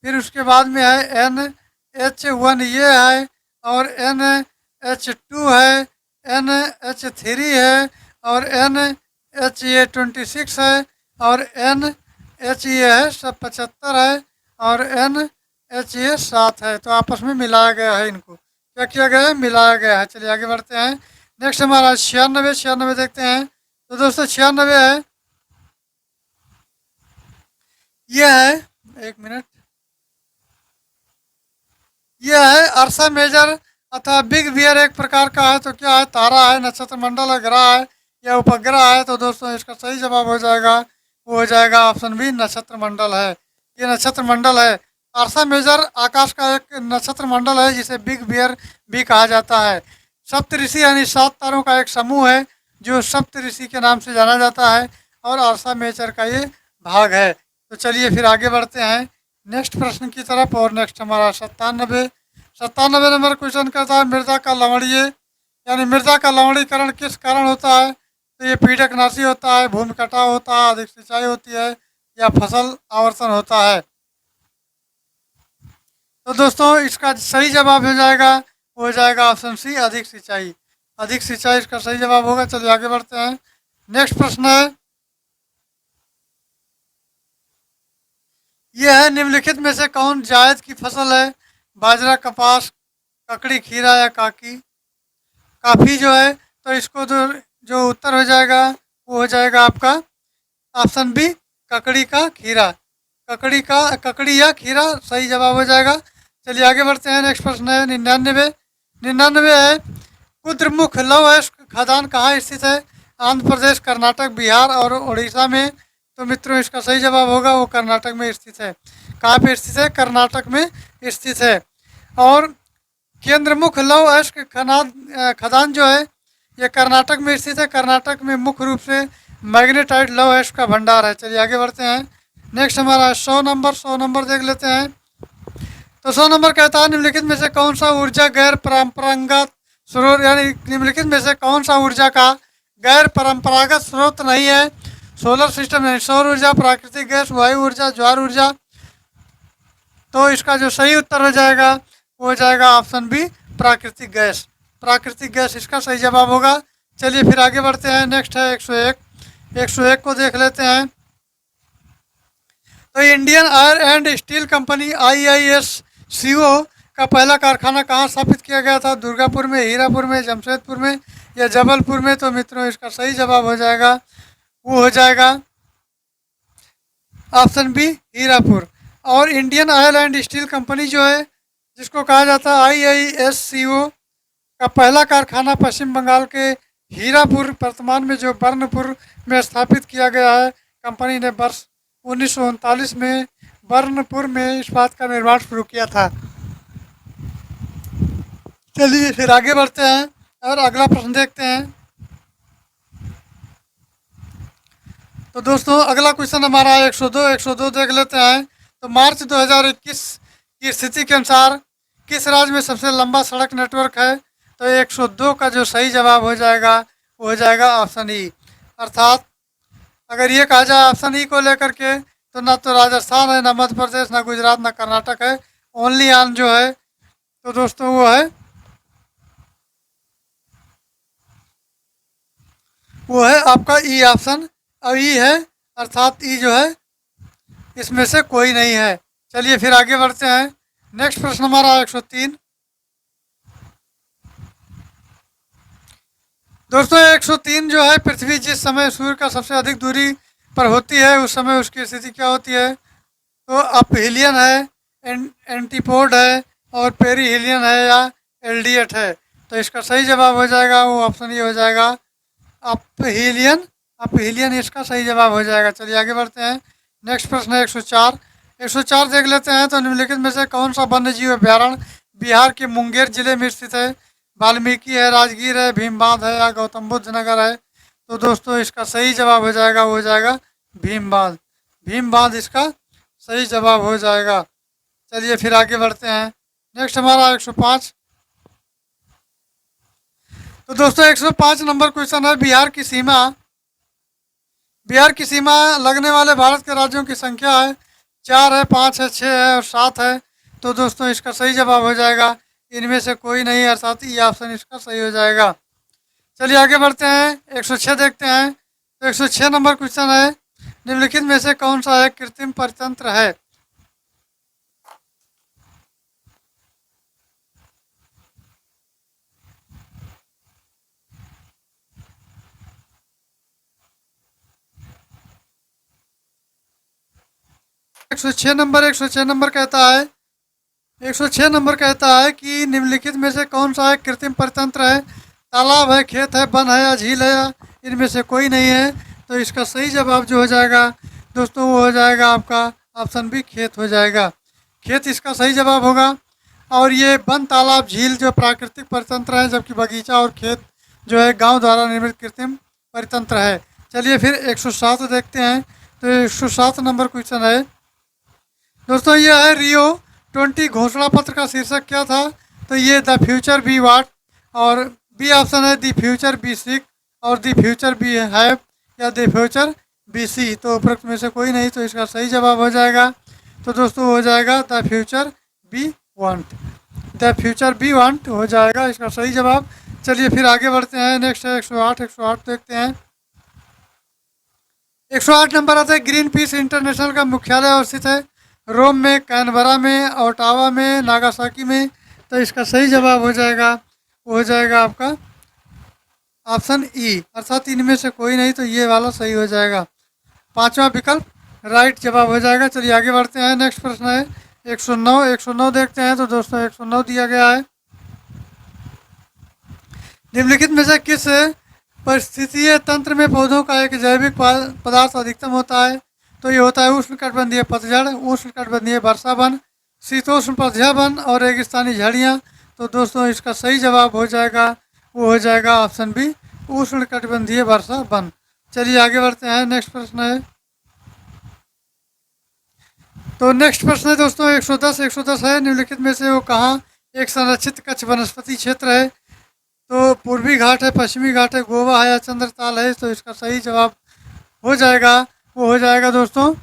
फिर उसके बाद में है NH1 ये है, और NH2 है, NH3 है, और NH26 है, और NH है सब 75 है, और NH7 है। तो आपस में मिलाया गया है, इनको क्या किया गया है? मिलाया गया है। चलिए आगे बढ़ते हैं। नेक्स्ट हमारा 96 देखते हैं। तो दोस्तों 96 है, यह है, एक मिनट, यह है अर्सा मेजर अथवा बिग बियर एक प्रकार का है। तो क्या है? तारा है, नक्षत्र मंडल है, ग्रह है, या उपग्रह है। तो दोस्तों इसका सही जवाब हो जाएगा, वो हो जाएगा ऑप्शन बी, नक्षत्र मंडल है। ये नक्षत्र मंडल है। अर्सा मेजर आकाश का एक नक्षत्र मंडल है जिसे बिग बियर भी कहा जाता है। सप्तऋषि यानी 7 तारों का एक समूह है जो सप्तऋषि के नाम से जाना जाता है, और अर्सा मेजर का ये भाग है। तो चलिए फिर आगे बढ़ते हैं नेक्स्ट प्रश्न की तरफ। और नेक्स्ट हमारा 97 नंबर क्वेश्चन कहता है, मृदा का लवणीय यानी मृदा का लवणीकरण किस कारण होता है? तो ये पीडकनाशी होता है, भूमि कटाव होता है, अधिक सिंचाई होती है, या फसल आवर्तन होता है। तो दोस्तों इसका सही जवाब हो जाएगा, हो जाएगा ऑप्शन सी, अधिक सिंचाई। अधिक सिंचाई इसका सही जवाब होगा। चलिए आगे बढ़ते हैं। नेक्स्ट प्रश्न है, यह है, निम्नलिखित में से कौन जायद की फसल है? बाजरा, कपास, ककड़ी, खीरा, या काफ़ी जो है। तो इसको तो जो उत्तर हो जाएगा वो हो जाएगा आपका ऑप्शन बी, ककड़ी का खीरा। ककड़ी या खीरा सही जवाब हो जाएगा। चलिए आगे बढ़ते हैं। नेक्स्ट प्रश्न है 99 है, कुद्रमुख लौह अयस्क खदान कहाँ स्थित है? आंध्र प्रदेश, कर्नाटक, बिहार और उड़ीसा में। तो मित्रों इसका सही जवाब होगा, वो कर्नाटक में स्थित है। कहाँ पे स्थित है? कर्नाटक में स्थित है। और केंद्रमुख लौह अयस्क खदान जो है ये कर्नाटक में स्थित है। कर्नाटक में मुख्य रूप से मैग्नेटाइट लौह अयस्क का भंडार है। चलिए आगे बढ़ते हैं। नेक्स्ट हमारा 100 नंबर देख लेते हैं। तो 100 नंबर कहता है, निम्नलिखित में से कौन सा ऊर्जा गैर परंपरागत स्रोत, यानी निम्नलिखित में से कौन सा ऊर्जा का गैर परंपरागत स्रोत नहीं है? सोलर सिस्टम यानी सौर ऊर्जा, प्राकृतिक गैस, वायु ऊर्जा, ज्वार ऊर्जा। तो इसका जो सही उत्तर हो जाएगा वो हो जाएगा ऑप्शन बी, प्राकृतिक गैस। प्राकृतिक गैस इसका सही जवाब होगा। चलिए फिर आगे बढ़ते हैं। नेक्स्ट है 101 को देख लेते हैं। तो Indian iron and steel company IISCO का पहला कारखाना कहाँ स्थापित किया गया था? दुर्गापुर में, हीरापुर में, जमशेदपुर में, या जबलपुर में। तो मित्रों इसका सही जवाब हो जाएगा, वो हो जाएगा ऑप्शन बी, हीरापुर। और Indian oil and steel company जो है जिसको कहा जाता है IISCO का पहला कारखाना पश्चिम बंगाल के हीरापुर, वर्तमान में जो बर्नपुर में स्थापित किया गया है। कंपनी ने वर्ष 1939 में बर्नपुर में इस्पात का निर्माण शुरू किया था। चलिए फिर आगे बढ़ते हैं और अगला प्रश्न देखते हैं। तो दोस्तों अगला क्वेश्चन हमारा 102 देख लेते हैं। तो मार्च 2021 की स्थिति के अनुसार किस राज्य में सबसे लंबा सड़क नेटवर्क है? तो 102 का जो सही जवाब हो जाएगा वो हो जाएगा ऑप्शन ई, अर्थात अगर ये कहा जाए ऑप्शन ई को लेकर के, तो ना तो राजस्थान है, ना मध्य प्रदेश, ना गुजरात, ना कर्नाटक है। ओनली आन जो है तो दोस्तों वो है आपका ई ऑप्शन। अब ई है, अर्थात ई जो है इसमें से कोई नहीं है। चलिए फिर आगे बढ़ते हैं। नेक्स्ट प्रश्न हमारा 103। दोस्तों 103 जो है, पृथ्वी जिस समय सूर्य का सबसे अधिक दूरी पर होती है उस समय उसकी स्थिति क्या होती है? तो अपहिलियन है, एंटीपोड है, और पेरीहिलियन है, या एल्डियट है? तो इसका सही जवाब हो जाएगा वो ऑप्शन ये हो जाएगा, अपहिलियन। अपहिलियन इसका सही जवाब हो जाएगा। चलिए आगे बढ़ते हैं। नेक्स्ट प्रश्न है 104। 104 देख लेते हैं। तो निम्नलिखित में से कौन सा वन्य जीव अभ्यारण्य बिहार के मुंगेर जिले में स्थित है? वाल्मीकि है, राजगीर है, भीमबांध है, या गौतम बुद्ध नगर है? तो दोस्तों इसका सही जवाब हो जाएगा, वो हो जाएगा भीमबांध। भीमबांध इसका सही जवाब हो जाएगा। चलिए फिर आगे बढ़ते हैं। नेक्स्ट हमारा 105। तो दोस्तों 105 नंबर क्वेश्चन है, बिहार की सीमा लगने वाले भारत के राज्यों की संख्या है। 4 है, 5 है, 6 है और 7 है। तो दोस्तों इसका सही जवाब हो जाएगा इनमें से कोई नहीं है, अर्थात ये ऑप्शन इसका सही हो जाएगा। चलिए आगे बढ़ते हैं। 106 देखते हैं। तो 106 नंबर क्वेश्चन है, निम्नलिखित में से कौन सा एक कृत्रिम परितंत्र है? 106 नंबर कहता है, 106 नंबर कहता है कि निम्नलिखित में से कौन सा एक कृत्रिम परितंत्र है? तालाब है, खेत है, वन है, या झील है, या इनमें से कोई नहीं है? तो इसका सही जवाब जो हो जाएगा दोस्तों वो हो जाएगा आपका ऑप्शन बी, खेत हो जाएगा। खेत इसका सही जवाब होगा। और ये वन, तालाब, झील जो प्राकृतिक परितंत्र है, जबकि बगीचा और खेत जो है गांव द्वारा निर्मित कृत्रिम परितंत्र है। चलिए फिर 107 देखते हैं। तो 107 नंबर क्वेश्चन है दोस्तों, ये है रियो 20 घोषणा पत्र का शीर्षक क्या था? तो ये द फ्यूचर बी वाट, और बी ऑप्शन है द फ्यूचर बी सिक, और द फ्यूचर बी हैव, या द फ्यूचर बी सी। तो उपरोक्त में से कोई नहीं, तो इसका सही जवाब हो जाएगा। तो दोस्तों हो जाएगा the future we want. The future we want हो जाएगा इसका सही जवाब। चलिए फिर आगे बढ़ते हैं। नेक्स्ट है 108। 108 देखते हैं। 108 नंबर आता है, ग्रीन पीस इंटरनेशनल का मुख्यालय स्थित है रोम में, कैनबरा में, ओटावा में, नागासाकी में? तो इसका सही जवाब हो जाएगा, वो हो जाएगा आपका ऑप्शन ई, अर्थात इनमें से कोई नहीं, तो ये वाला सही हो जाएगा। पांचवा विकल्प राइट जवाब हो जाएगा। चलिए आगे बढ़ते हैं। नेक्स्ट प्रश्न है 109। 109 देखते हैं। तो दोस्तों 109 दिया गया है, निम्नलिखित में से किस परिस्थितीय तंत्र में पौधों का एक जैविक पदार्थ अधिकतम होता है? तो ये होता है उष्णकटिबंधीय पतझड़, उष्णकटिबंधीय वर्षा वन, शीतोष्ण पतझड़ वन, और रेगिस्तानी झाड़ियाँ। तो दोस्तों इसका सही जवाब हो जाएगा, वो हो जाएगा ऑप्शन बी, उष्णकटिबंधीय वर्षा वन। चलिए आगे बढ़ते हैं। नेक्स्ट प्रश्न है, तो नेक्स्ट प्रश्न है दोस्तों 110। 110 है, निम्नलिखित में से वो कहाँ एक संरक्षित कच्छ वनस्पति क्षेत्र है? तो पूर्वी घाट है, पश्चिमी घाट है, गोवा है, या चंद्रताल है? तो इसका सही जवाब हो जाएगा, वो हो जाएगा दोस्तों,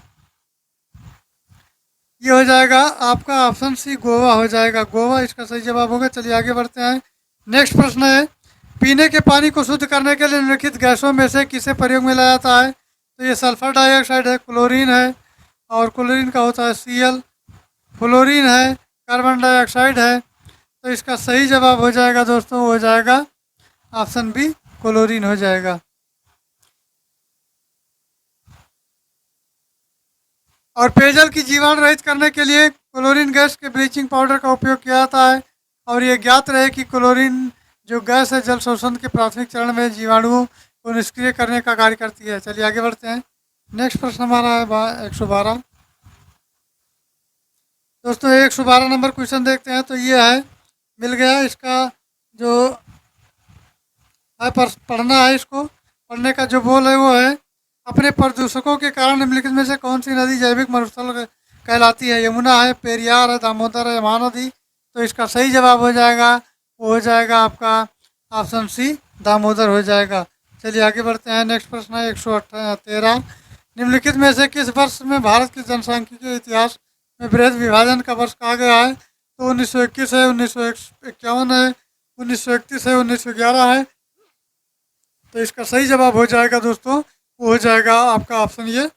ये हो जाएगा आपका ऑप्शन सी, गोवा हो जाएगा। गोवा इसका सही जवाब होगा। चलिए आगे बढ़ते हैं। नेक्स्ट प्रश्न है, पीने के पानी को शुद्ध करने के लिए निम्नलिखित गैसों में से किसे प्रयोग में लाया जाता है? तो ये सल्फर डाइऑक्साइड है, क्लोरीन है, और क्लोरीन का होता है Cl, फ्लोरीन है, कार्बन डाइऑक्साइड है? तो इसका सही जवाब हो जाएगा दोस्तों, हो जाएगा ऑप्शन बी, क्लोरीन हो जाएगा। और पेयजल की जीवाणु रहित करने के लिए क्लोरीन गैस के ब्लीचिंग पाउडर का उपयोग किया जाता है। और ये ज्ञात रहे कि क्लोरीन जो गैस है जल शोषण के प्राथमिक चरण में जीवाणुओं को निष्क्रिय करने का कार्य करती है। चलिए आगे बढ़ते हैं। नेक्स्ट प्रश्न हमारा है 112। दोस्तों 112 नंबर क्वेश्चन देखते हैं। तो ये है, मिल गया इसका जो है पढ़ना है, इसको पढ़ने का जो बोल है वो है, अपने प्रदूषकों के कारण निम्नलिखित में से कौन सी नदी जैविक मरुस्थल कहलाती है? यमुना है, पेरियार है, दामोदर है, महानदी? तो इसका सही जवाब हो जाएगा, वो हो जाएगा आपका ऑप्शन सी, दामोदर हो जाएगा। चलिए आगे बढ़ते हैं। नेक्स्ट प्रश्न है 113। निम्नलिखित में से किस वर्ष में भारत के जनसांख्यिकीय इतिहास में वृहद विभाजन का वर्ष कहा गया है? तो 1921 है, 1951 है, 1931 है, 1911 है। तो इसका सही जवाब हो जाएगा दोस्तों, वो हो जाएगा आपका ऑप्शन ये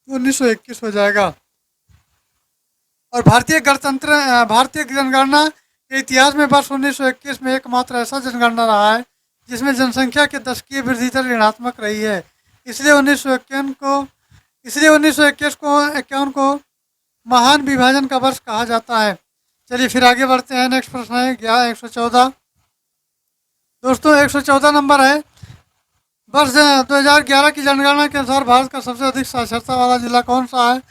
1921 हो जाएगा। और भारतीय जनगणना के इतिहास में वर्ष 1921 में एकमात्र ऐसा जनगणना रहा है जिसमें जनसंख्या के दशकीय वृद्धि दर ऋणात्मक रही है। इसलिए 1921 को महान विभाजन का वर्ष कहा जाता है। चलिए फिर आगे बढ़ते हैं। नेक्स्ट प्रश्न है 114। दोस्तों 114 नंबर है, वर्ष 2011 की जनगणना के अनुसार भारत का सबसे अधिक साक्षरता वाला जिला कौन सा है?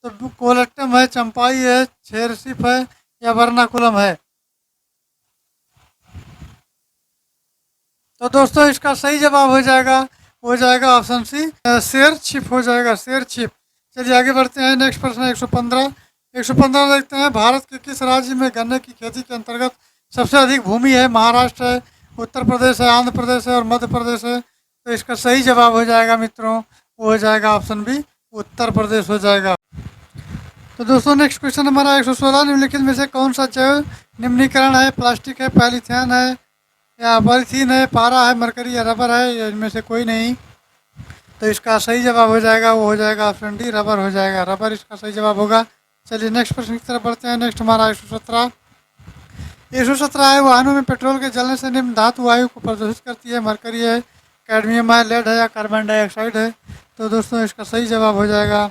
तो कोल्लम है, चंपाई है, छेरसीफ है या वर्नाकुलम है? तो दोस्तों इसका सही जवाब हो जाएगा ऑप्शन सी, शेरछिप हो जाएगा, शेरछिप। चलिए आगे बढ़ते हैं। नेक्स्ट प्रश्न है 115 देखते हैं। भारत के किस राज्य में गन्ने की खेती के अंतर्गत सबसे अधिक भूमि है? महाराष्ट्र है, उत्तर प्रदेश है, आंध्र प्रदेश है और मध्य प्रदेश है। तो इसका सही जवाब हो जाएगा मित्रों, वो हो जाएगा ऑप्शन बी, उत्तर प्रदेश हो जाएगा। तो दोस्तों नेक्स्ट क्वेश्चन हमारा 116। निम्नलिखित में से कौन सा जैव निम्नीकरण है? प्लास्टिक है, पॉलीथीन है या पॉलीथीन है, पारा है, मरकरी या रबर है, या इनमें से कोई नहीं? तो इसका सही जवाब हो जाएगा, वो हो जाएगा ऑप्शन डी, रबर हो जाएगा, रबर इसका सही जवाब होगा। चलिए नेक्स्ट प्रश्न की तरफ बढ़ते हैं। नेक्स्ट हमारा 117 है, वाहनों में पेट्रोल के जलने से निम्न धातु वायु को प्रदूषित करती है? मरकरी है, कैडमियम है, लेड है या कार्बन डाइऑक्साइड है? तो दोस्तों इसका सही जवाब हो जाएगा,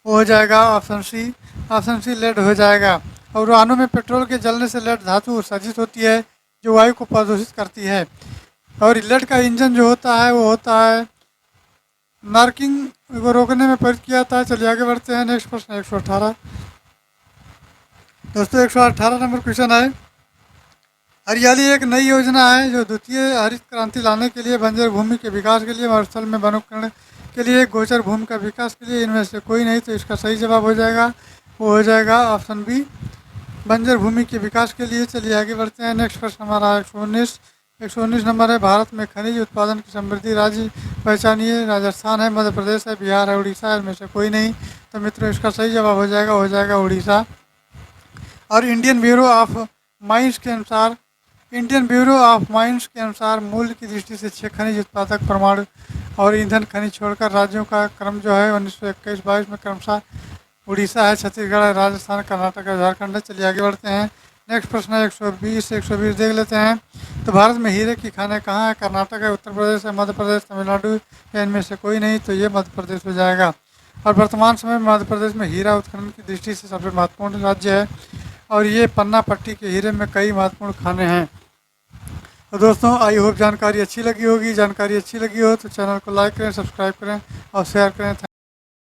वो हो जाएगा ऑप्शन सी लेड हो जाएगा। और वाहनों में पेट्रोल के जलने से लेड धातु उत्सर्जित होती है जो वायु को प्रदूषित करती है। और लेड का इंजन जो होता है वो होता है मार्किंग को रोकने में प्रयुक्त किया जाता है। चलिए आगे बढ़ते हैं। नेक्स्ट प्रश्न 118। दोस्तों 118 नंबर क्वेश्चन है, हरियाली एक नई योजना है जो द्वितीय हरित क्रांति लाने के लिए बंजर भूमि के विकास के लिए, मरुस्थल में वनोपकरण के लिए, गोचर भूमि का विकास के लिए, इनमें से कोई नहीं? तो इसका सही जवाब हो जाएगा, वो हो जाएगा ऑप्शन बी, बंजर भूमि के विकास के लिए। चलिए आगे बढ़ते हैं। नेक्स्ट प्रश्न हमारा 119 नंबर है, भारत में खनिज उत्पादन की समृद्धि राज्य पहचानिए? राजस्थान है, मध्य प्रदेश है, बिहार है, उड़ीसा है, इनमें से कोई नहीं? तो मित्रों इसका सही जवाब हो जाएगा उड़ीसा। और इंडियन ब्यूरो ऑफ माइंस के अनुसार मूल्य की दृष्टि से 6 खनिज उत्पादक परमाणु और ईंधन खनिज छोड़कर राज्यों का क्रम जो है 1921-22 में क्रमशः उड़ीसा है, छत्तीसगढ़ है, राजस्थान, कर्नाटक है, झारखंड है। चलिए आगे बढ़ते हैं। नेक्स्ट प्रश्न है 120 देख लेते हैं। तो भारत में हीरे की खानें कहाँ है? कर्नाटक है, उत्तर प्रदेश है, मध्य प्रदेश, तमिलनाडु या इनमें से कोई नहीं? तो ये मध्य प्रदेश हो जाएगा। और वर्तमान समय में मध्य प्रदेश में हीरा उत्खनन की दृष्टि से सबसे महत्वपूर्ण राज्य है और ये पन्ना पट्टी के हीरे में कई महत्वपूर्ण खाने हैं। तो दोस्तों आई होप जानकारी अच्छी लगी हो तो चैनल को लाइक करें, सब्सक्राइब करें और शेयर करें।